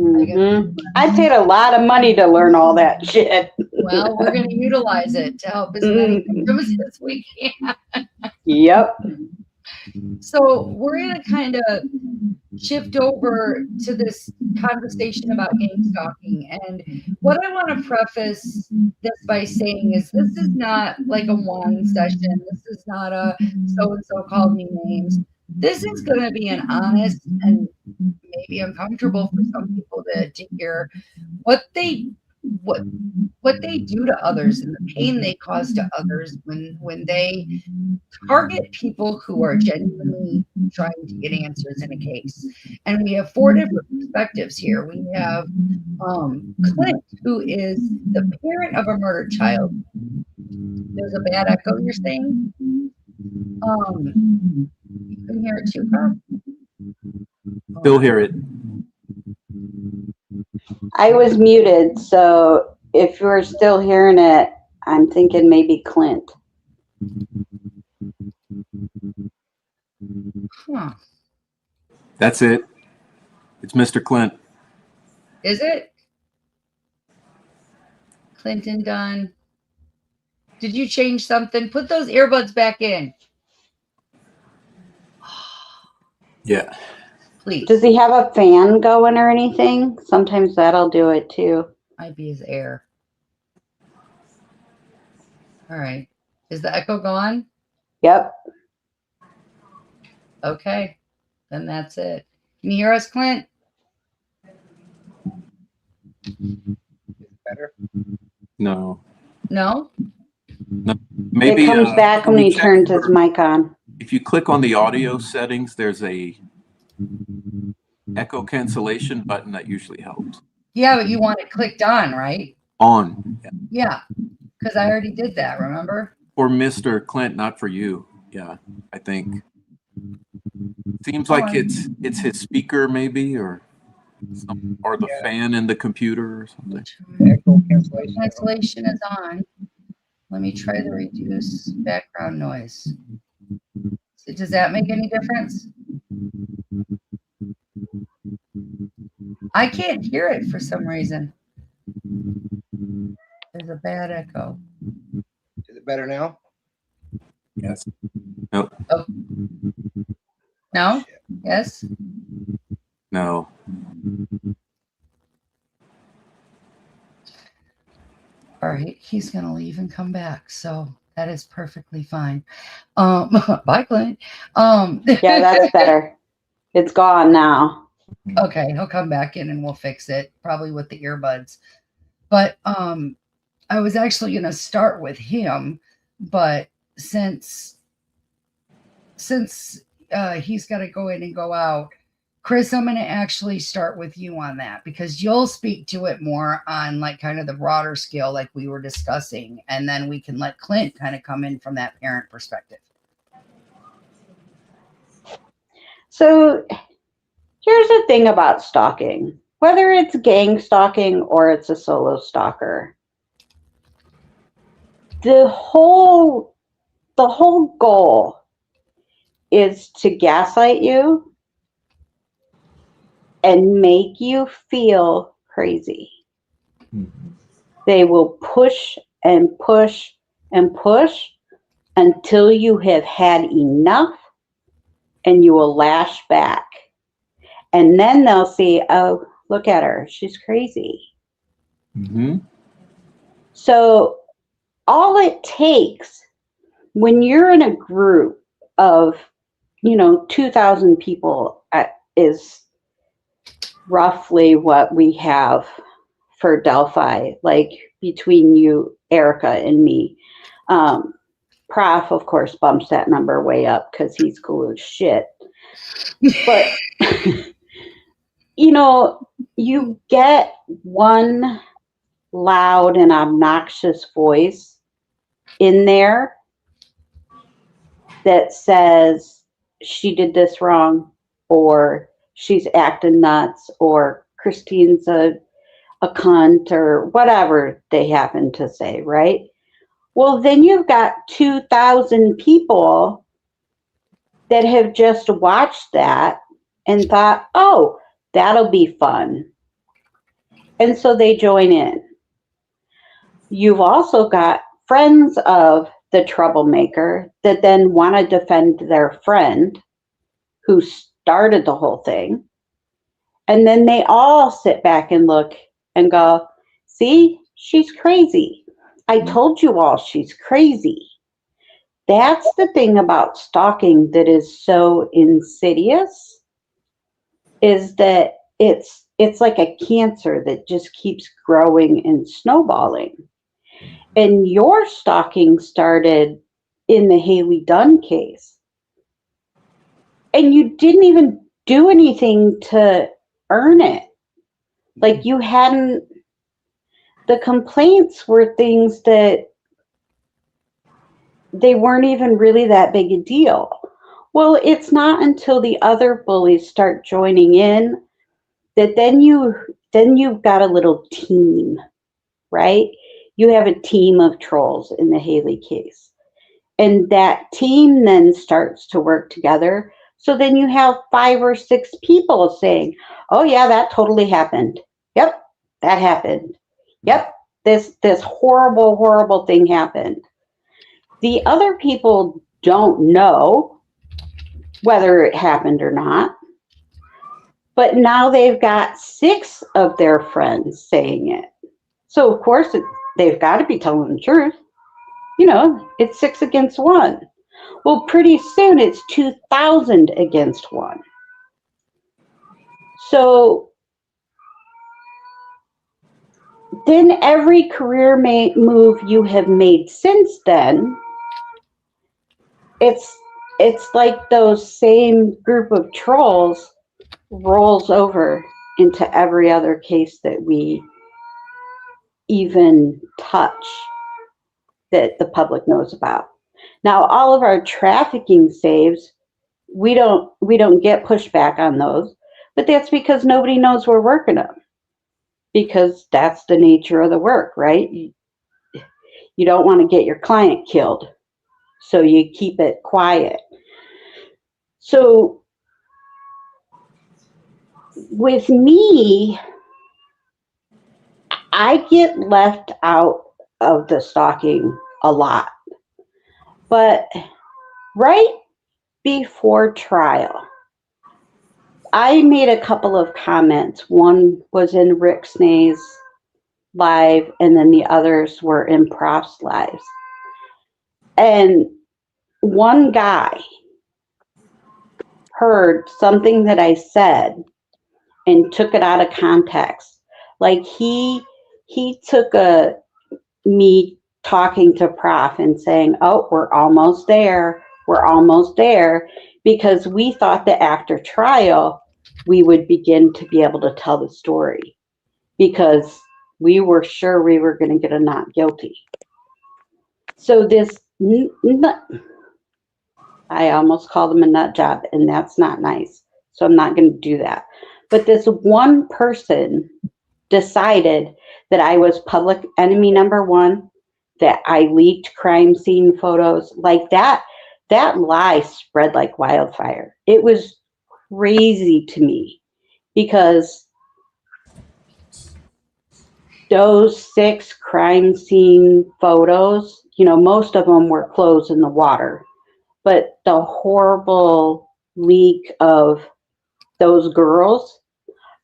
Mm-hmm. I paid a lot of money to learn all that shit. well, we're going to utilize it to help as many victims as we can. Yep. So we're going to kind of shift over to this conversation about gang stalking. And what I want to preface this by saying is this is not like a one session. This is not a so-and-so called me names. This is going to be an honest and maybe uncomfortable for some people to hear what they do to others and the pain they cause to others when they target people who are genuinely trying to get answers in a case. And we have four different perspectives here. We have Clint, who is the parent of a murdered child. There's a bad echo, you're saying? You can hear it too, Prof? Still hear it. I was muted, so if you're still hearing it, I'm thinking maybe Clint. Huh. That's it. It's Mr. Clint. Is it? Clinton Dunn. Did you change something? Put those earbuds back in. Yeah. Please. Does he have a fan going or anything? Sometimes that'll do it too. Might be his air. All right. Is the echo gone? Yep. Okay. Then that's it. Can you hear us, Clint? Better? No. No? No. Maybe It comes back when he check turns his mic on. If you click on the audio settings, there's a echo cancellation button that usually helps. Yeah, but you want it clicked on, right? On. Yeah. Because I already did that, remember? For Mr. Clint, not for you. Yeah, I think. Seems like it's his speaker maybe, or the fan in the computer or something. Echo cancellation. Cancellation is on. Let me try to reduce background noise. So does that make any difference? I can't hear it for some reason. There's a bad echo. Is it better now? Yes. No. Oh. No? Yes? No. All right, he's gonna leave and come back, so that is perfectly fine. Bye, Clint. Yeah, that's better. It's gone now. Okay, he'll come back in and we'll fix it, probably with the earbuds. But I was actually gonna start with him, but since he's got to go in and go out, Chris, I'm going to actually start with you on that because you'll speak to it more on like kind of the broader scale like we were discussing. And then we can let Clint kind of come in from that parent perspective. So here's the thing about stalking. Whether it's gang stalking or it's a solo stalker, the whole goal is to gaslight you and make you feel crazy. They will push and push and push until you have had enough, and you will lash back. And then they'll see, oh, look at her, she's crazy. Mm-hmm. So all it takes when you're in a group of, 2,000 people is roughly what we have for Delphi, like between you, Erica, and me. Prof, of course, bumps that number way up because he's cool as shit. But, you get one loud and obnoxious voice in there that says she did this wrong, or she's acting nuts, or Christine's a cunt, or whatever they happen to say, right? Well, then you've got 2,000 people that have just watched that and thought, oh, that'll be fun. And so they join in. You've also got friends of the troublemaker that then want to defend their friend who started the whole thing. And then they all sit back and look and go, see, she's crazy. I told you all she's crazy. That's the thing about stalking that is so insidious, is that it's like a cancer that just keeps growing and snowballing. And your stalking started in the Hailey Dunn case. And you didn't even do anything to earn it. Like, you hadn't, the complaints were things that they weren't even really that big a deal. Well, it's not until the other bullies start joining in that then you've got a little team, right? You have a team of trolls in the Hailey case. And that team then starts to work together. So then you have 5 or 6 people saying, oh yeah, that totally happened. Yep, that happened. Yep, this horrible, horrible thing happened. The other people don't know whether it happened or not. But now they've got 6 of their friends saying it. So of course they've got to be telling the truth. It's 6 against 1. Well, pretty soon it's 2,000 against 1. So then every career move you have made since then, it's like those same group of trolls rolls over into every other case that we even touch that the public knows about. Now, all of our trafficking saves, we don't get pushback on those, but that's because nobody knows we're working them, because that's the nature of the work, right? You don't want to get your client killed, so you keep it quiet. So with me, I get left out of the stalking a lot. But right before trial, I made a couple of comments. One was in Rick Snay's live, and then the others were in Prof's lives. And one guy heard something that I said and took it out of context. Like he took me talking to Prof and saying, oh, we're almost there, because we thought that after trial, we would begin to be able to tell the story, because we were sure we were going to get a not guilty. So this, I almost called him a nut job, and that's not nice. So I'm not going to do that. But this one person decided that I was public enemy number 1, that I leaked crime scene photos. Like that lie spread like wildfire. It was crazy to me, because those 6 crime scene photos, most of them were clothes in the water. But the horrible leak of those girls,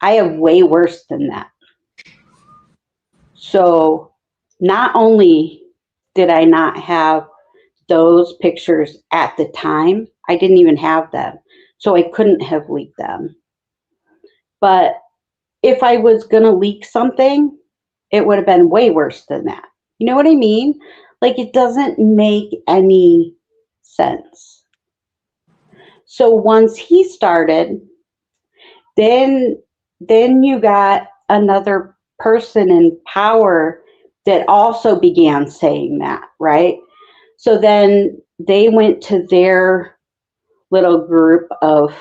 I have way worse than that. So not only did I not have those pictures at the time, I didn't even have them. So I couldn't have leaked them. But if I was going to leak something, it would have been way worse than that. You know what I mean? Like, it doesn't make any sense. So once he started, then you got another person in power that also began saying that, right? So then they went to their little group of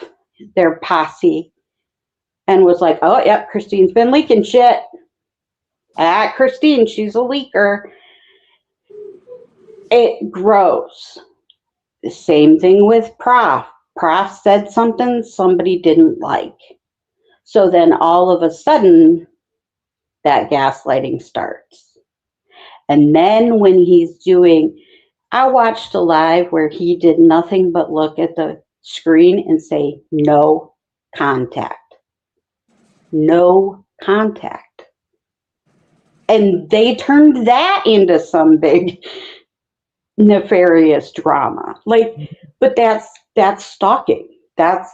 their posse and was like, oh, yep, Christine's been leaking shit. Christine, she's a leaker. It grows. The same thing with Prof. Prof said something somebody didn't like. So then all of a sudden, that gaslighting starts. And then when he's doing, I watched a live where he did nothing but look at the screen and say, no contact. No contact. And they turned that into some big nefarious drama. Like, but that's stalking. That's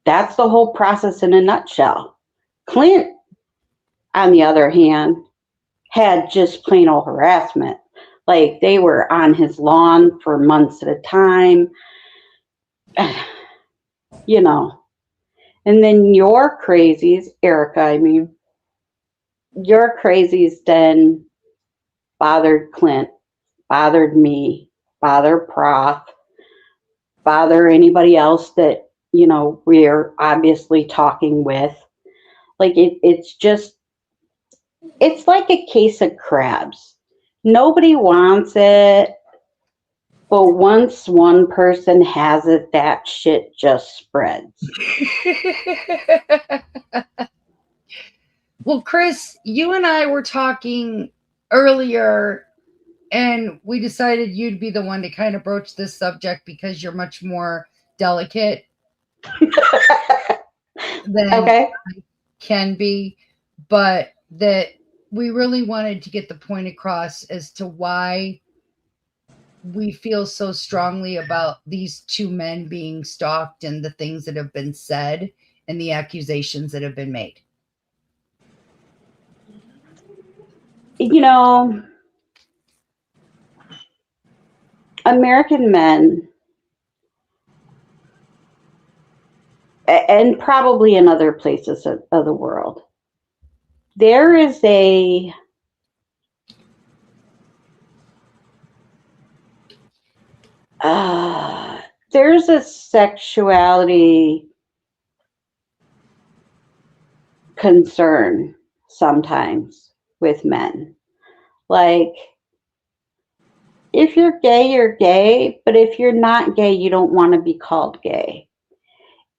the whole process in a nutshell. Clint, on the other hand, had just plain old harassment. Like, they were on his lawn for months at a time. And then your crazies, Erica, your crazies then bothered Clint, bothered me, bothered Prof, bother anybody else that, we're obviously talking with. Like, it's like a case of crabs. Nobody wants it, but once one person has it, that shit just spreads. Well, Chris, you and I were talking earlier, and we decided you'd be the one to kind of broach this subject because you're much more delicate than Okay. I can be, but that we really wanted to get the point across as to why we feel so strongly about these two men being stalked and the things that have been said and the accusations that have been made. American men, and probably in other places of the world, there's a sexuality concern sometimes with men. Like, if you're gay, but if you're not gay, you don't want to be called gay.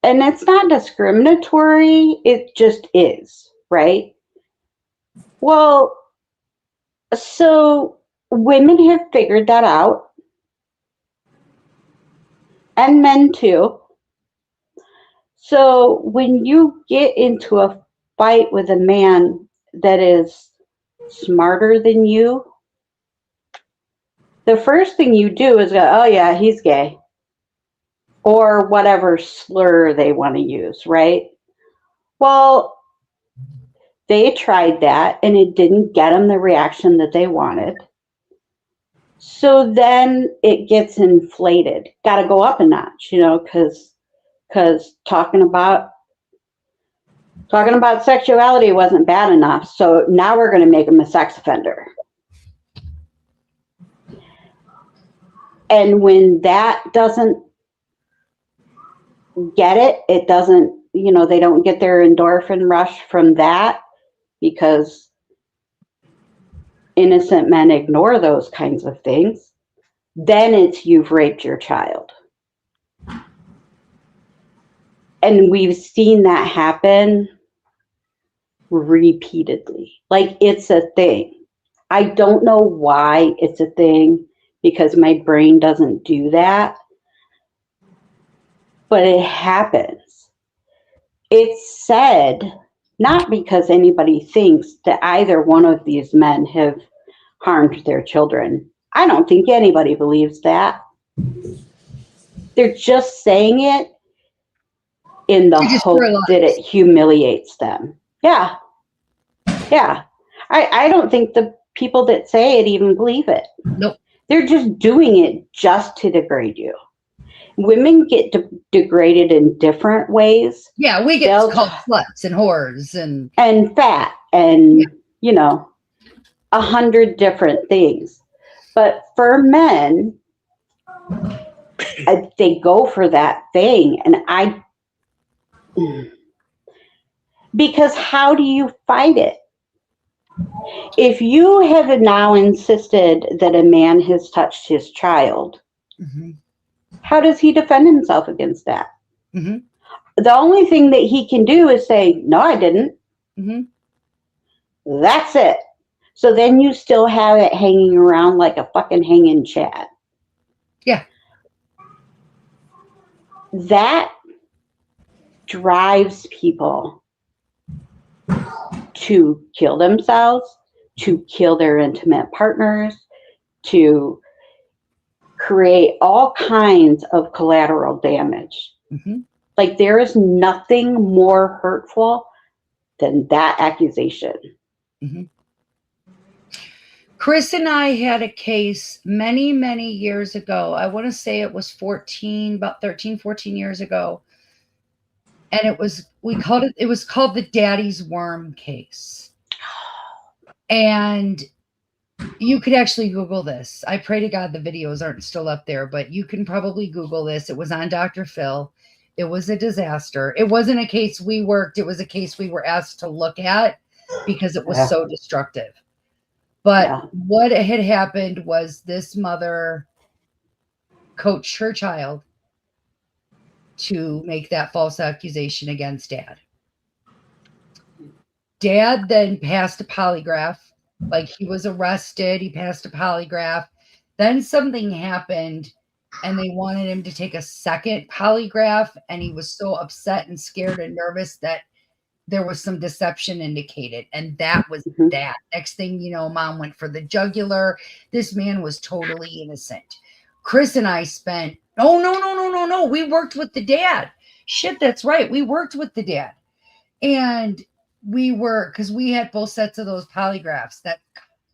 And it's not discriminatory, it just is, right? Well, so women have figured that out, and men too. So when you get into a fight with a man that is smarter than you, the first thing you do is go, oh yeah, he's gay. Or whatever slur they want to use, right? Well, they tried that and it didn't get them the reaction that they wanted. So then it gets inflated. Got to go up a notch, because talking about sexuality wasn't bad enough. So now we're going to make him a sex offender. And when that doesn't get it doesn't, they don't get their endorphin rush from that, because innocent men ignore those kinds of things, then it's you've raped your child. And we've seen that happen repeatedly. Like, it's a thing. I don't know why it's a thing. because my brain doesn't do that. But it happens. It's said, not because anybody thinks that either one of these men have harmed their children. I don't think anybody believes that. They're just saying it in the hope that it humiliates them. Yeah. Yeah. I don't think the people that say it even believe it. Nope. They're just doing it just to degrade you. Women get degraded in different ways. Yeah, we get called sluts and whores and fat and, you know, 100 different things. But for men, they go for that thing. And because how do you fight it? If you have now insisted that a man has touched his child, how does he defend himself against that? The only thing that he can do is say, no, I didn't. That's it. So then you still have it hanging around like a fucking hanging chad. Yeah. That drives people to kill themselves, to kill their intimate partners, to create all kinds of collateral damage. Like there is nothing more hurtful than that accusation. Chris and I had a case many, many years ago. I want to say it was about 13, 14 years ago. And it was called the Daddy's Worm case. And you could actually Google this. I pray to God the videos aren't still up there, but you can probably Google this. It was on Dr. Phil. It was a disaster. It wasn't a case we worked. It was a case we were asked to look at because it was so destructive. But what had happened was this mother coached her child to make that false accusation against dad. Dad then passed a polygraph. Like he was arrested. He passed a polygraph. Then something happened and they wanted him to take a second polygraph. And he was so upset and scared and nervous that there was some deception indicated. And that was that. Next thing you know, mom went for the jugular. This man was totally innocent. Chris and I spent, no. We worked with the dad. Shit, that's right. We worked with the dad. And because we had both sets of those polygraphs.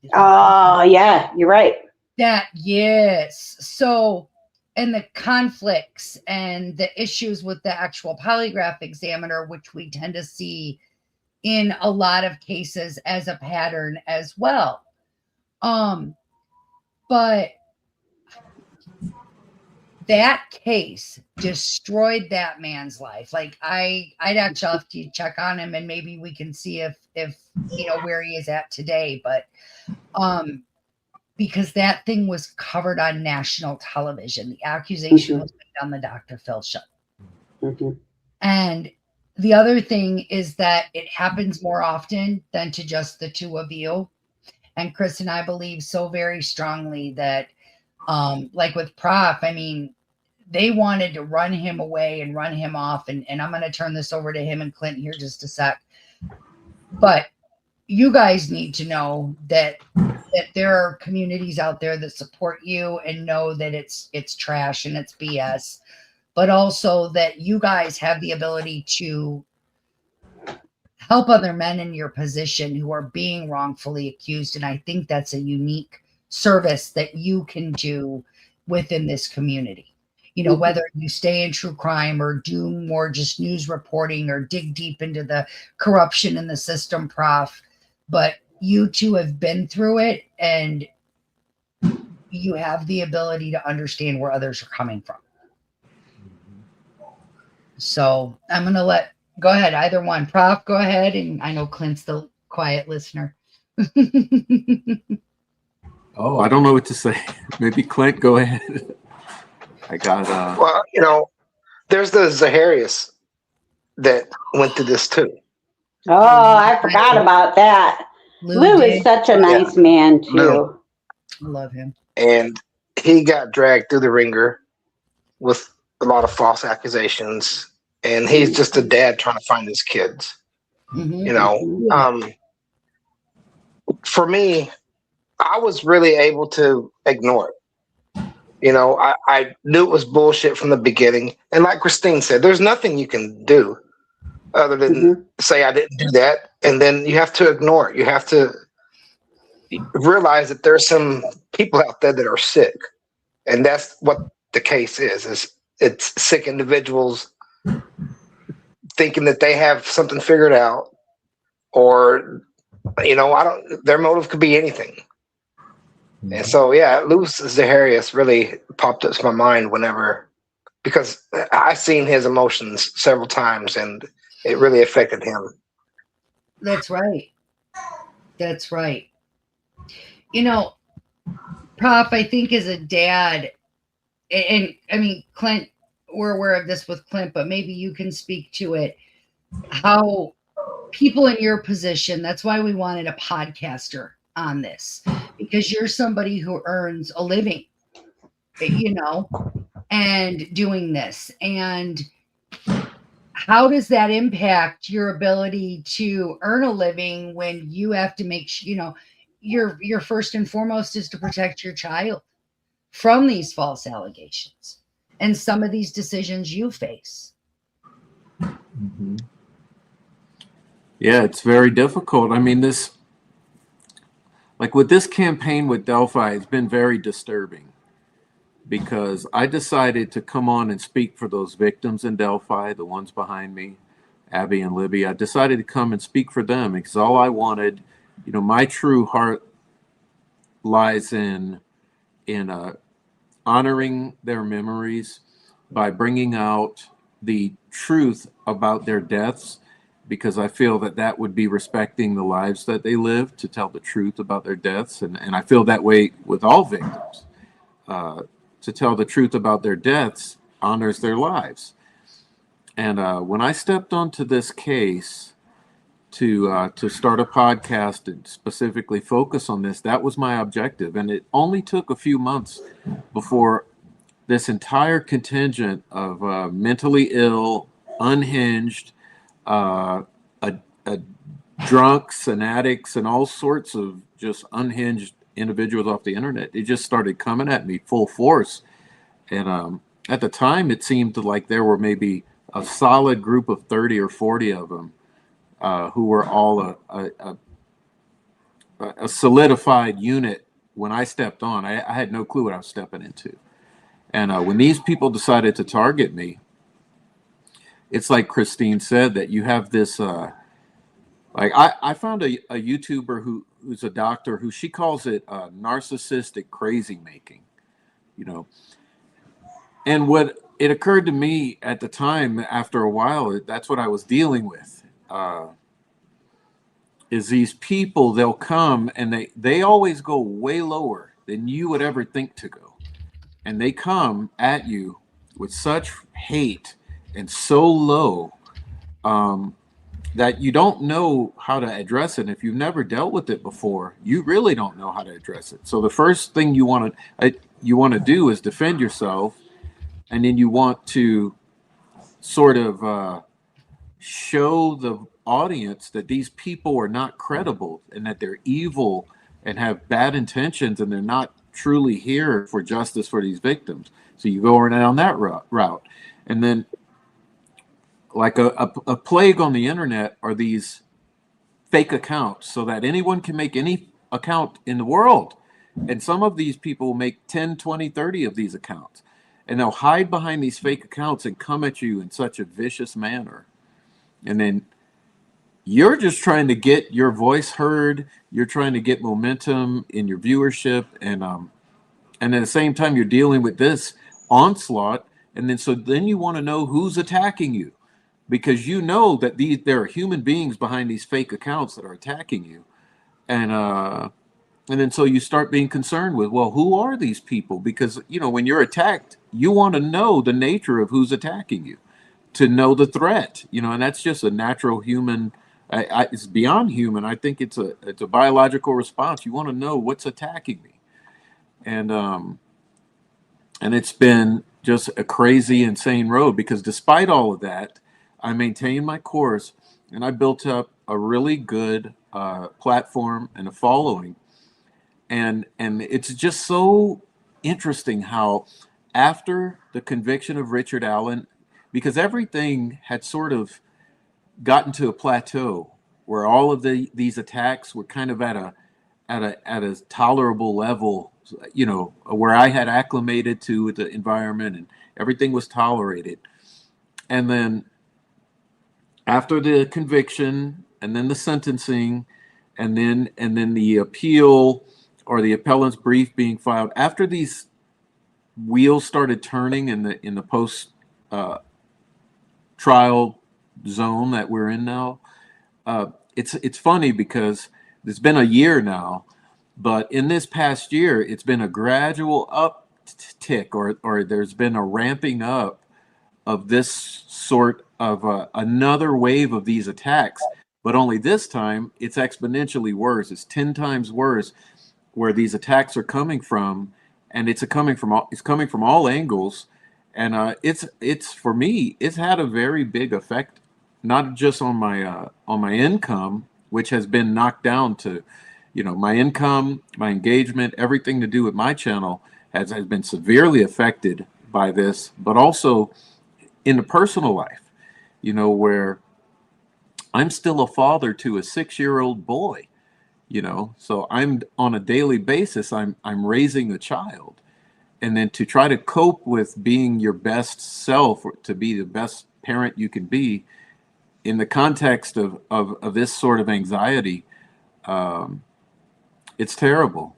Yeah, you're right. Yes. So, and the conflicts and the issues with the actual polygraph examiner, which we tend to see in a lot of cases as a pattern as well. But that case destroyed that man's life. Like I'd actually have to check on him and maybe we can see if where he is at today. But because that thing was covered on national television, the accusation was made on the Dr. Phil show. And the other thing is that it happens more often than to just the two of you. And Chris and I believe so very strongly that like with Prof, I mean, they wanted to run him away and run him off. And I'm going to turn this over to him and Clint here just a sec. But you guys need to know that there are communities out there that support you and know that it's trash and it's BS, but also that you guys have the ability to help other men in your position who are being wrongfully accused. And I think that's a unique service that you can do within this community. You know, whether you stay in true crime or do more just news reporting or dig deep into the corruption in the system, Prof. But you two have been through it and you have the ability to understand where others are coming from. So I'm going to go ahead, either one. Prof, go ahead. And I know Clint's the quiet listener. Oh, I don't know what to say. Maybe Clint, go ahead. I got Well, you know, there's the Zaharias that went through this too. Oh, I forgot about that. Lou is such a nice man too. I love him. And he got dragged through the ringer with a lot of false accusations, and he's just a dad trying to find his kids. Mm-hmm. You know, for me, I was really able to ignore it. You know, I knew it was bullshit from the beginning. And like Christine said, there's nothing you can do other than say I didn't do that. And then you have to ignore it. You have to realize that there's some people out there that are sick. And that's what the case is it's sick individuals thinking that they have something figured out, or, you know, their motive could be anything. And so, yeah, Louis Zaharias really popped up to my mind because I've seen his emotions several times, and it really affected him. That's right. That's right. You know, Prof, I think as a dad, and I mean, Clint, we're aware of this with Clint, but maybe you can speak to it. How people in your position, that's why we wanted a podcaster on this, because you're somebody who earns a living, you know, and doing this. And how does that impact your ability to earn a living when you have to make sure, you know, your first and foremost is to protect your child from these false allegations and some of these decisions you face? Yeah, it's very difficult. I mean, like with this campaign with Delphi, it's been very disturbing because I decided to come on and speak for those victims in Delphi, the ones behind me, Abby and Libby. I decided to come and speak for them because all I wanted, you know, my true heart lies in honoring their memories by bringing out the truth about their deaths, because I feel that would be respecting the lives that they lived, to tell the truth about their deaths. And I feel that way with all victims. To tell the truth about their deaths honors their lives. And when I stepped onto this case to start a podcast and specifically focus on this, that was my objective. And it only took a few months before this entire contingent of mentally ill, unhinged, drunks and addicts and all sorts of just unhinged individuals off the internet, it just started coming at me full force. And at the time, it seemed like there were maybe a solid group of 30 or 40 of them who were all a solidified unit. When I stepped on, I had no clue what I was stepping into. And when these people decided to target me, it's like Christine said, that you have this, like I found a YouTuber who's a doctor who she calls it narcissistic crazy making, you know. And what it occurred to me at the time, after a while, that's what I was dealing with, is these people, they'll come and they always go way lower than you would ever think to go. And they come at you with such hate and so low that you don't know how to address it. And if you've never dealt with it before, you really don't know how to address it. So the first thing you want to do is defend yourself, and then you want to sort of show the audience that these people are not credible and that they're evil and have bad intentions and they're not truly here for justice for these victims. So you go down that route. And then, like a plague on the internet are these fake accounts, so that anyone can make any account in the world. And some of these people make 10, 20, 30 of these accounts. And they'll hide behind these fake accounts and come at you in such a vicious manner. And then you're just trying to get your voice heard. You're trying to get momentum in your viewership. And at the same time, you're dealing with this onslaught. And then you want to know who's attacking you, because you know that there are human beings behind these fake accounts that are attacking you. And then so you start being concerned with, well, who are these people? Because, you know, when you're attacked, you want to know the nature of who's attacking you, to know the threat, you know, and that's just a natural human, it's beyond human. I think it's a biological response. You want to know what's attacking me. And And it's been just a crazy, insane road because despite all of that, I maintained my course and I built up a really good platform and a following. And it's just so interesting how after the conviction of Richard Allen, because everything had sort of gotten to a plateau where all of these attacks were kind of at a tolerable level, you know, where I had acclimated to the environment and everything was tolerated. And then after the conviction and then the sentencing and then the appeal or the appellant's brief being filed, after these wheels started turning in the post trial zone that we're in now, it's funny because it's been a year now, but in this past year, it's been a gradual uptick, or there's been a ramping up of this sort of another wave of these attacks. But only this time, it's exponentially worse. It's 10 times worse where these attacks are coming from, and it's coming from all angles. And it's for me, it's had a very big effect, not just on my income, which has been knocked down to, you know, my income, my engagement, everything to do with my channel has been severely affected by this, but also in the personal life, you know, where I'm still a father to a 6-year-old boy, you know, so I'm on a daily basis, I'm raising a child. And then to try to cope with being your best self, or to be the best parent you can be in the context of this sort of anxiety, it's terrible.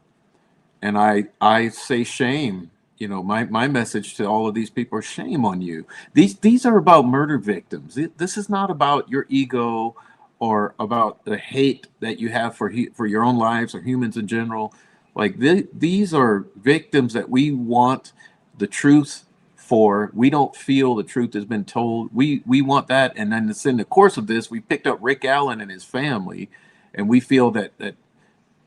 And I say shame. You know, my message to all of these people are shame on you. These are about murder victims. This is not about your ego or about the hate that you have for your own lives or humans in general. Like these are victims that we want the truth for. We don't feel the truth has been told. We want that. And then in the course of this, we picked up Rick Allen and his family, and we feel that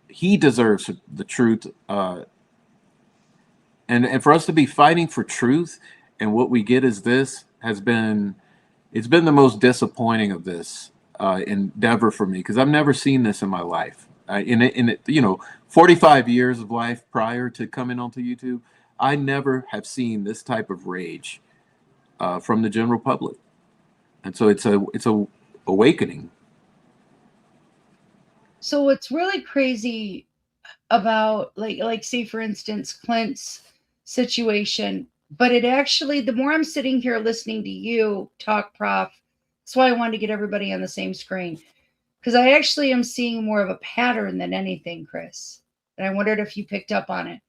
he deserves the truth. And for us to be fighting for truth, and what we get is this it's been the most disappointing of this endeavor for me, because I've never seen this in my life. You know, 45 years of life prior to coming onto YouTube, I never have seen this type of rage from the general public, and so it's a awakening. So what's really crazy about like say for instance Clint's situation, but it actually, the more I'm sitting here listening to you talk, Prof, that's why I wanted to get everybody on the same screen, because I actually am seeing more of a pattern than anything, Chris, and I wondered if you picked up on it.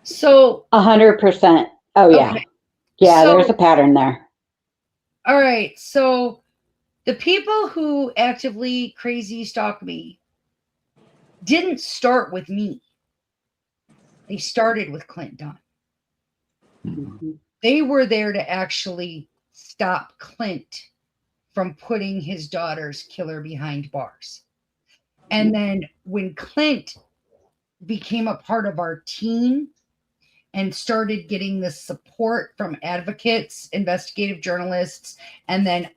So 100%. Oh yeah. okay. Yeah, So, there's a pattern there. all right, so the people who actively crazy stalk me didn't start with me. They started with Clint Dunn. Mm-hmm. They were there to actually stop Clint from putting his daughter's killer behind bars. And then when Clint became a part of our team and started getting the support from advocates, investigative journalists, and then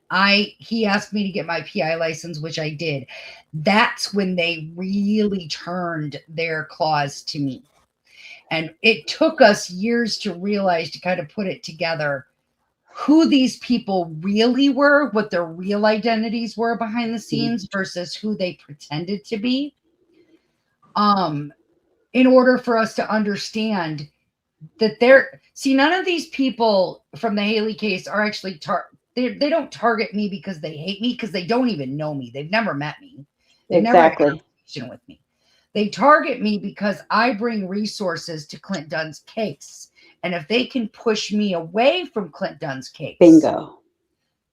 he asked me to get my PI license, which I did. That's when they really turned their claws to me. And it took us years to realize, to kind of put it together, who these people really were, what their real identities were behind the scenes versus who they pretended to be. In order for us to understand that none of these people from the Hailey case are actually they don't target me because they hate me, because they don't even know me. They've never met me. They've never had a conversation with me. They target me because I bring resources to Clint Dunn's case. And if they can push me away from Clint Dunn's case, bingo,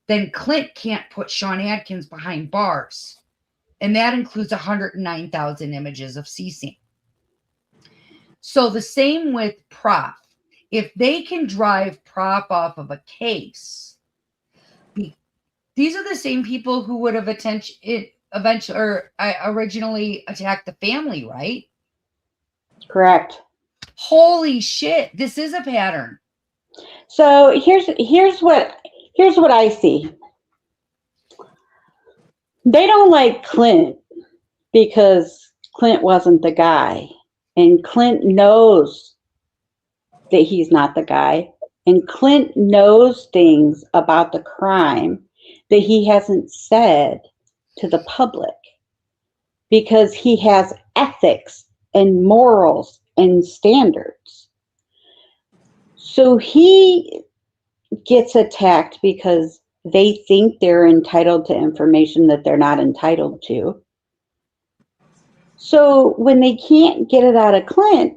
then Clint can't put Sean Adkins behind bars. And that includes 109,000 images of CSAM. So the same with Prof. If they can drive Prof off of a case, these are the same people who would have originally attacked the family, right? Correct. Holy shit, this is a pattern. So here's what I see. They don't like Clint because Clint wasn't the guy. And Clint knows that he's not the guy. And Clint knows things about the crime that he hasn't said to the public because he has ethics and morals and standards. So he gets attacked because they think they're entitled to information that they're not entitled to. So when they can't get it out of Clint,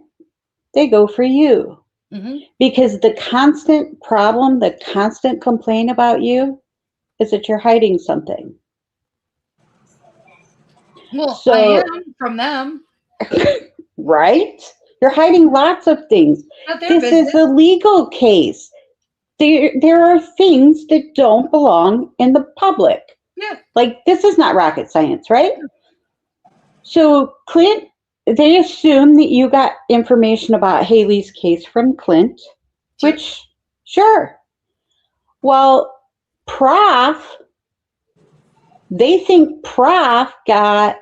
they go for you. Mm-hmm. Because the constant problem, the constant complaint about you is that you're hiding something. Well, So, I am from them. right? You're hiding lots of things. Not their This business. is a legal case. There are things that don't belong in the public. Yeah. Like, this is not rocket science, right? So Clint, they assume that you got information about Hailey's case from Clint, which, sure. Well, Prof, they think Prof got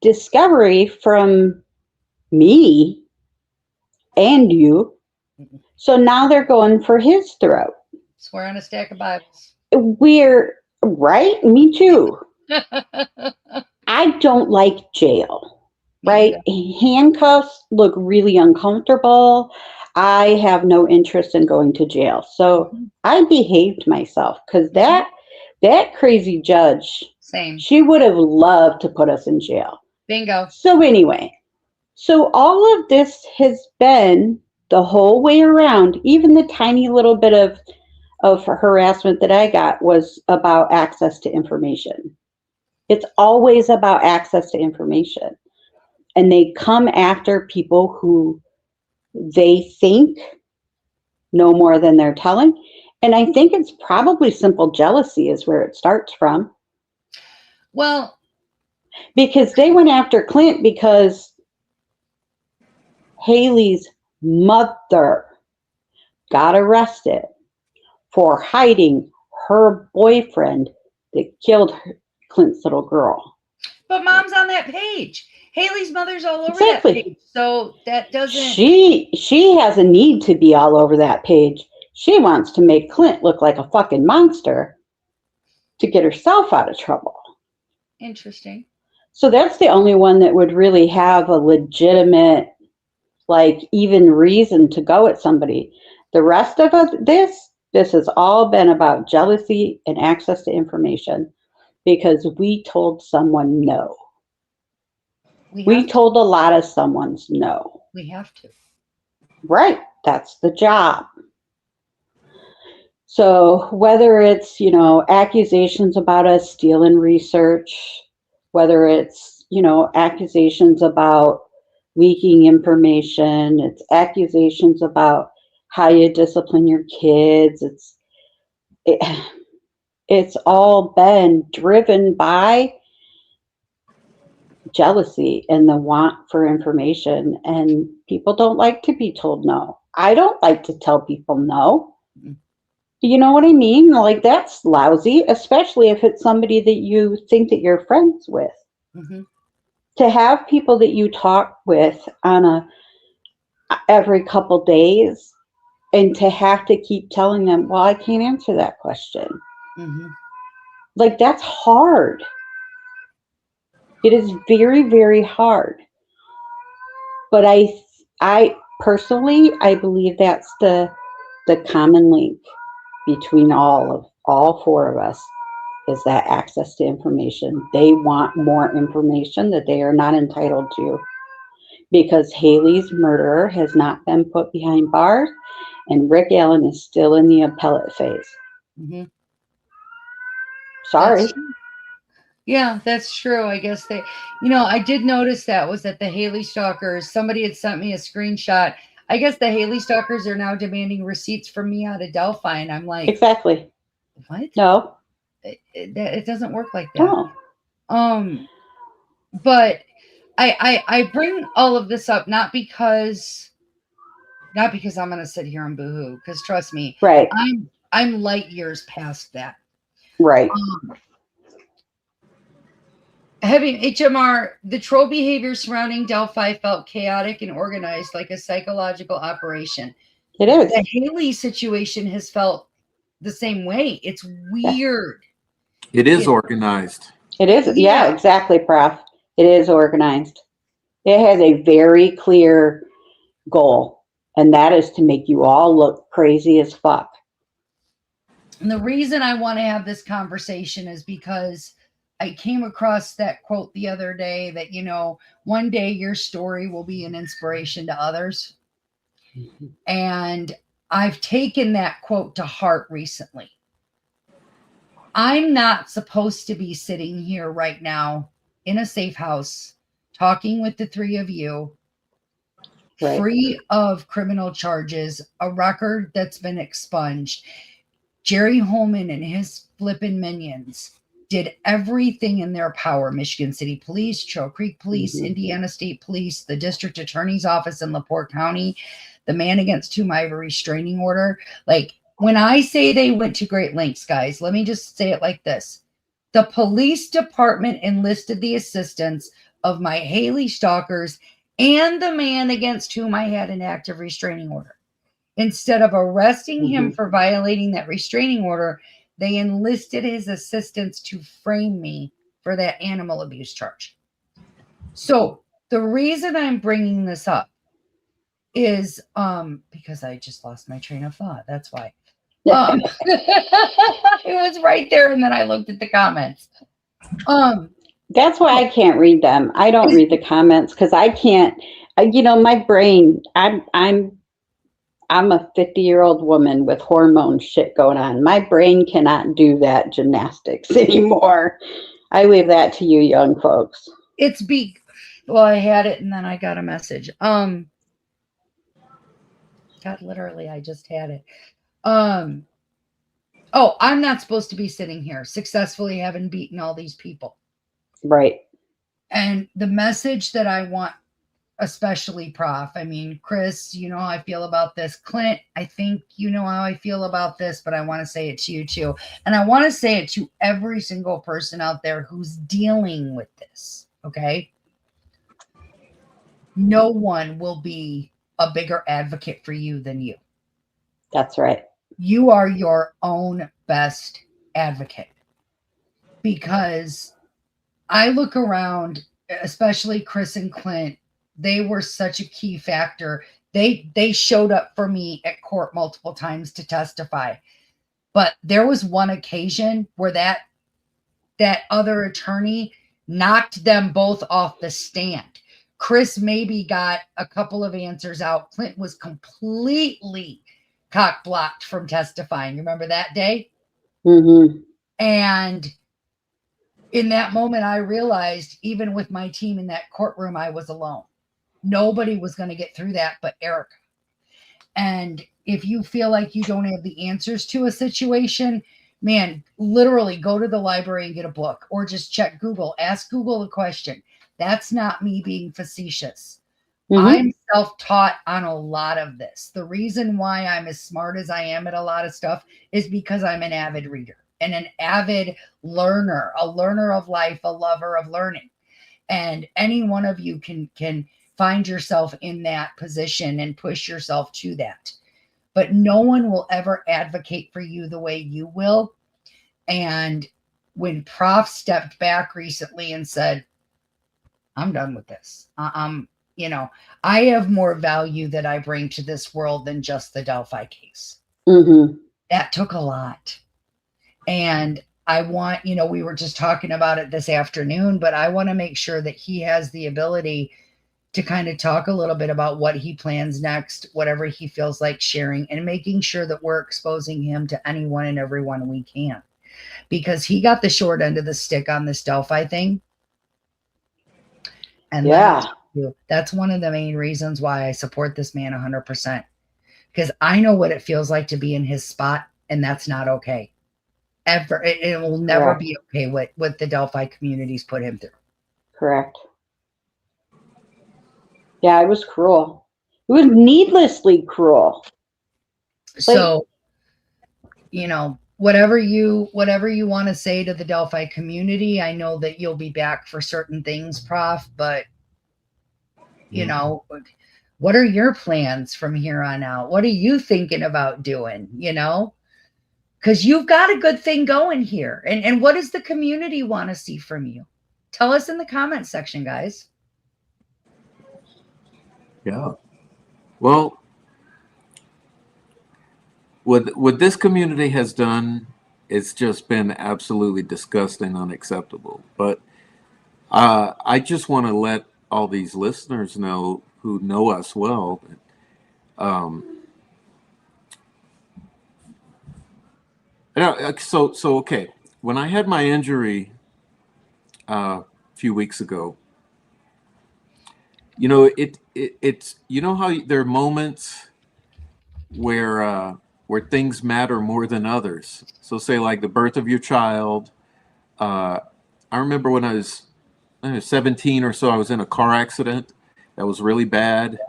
discovery from me and you. So now they're going for his throat. Swear on a stack of Bibles. We're, right? Me too. I don't like jail, right? Handcuffs look really uncomfortable. I have no interest in going to jail. So I behaved myself because that crazy judge, Same. she would have loved to put us in jail. Bingo. So anyway, so all of this has been the whole way around, even the tiny little bit of harassment that I got was about access to information. It's always about access to information. And they come after people who they think know more than they're telling. And I think it's probably simple jealousy is where it starts from. Well, because they went after Clint because Hailey's mother got arrested for hiding her boyfriend that killed Clint's little girl. but mom's on that page. Hailey's mother's all over Exactly. that page. So that doesn't. She has a need to be all over that page. She wants to make Clint look like a fucking monster to get herself out of trouble. Interesting. So that's the only one that would really have a legitimate, like, even reason to go at somebody. The rest of it, this has all been about jealousy and access to information because we told someone no. We told a lot of someone's no. We have to. Right. That's the job. So whether it's, accusations about us stealing research, whether it's, accusations about leaking information, it's accusations about how you discipline your kids, it's all been driven by jealousy and the want for information, and people don't like to be told no. I don't like to tell people no. You know what I mean? Like, that's lousy, especially if it's somebody that you think that you're friends with. Mm-hmm. To have people that you talk with on every couple days and to have to keep telling them, well, I can't answer that question. Mm-hmm. Like, that's hard. It is very, very hard. But I personally, I believe that's the common link between all four of us is that access to information. They want more information that they are not entitled to because Hailey's murderer has not been put behind bars and Rick Allen is still in the appellate phase. Mm-hmm. Sorry. Yeah, that's true. I guess I did notice that was that the Hailey stalkers, somebody had sent me a screenshot. I guess the Hailey stalkers are now demanding receipts from me out of Delphi. And I'm like, exactly. What? No. It doesn't work like that. No. But I bring all of this up, not because Not because I'm going to sit here and boohoo, because trust me, Right. I'm light years past that. Right. Having HMR, the troll behavior surrounding Delphi felt chaotic and organized, like a psychological operation. It is. The Hailey situation has felt the same way. It's weird. It is organized. It is. Yeah. Yeah, exactly, Prof. It is organized. It has a very clear goal, and that is to make you all look crazy as fuck. And the reason I want to have this conversation is because I came across that quote the other day that, you know, one day your story will be an inspiration to others. And I've taken that quote to heart recently. I'm not supposed to be sitting here right now in a safe house talking with the three of you, Right. free of criminal charges, a record that's been expunged. Jerry Holman and his flippin' minions did everything in their power. Michigan City Police, Trail Creek Police, Indiana State Police, the District Attorney's Office in LaPorte County, the man against whom I have a restraining order. Like, when I say they went to great lengths, guys, let me just say it like this. The police department enlisted the assistance of my Hailey stalkers and the man against whom I had an active restraining order. Instead of arresting him for violating that restraining order, they enlisted his assistance to frame me for that animal abuse charge. So the reason I'm bringing this up is because I just lost my train of thought. That's why. It was right there, and then I looked at the comments. That's why I can't read them. I don't read the comments because I can't. You know, my brain. I'm a 50-year-old woman with hormone shit going on. My brain cannot do that gymnastics anymore. I leave that to you young folks. It's well, I had it and then I got a message. God, literally, I just had it. Oh, I'm not supposed to be sitting here successfully having beaten all these people. Right. And the message that I want, especially Prof, I mean, Chris, you know how I feel about this. Clint, I think you know how I feel about this, but I want to say it to you too. And I want to say it to every single person out there who's dealing with this, okay? No one will be a bigger advocate for you than you. That's right. You are your own best advocate, because I look around, especially Chris and Clint, they were such a key factor. They showed up for me at court multiple times to testify. But there was one occasion where that other attorney knocked them both off the stand. Chris maybe got a couple of answers out. Clint was completely cock-blocked from testifying. Remember that day? And in that moment, I realized, even with my team in that courtroom, I was alone. Nobody was going to get through that but Erica. And if you feel like you don't have the answers to a situation, man, literally go to the library and get a book, or just check Google. Ask Google a question. That's not me being facetious. I'm self-taught on a lot of this. The reason why I'm as smart as I am at a lot of stuff is because I'm an avid reader and an avid learner, a learner of life, a lover of learning. And any one of you can find yourself in that position and push yourself to that. But no one will ever advocate for you the way you will. And when Prof stepped back recently and said, I'm done with this. You know, I have more value that I bring to this world than just the Delphi case. That took a lot. And I want, you know, we were just talking about it this afternoon, but I want to make sure that he has the ability to kind of talk a little bit about what he plans next, whatever he feels like sharing, and making sure that we're exposing him to anyone and everyone we can. Because he got the short end of the stick on this Delphi thing. And that's one of the main reasons why I support this man 100%. Because I know what it feels like to be in his spot, and that's not okay. Ever. It will never be okay what the Delphi communities put him through. Correct. Yeah, it was cruel. It was needlessly cruel. So, you know, whatever you want to say to the Delphi community, I know that you'll be back for certain things, Prof, but you know, what are your plans from here on out? What are you thinking about doing, you know? Because you've got a good thing going here. And what does the community want to see from you? Tell us in the comment section, guys. Yeah. Well, what this community has done, it's just been absolutely disgusting, unacceptable. But I just want to let all these listeners know who know us well. So okay. When I had my injury a few weeks ago, you know, it's you know how there are moments where things matter more than others. So say like the birth of your child. I remember when I was 17 or so, I was in a car accident that was really bad,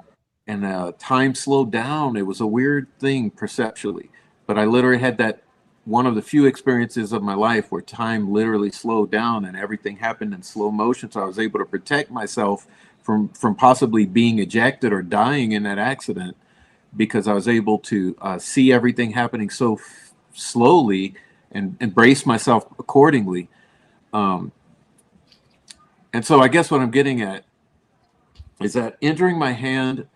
and time slowed down. It was a weird thing perceptually, but I literally had that one of the few experiences of my life where time literally slowed down and everything happened in slow motion. So I was able to protect myself from possibly being ejected or dying in that accident because I was able to see everything happening so slowly and brace myself accordingly. And so I guess what I'm getting at is that injuring my hand,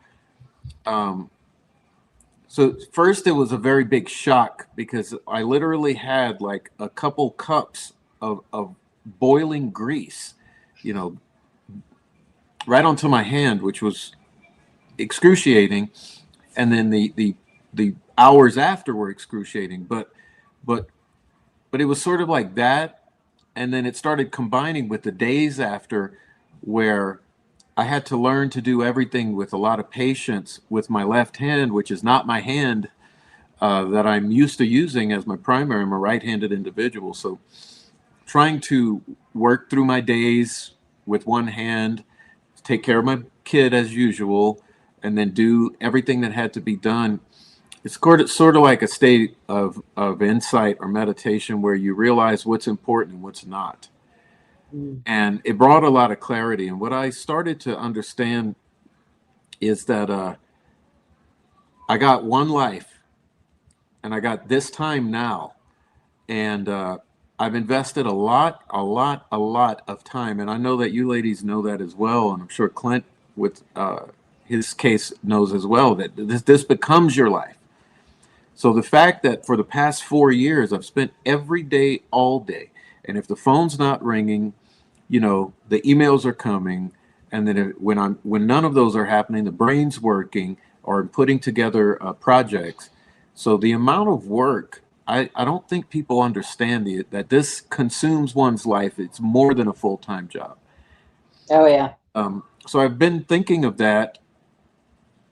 so first it was a very big shock because I literally had like a couple cups of boiling grease, you know, right onto my hand, which was excruciating. And then the hours after were excruciating. But it was sort of like that. And then it started combining with the days after where I had to learn to do everything with a lot of patience with my left hand, which is not my hand that I'm used to using as my primary. I'm a right-handed individual. So trying to work through my days with one hand, take care of my kid as usual, and then do everything that had to be done. It's sort of like a state of insight or meditation where you realize what's important and what's not. And it brought a lot of clarity. And what I started to understand is that I got one life and I got this time now. And I've invested a lot of time. And I know that you ladies know that as well. And I'm sure Clint, with his case, knows as well that this becomes your life. So the fact that for the past 4 years, I've spent every day, all day, and if the phone's not ringing, you know, the emails are coming, and then when none of those are happening, the brain's working or putting together projects. So the amount of work, I don't think people understand that this consumes one's life. It's more than a full-time job. Oh yeah. So I've been thinking of that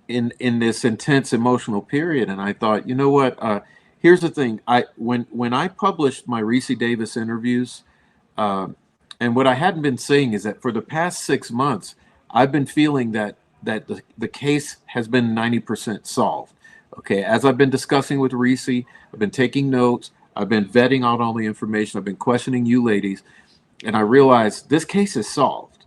in this intense emotional period, and I thought, you know what? Here's the thing. When I published my Reese Davis interviews, and what I hadn't been saying is that for the past 6 months, I've been feeling that the case has been 90% solved. Okay, as I've been discussing with Reese, I've been taking notes, I've been vetting out all the information, I've been questioning you ladies, and I realized this case is solved.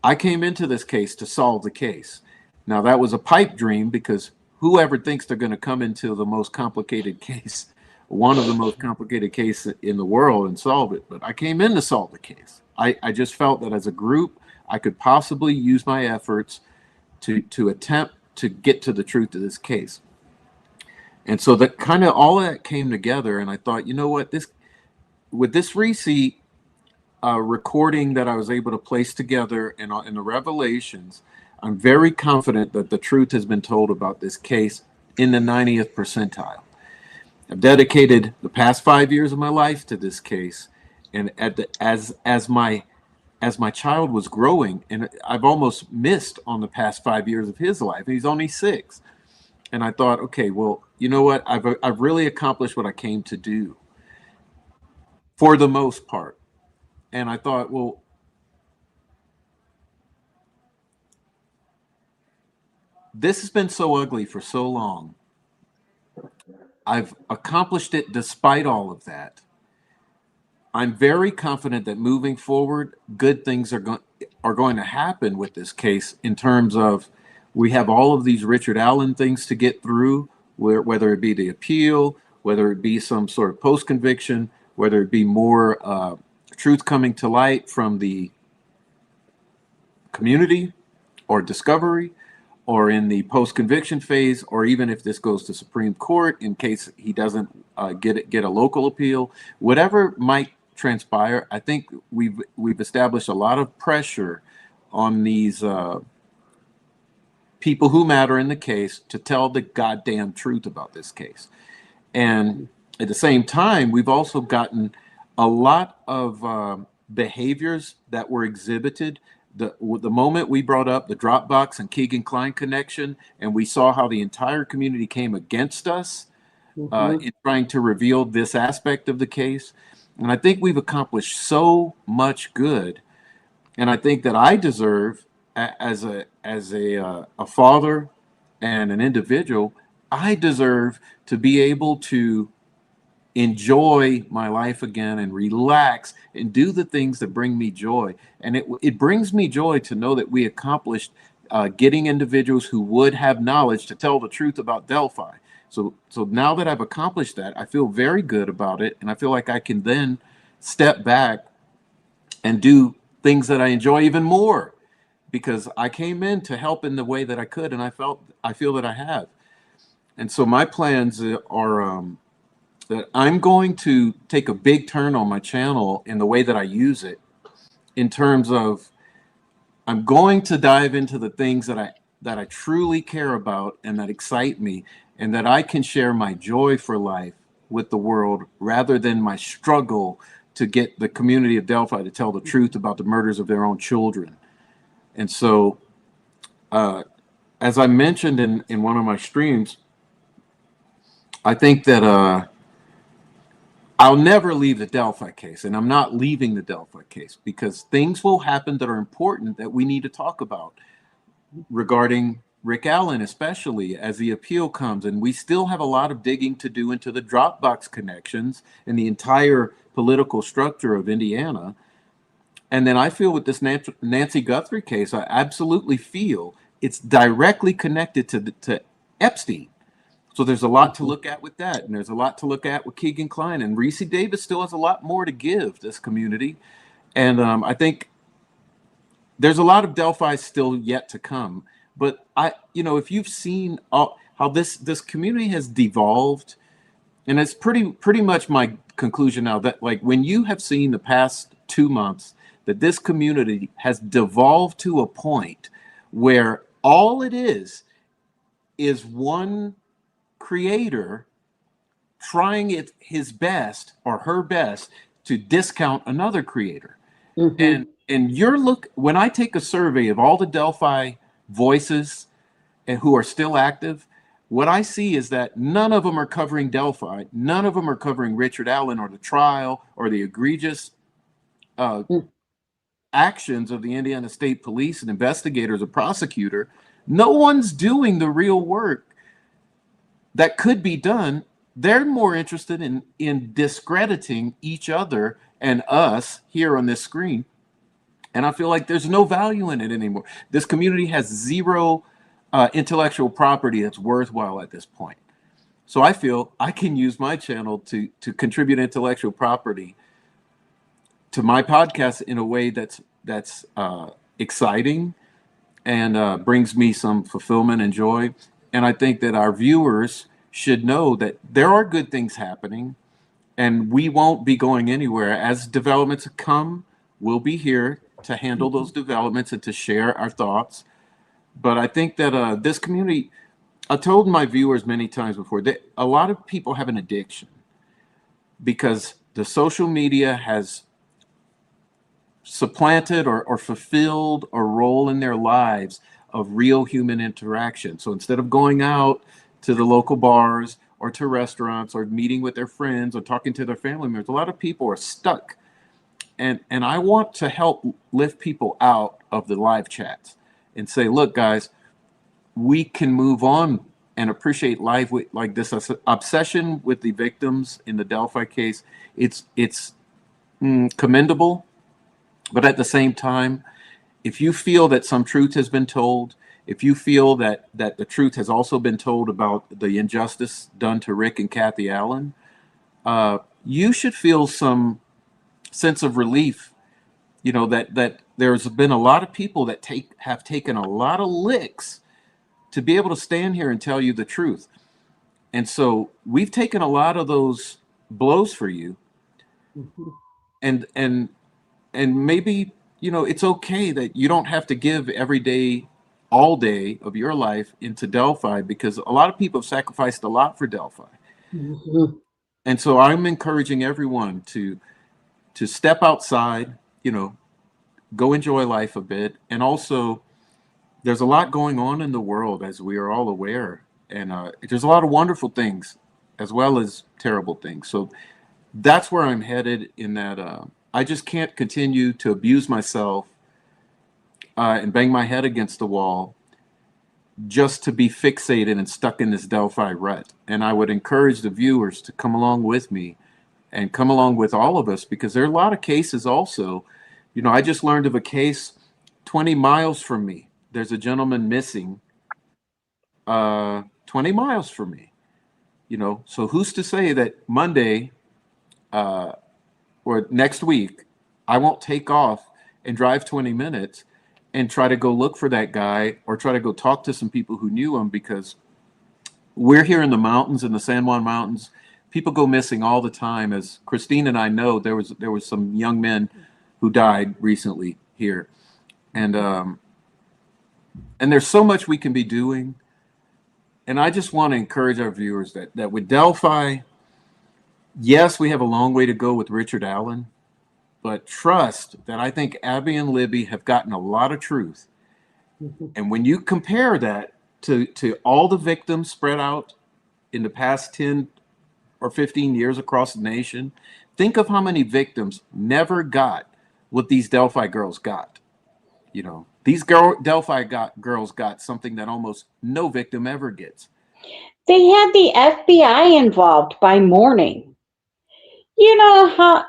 I came into this case to solve the case. Now, that was a pipe dream because whoever thinks they're going to come into the most complicated case, one of the most complicated cases in the world, and solve it. But I came in to solve the case. I just felt that as a group, I could possibly use my efforts to attempt to get to the truth of this case. And so that kind of all that came together, and I thought, you know what, with this Reese recording that I was able to place together in the revelations, I'm very confident that the truth has been told about this case in the 90th percentile. I've dedicated the past 5 years of my life to this case, and as my child was growing, and I've almost missed on the past 5 years of his life. He's only 6, and I thought, okay, well, you know what? I've really accomplished what I came to do, for the most part. And I thought, well, this has been so ugly for so long. I've accomplished it despite all of that. I'm very confident that moving forward, good things are going to happen with this case in terms of we have all of these Richard Allen things to get through, whether it be the appeal, whether it be some sort of post-conviction, whether it be more truth coming to light from the community or discovery, or in the post-conviction phase, or even if this goes to Supreme Court in case he doesn't get a local appeal, whatever might transpire. I think we've established a lot of pressure on these people who matter in the case to tell the goddamn truth about this case. And at the same time, we've also gotten a lot of behaviors that were exhibited. The moment we brought up the Dropbox and Keegan Klein connection, and we saw how the entire community came against us in trying to reveal this aspect of the case. And I think we've accomplished so much good. And I think that I deserve, as a father and an individual, I deserve to be able to enjoy my life again and relax and do the things that bring me joy. And it brings me joy to know that we accomplished getting individuals who would have knowledge to tell the truth about Delphi. So now that I've accomplished that, I feel very good about it. And I feel like I can then step back and do things that I enjoy even more, because I came in to help in the way that I could. And I feel that I have. And so my plans are that I'm going to take a big turn on my channel in the way that I use it, in terms of I'm going to dive into the things that I truly care about and that excite me, and that I can share my joy for life with the world rather than my struggle to get the community of Delphi to tell the truth about the murders of their own children. And so, as I mentioned in one of my streams, I think that I'll never leave the Delphi case, and I'm not leaving the Delphi case, because things will happen that are important that we need to talk about regarding Rick Allen, especially as the appeal comes. And we still have a lot of digging to do into the Dropbox connections and the entire political structure of Indiana. And then I feel with this Nancy Guthrie case, I absolutely feel it's directly connected to Epstein. So there's a lot to look at with that, and there's a lot to look at with Keegan Klein, and Reese Davis still has a lot more to give this community. And I think there's a lot of Delphi still yet to come. But if you've seen how this community has devolved, and it's pretty much my conclusion now, that like when you have seen the past 2 months that this community has devolved to a point where all it is one creator trying his best or her best to discount another creator. And when I take a survey of all the Delphi voices and who are still active, what I see is that none of them are covering Delphi. None of them are covering Richard Allen or the trial or the egregious actions of the Indiana State Police and investigators or prosecutor. No one's doing the real work that could be done. They're more interested in discrediting each other and us here on this screen. And I feel like there's no value in it anymore. This community has zero intellectual property that's worthwhile at this point. So I feel I can use my channel to contribute intellectual property to my podcast in a way that's exciting and brings me some fulfillment and joy. And I think that our viewers should know that there are good things happening, and we won't be going anywhere. As developments come, we'll be here to handle those developments and to share our thoughts. But I think that this community, I've told my viewers many times before, that a lot of people have an addiction because the social media has supplanted or fulfilled a role in their lives of real human interaction. So instead of going out to the local bars or to restaurants or meeting with their friends or talking to their family members, a lot of people are stuck. And I want to help lift people out of the live chats and say, look, guys, we can move on and appreciate life with like this obsession with the victims in the Delphi case. It's commendable, but at the same time, if you feel that some truth has been told, if you feel that the truth has also been told about the injustice done to Rick and Kathy Allen, you should feel some sense of relief. You know that there's been a lot of people that have taken a lot of licks to be able to stand here and tell you the truth, and so we've taken a lot of those blows for you, and maybe it's okay that you don't have to give every day, all day of your life into Delphi, because a lot of people have sacrificed a lot for Delphi. And so I'm encouraging everyone to step outside, go enjoy life a bit. And also, there's a lot going on in the world, as we are all aware. And there's a lot of wonderful things as well as terrible things. So that's where I'm headed, in that I just can't continue to abuse myself and bang my head against the wall just to be fixated and stuck in this Delphi rut. And I would encourage the viewers to come along with me and come along with all of us, because there are a lot of cases also. I just learned of a case 20 miles from me. There's a gentleman missing 20 miles from me. So who's to say that Monday or next week I won't take off and drive 20 minutes and try to go look for that guy, or try to go talk to some people who knew him, because we're here in the mountains, in the San Juan Mountains. People go missing all the time. As Christine and I know, there was some young men who died recently here, and there's so much we can be doing. And I just want to encourage our viewers that with Delphi, yes, we have a long way to go with Richard Allen, but trust that I think Abby and Libby have gotten a lot of truth. And when you compare that to all the victims spread out in the past 10 or 15 years across the nation, think of how many victims never got what these Delphi girls got. These Delphi girls got something that almost no victim ever gets. They had the FBI involved by morning. How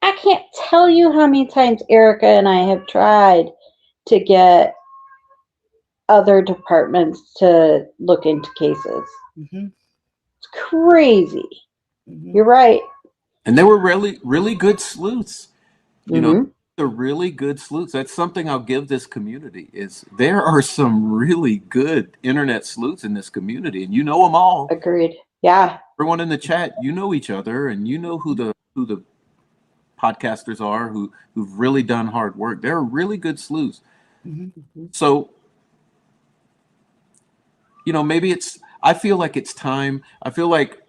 I can't tell you how many times Erica and I have tried to get other departments to look into cases. It's crazy. You're right. And they were really, really good sleuths. They're really good sleuths. That's something I'll give this community, is there are some really good internet sleuths in this community, and you know them all. Agreed. Yeah. Everyone in the chat, you know each other, and you know who the podcasters are who've really done hard work. They're really good sleuths. So, maybe I feel like it's time. I feel like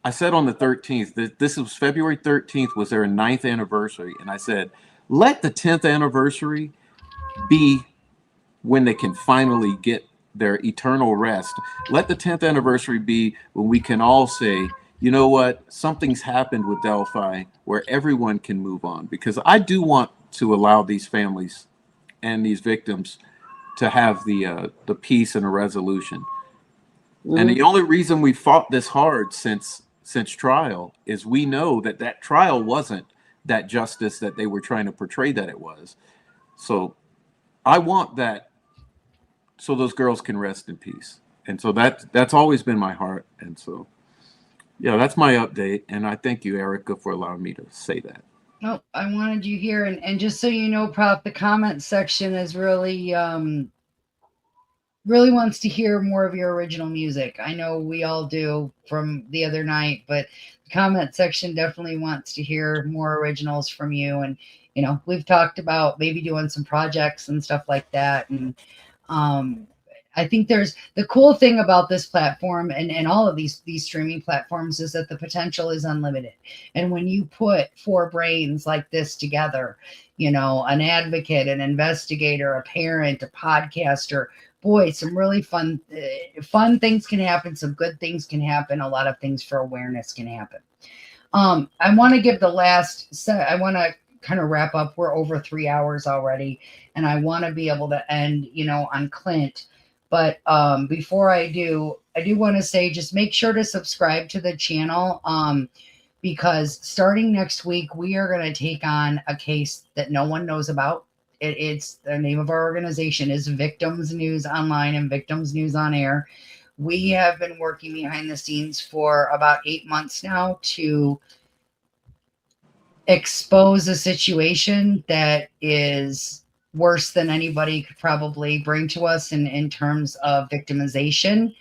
I said on the 13th, that this was February 13th was their 9th anniversary. And I said, let the 10th anniversary be when they can finally get their eternal rest. Let the 10th anniversary be when we can all say, you know what, something's happened with Delphi, where everyone can move on. Because I do want to allow these families and these victims to have the peace and a resolution. And the only reason we fought this hard since trial is we know that trial wasn't that justice that they were trying to portray that it was. So I want that so those girls can rest in peace. And so that's always been my heart. And so, yeah, that's my update. And I thank you, Erica, for allowing me to say that. Oh, I wanted you here. And just so you know, Prof, the comment section is really wants to hear more of your original music. I know we all do from the other night, but the comment section definitely wants to hear more originals from you. And, we've talked about maybe doing some projects and stuff like that. And I think there's the cool thing about this platform and all of these streaming platforms is that the potential is unlimited. And when you put four brains like this together, an advocate, an investigator, a parent, a podcaster, boy, some really fun things can happen. Some good things can happen. A lot of things for awareness can happen. I want to give the last set. I want to kind of wrap up. We're over 3 hours already, and I want to be able to end, on Clint. But before I do want to say, just make sure to subscribe to the channel. Because starting next week, we are going to take on a case that no one knows about. It's the name of our organization is Victims News Online and Victims News on Air. We have been working behind the scenes for about 8 months now to expose a situation that is worse than anybody could probably bring to us in terms of victimization.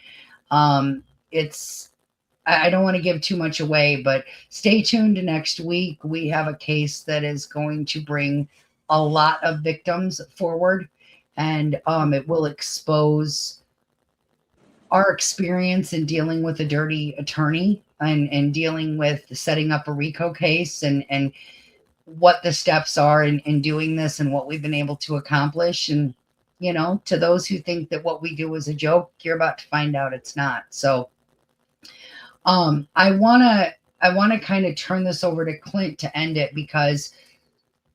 It's I don't want to give too much away, but stay tuned next week. We have a case that is going to bring a lot of victims forward, and it will expose our experience in dealing with a dirty attorney and dealing with setting up a RICO case and what the steps are in doing this and what we've been able to accomplish. And, you know, to those who think that what we do is a joke, you're about to find out it's not. So, I want to kind of turn this over to Clint to end it, because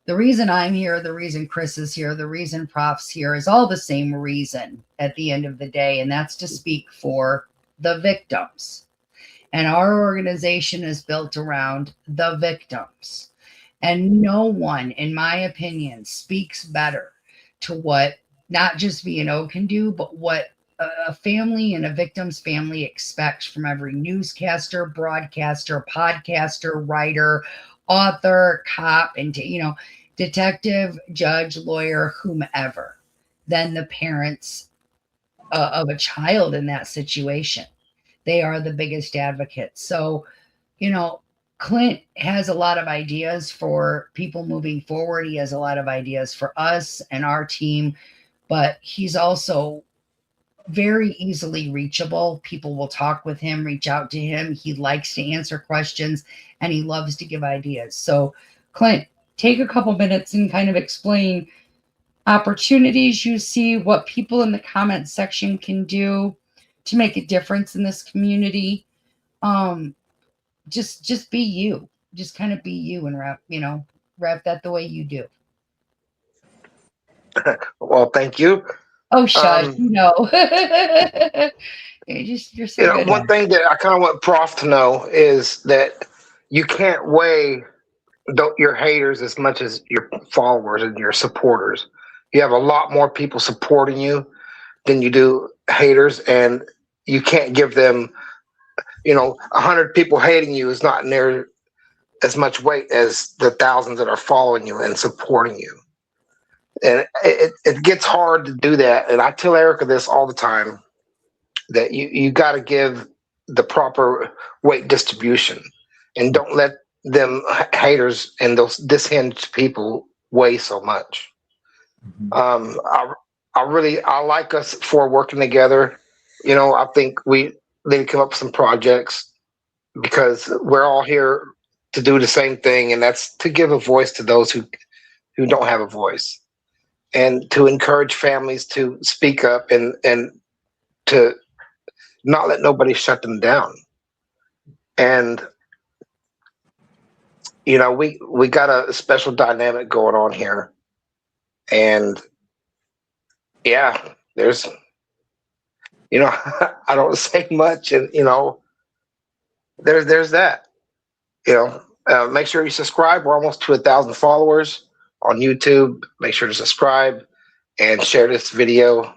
the reason I'm here, the reason Chris is here, the reason Prof's here is all the same reason at the end of the day. And that's to speak for the victims. And our organization is built around the victims. And no one, in my opinion, speaks better to what not just VNO can do, but what a family and a victim's family expects from every newscaster, broadcaster, podcaster, writer, author, cop, and, you know, detective, judge, lawyer, whomever, than the parents of a child in that situation. They are the biggest advocates. So, you know, Clint has a lot of ideas for people moving forward. He has a lot of ideas for us and our team, but he's also very easily reachable. People will talk with him, reach out to him. He likes to answer questions and he loves to give ideas. So, Clint, take a couple minutes and kind of explain opportunities you see, what people in the comment section can do to make a difference in this community. Just be you. Just kind of be you and wrap that the way you do. Well, thank you. Oh, shush, you're so good. One thing that I kind of want Prof to know is that you can't weigh your haters as much as your followers and your supporters. You have a lot more people supporting you than you do haters, and you can't give them, 100 people hating you is not near as much weight as the thousands that are following you and supporting you. And it gets hard to do that. And I tell Erica this all the time, that you got to give the proper weight distribution, and don't let them haters and those dishinged people weigh so much. I like us for working together. I think we need to come up with some projects, because we're all here to do the same thing, and that's to give a voice to those who don't have a voice, and to encourage families to speak up and to not let nobody shut them down. And we got a special dynamic going on here, and yeah, there's I don't say much, and there's that. Make sure you subscribe. We're almost to 1,000 followers on YouTube. Make sure to subscribe and share this video.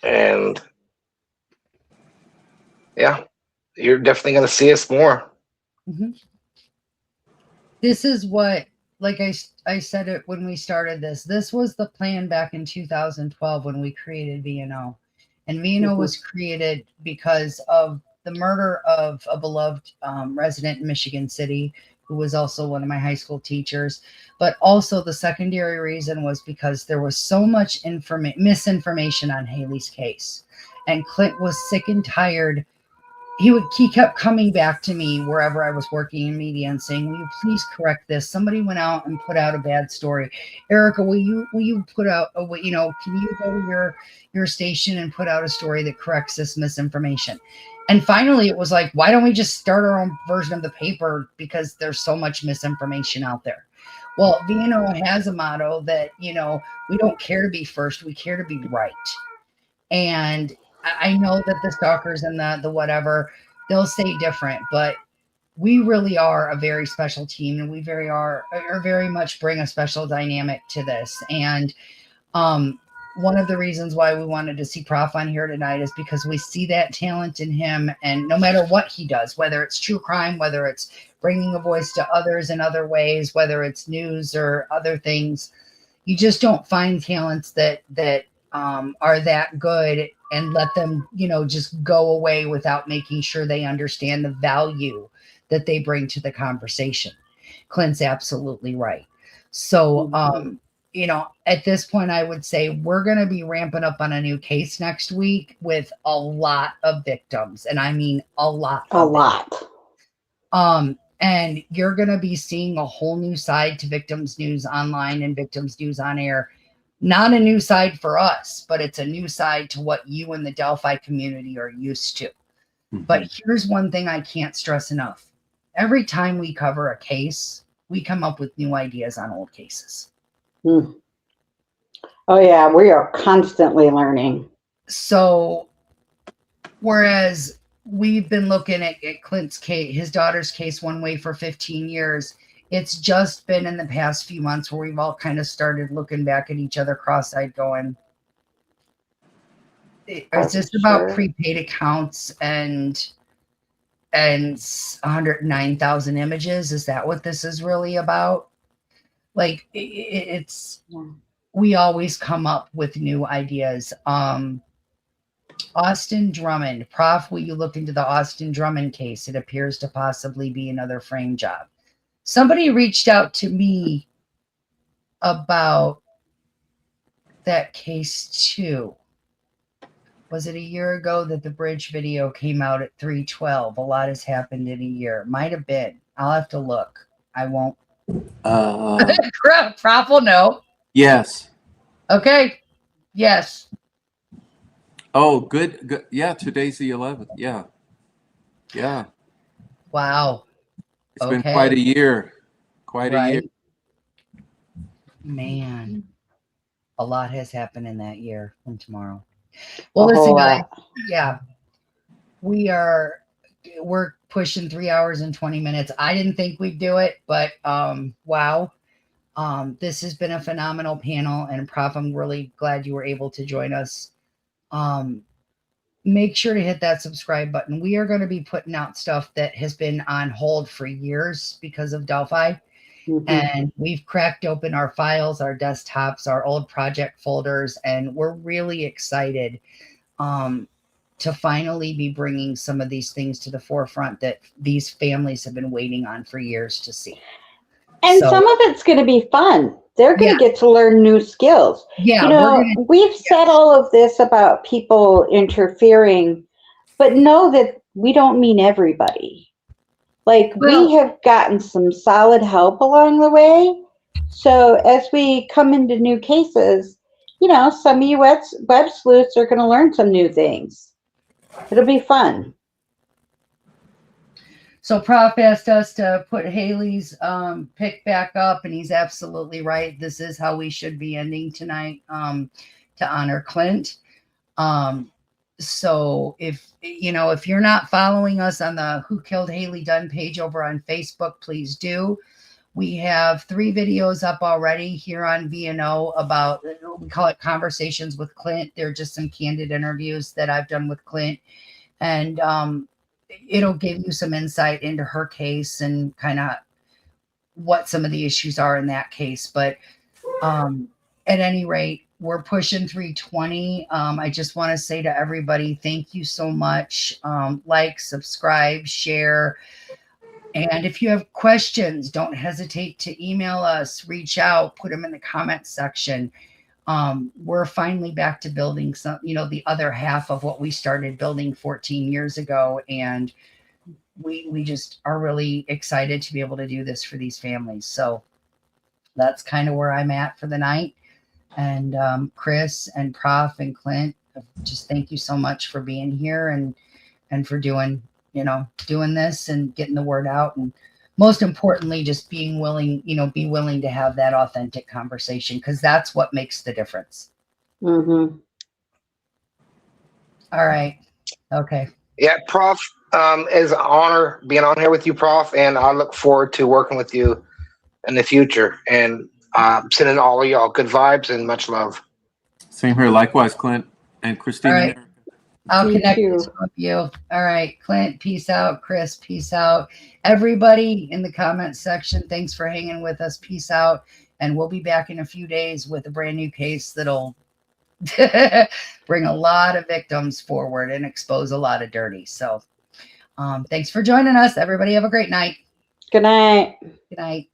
And yeah, you're definitely going to see us more. Mm-hmm. This is what, like I said it when we started this was the plan back in 2012 when we created VNO. And VNO was created because of the murder of a beloved resident in Michigan City, who was also one of my high school teachers. But also the secondary reason was because there was so much misinformation on Hailey's case. And Clint was sick and tired. He kept coming back to me wherever I was working in media and saying, "Will you please correct this? Somebody went out and put out a bad story. Erica, will you put out can you go to your station and put out a story that corrects this misinformation?" And finally it was like, why don't we just start our own version of the paper, because there's so much misinformation out there. Well, VNO has a motto that, you know, we don't care to be first, we care to be right. And I know that the stalkers and the whatever, they'll say different, but we really are a very special team, and we are very much bring a special dynamic to this. And one of the reasons why we wanted to see Prof on here tonight is because we see that talent in him, and no matter what he does, whether it's true crime, whether it's bringing a voice to others in other ways, whether it's news or other things, you just don't find talents that are that good and let them, you know, just go away without making sure they understand the value that they bring to the conversation. Clint's absolutely right. So, you know, at this point, I would say we're going to be ramping up on a new case next week with a lot of victims. And I mean, a lot. And you're going to be seeing a whole new side to Victims News Online and Victims News on Air. Not a new side for us, but it's a new side to what you and the Delphi community are used to. But here's one thing I can't stress enough. Every time we cover a case, we come up with new ideas on old cases. Oh, yeah, we are constantly learning. So, whereas we've been looking at Clint's case, his daughter's case, one way for 15 years, it's just been in the past few months where we've all kind of started looking back at each other cross-eyed going, is this about prepaid accounts and 109,000 images? Is that what this is really about? Like, it's, we always come up with new ideas. Austin Drummond, Prof, will you look into the Austin Drummond case? It appears to possibly be another frame job. Somebody reached out to me about that case too. Was it a year ago that the bridge video came out at 3/12? A lot has happened in a year. Might have been. I'll have to look. I won't. Prof will know. Yes. Okay. Yes. Oh, good. Yeah, today's the 11th. Yeah. Yeah. Wow. It's been quite a year. Quite a year. Man, a lot has happened in that year from tomorrow. Well, listen, guys. Yeah, we're pushing 3 hours and 20 minutes. I didn't think we'd do it, but wow. This has been a phenomenal panel, and Prof, I'm really glad you were able to join us. Make sure to hit that subscribe button. We are going to be putting out stuff that has been on hold for years because of Delphi. And we've cracked open our files, our desktops, our old project folders, and we're really excited to finally be bringing some of these things to the forefront that these families have been waiting on for years to see. And some of it's going to be fun. They're going to get to learn new skills. Yeah, you know, we've said all of this about people interfering, but know that we don't mean everybody. Like, we have gotten some solid help along the way. So as we come into new cases, you know, some of you web sleuths are going to learn some new things. It'll be fun. So Prof asked us to put Hailey's pick back up, and he's absolutely right. This is how we should be ending tonight, to honor Clint. So if you're not following us on the Who Killed Hailey Dunn page over on Facebook, please do. We have 3 videos up already here on VNO about, we call it Conversations with Clint. They're just some candid interviews that I've done with Clint. And it'll give you some insight into her case and kind of what some of the issues are in that case. But at any rate, we're pushing 320. I just want to say to everybody, thank you so much. Like, subscribe, share. And if you have questions, don't hesitate to email us, reach out, put them in the comments section. We're finally back to building some, the other half of what we started building 14 years ago. And we just are really excited to be able to do this for these families. So that's kind of where I'm at for the night. And Chris and Prof and Clint, just thank you so much for being here and for doing this and getting the word out. And most importantly, just being willing, be willing to have that authentic conversation, because that's what makes the difference. Mm-hmm. All right. Okay. Yeah, Prof, it's an honor being on here with you, Prof, and I look forward to working with you in the future. And sending all of y'all good vibes and much love. Same here. Likewise, Clint and Christine. All And right. Erica. I'll Me connect too. with some of you. All right. Clint, peace out. Chris, peace out. Everybody in the comments section, thanks for hanging with us. Peace out. And we'll be back in a few days with a brand new case that'll bring a lot of victims forward and expose a lot of dirty. So thanks for joining us. Everybody have a great night. Good night. Good night.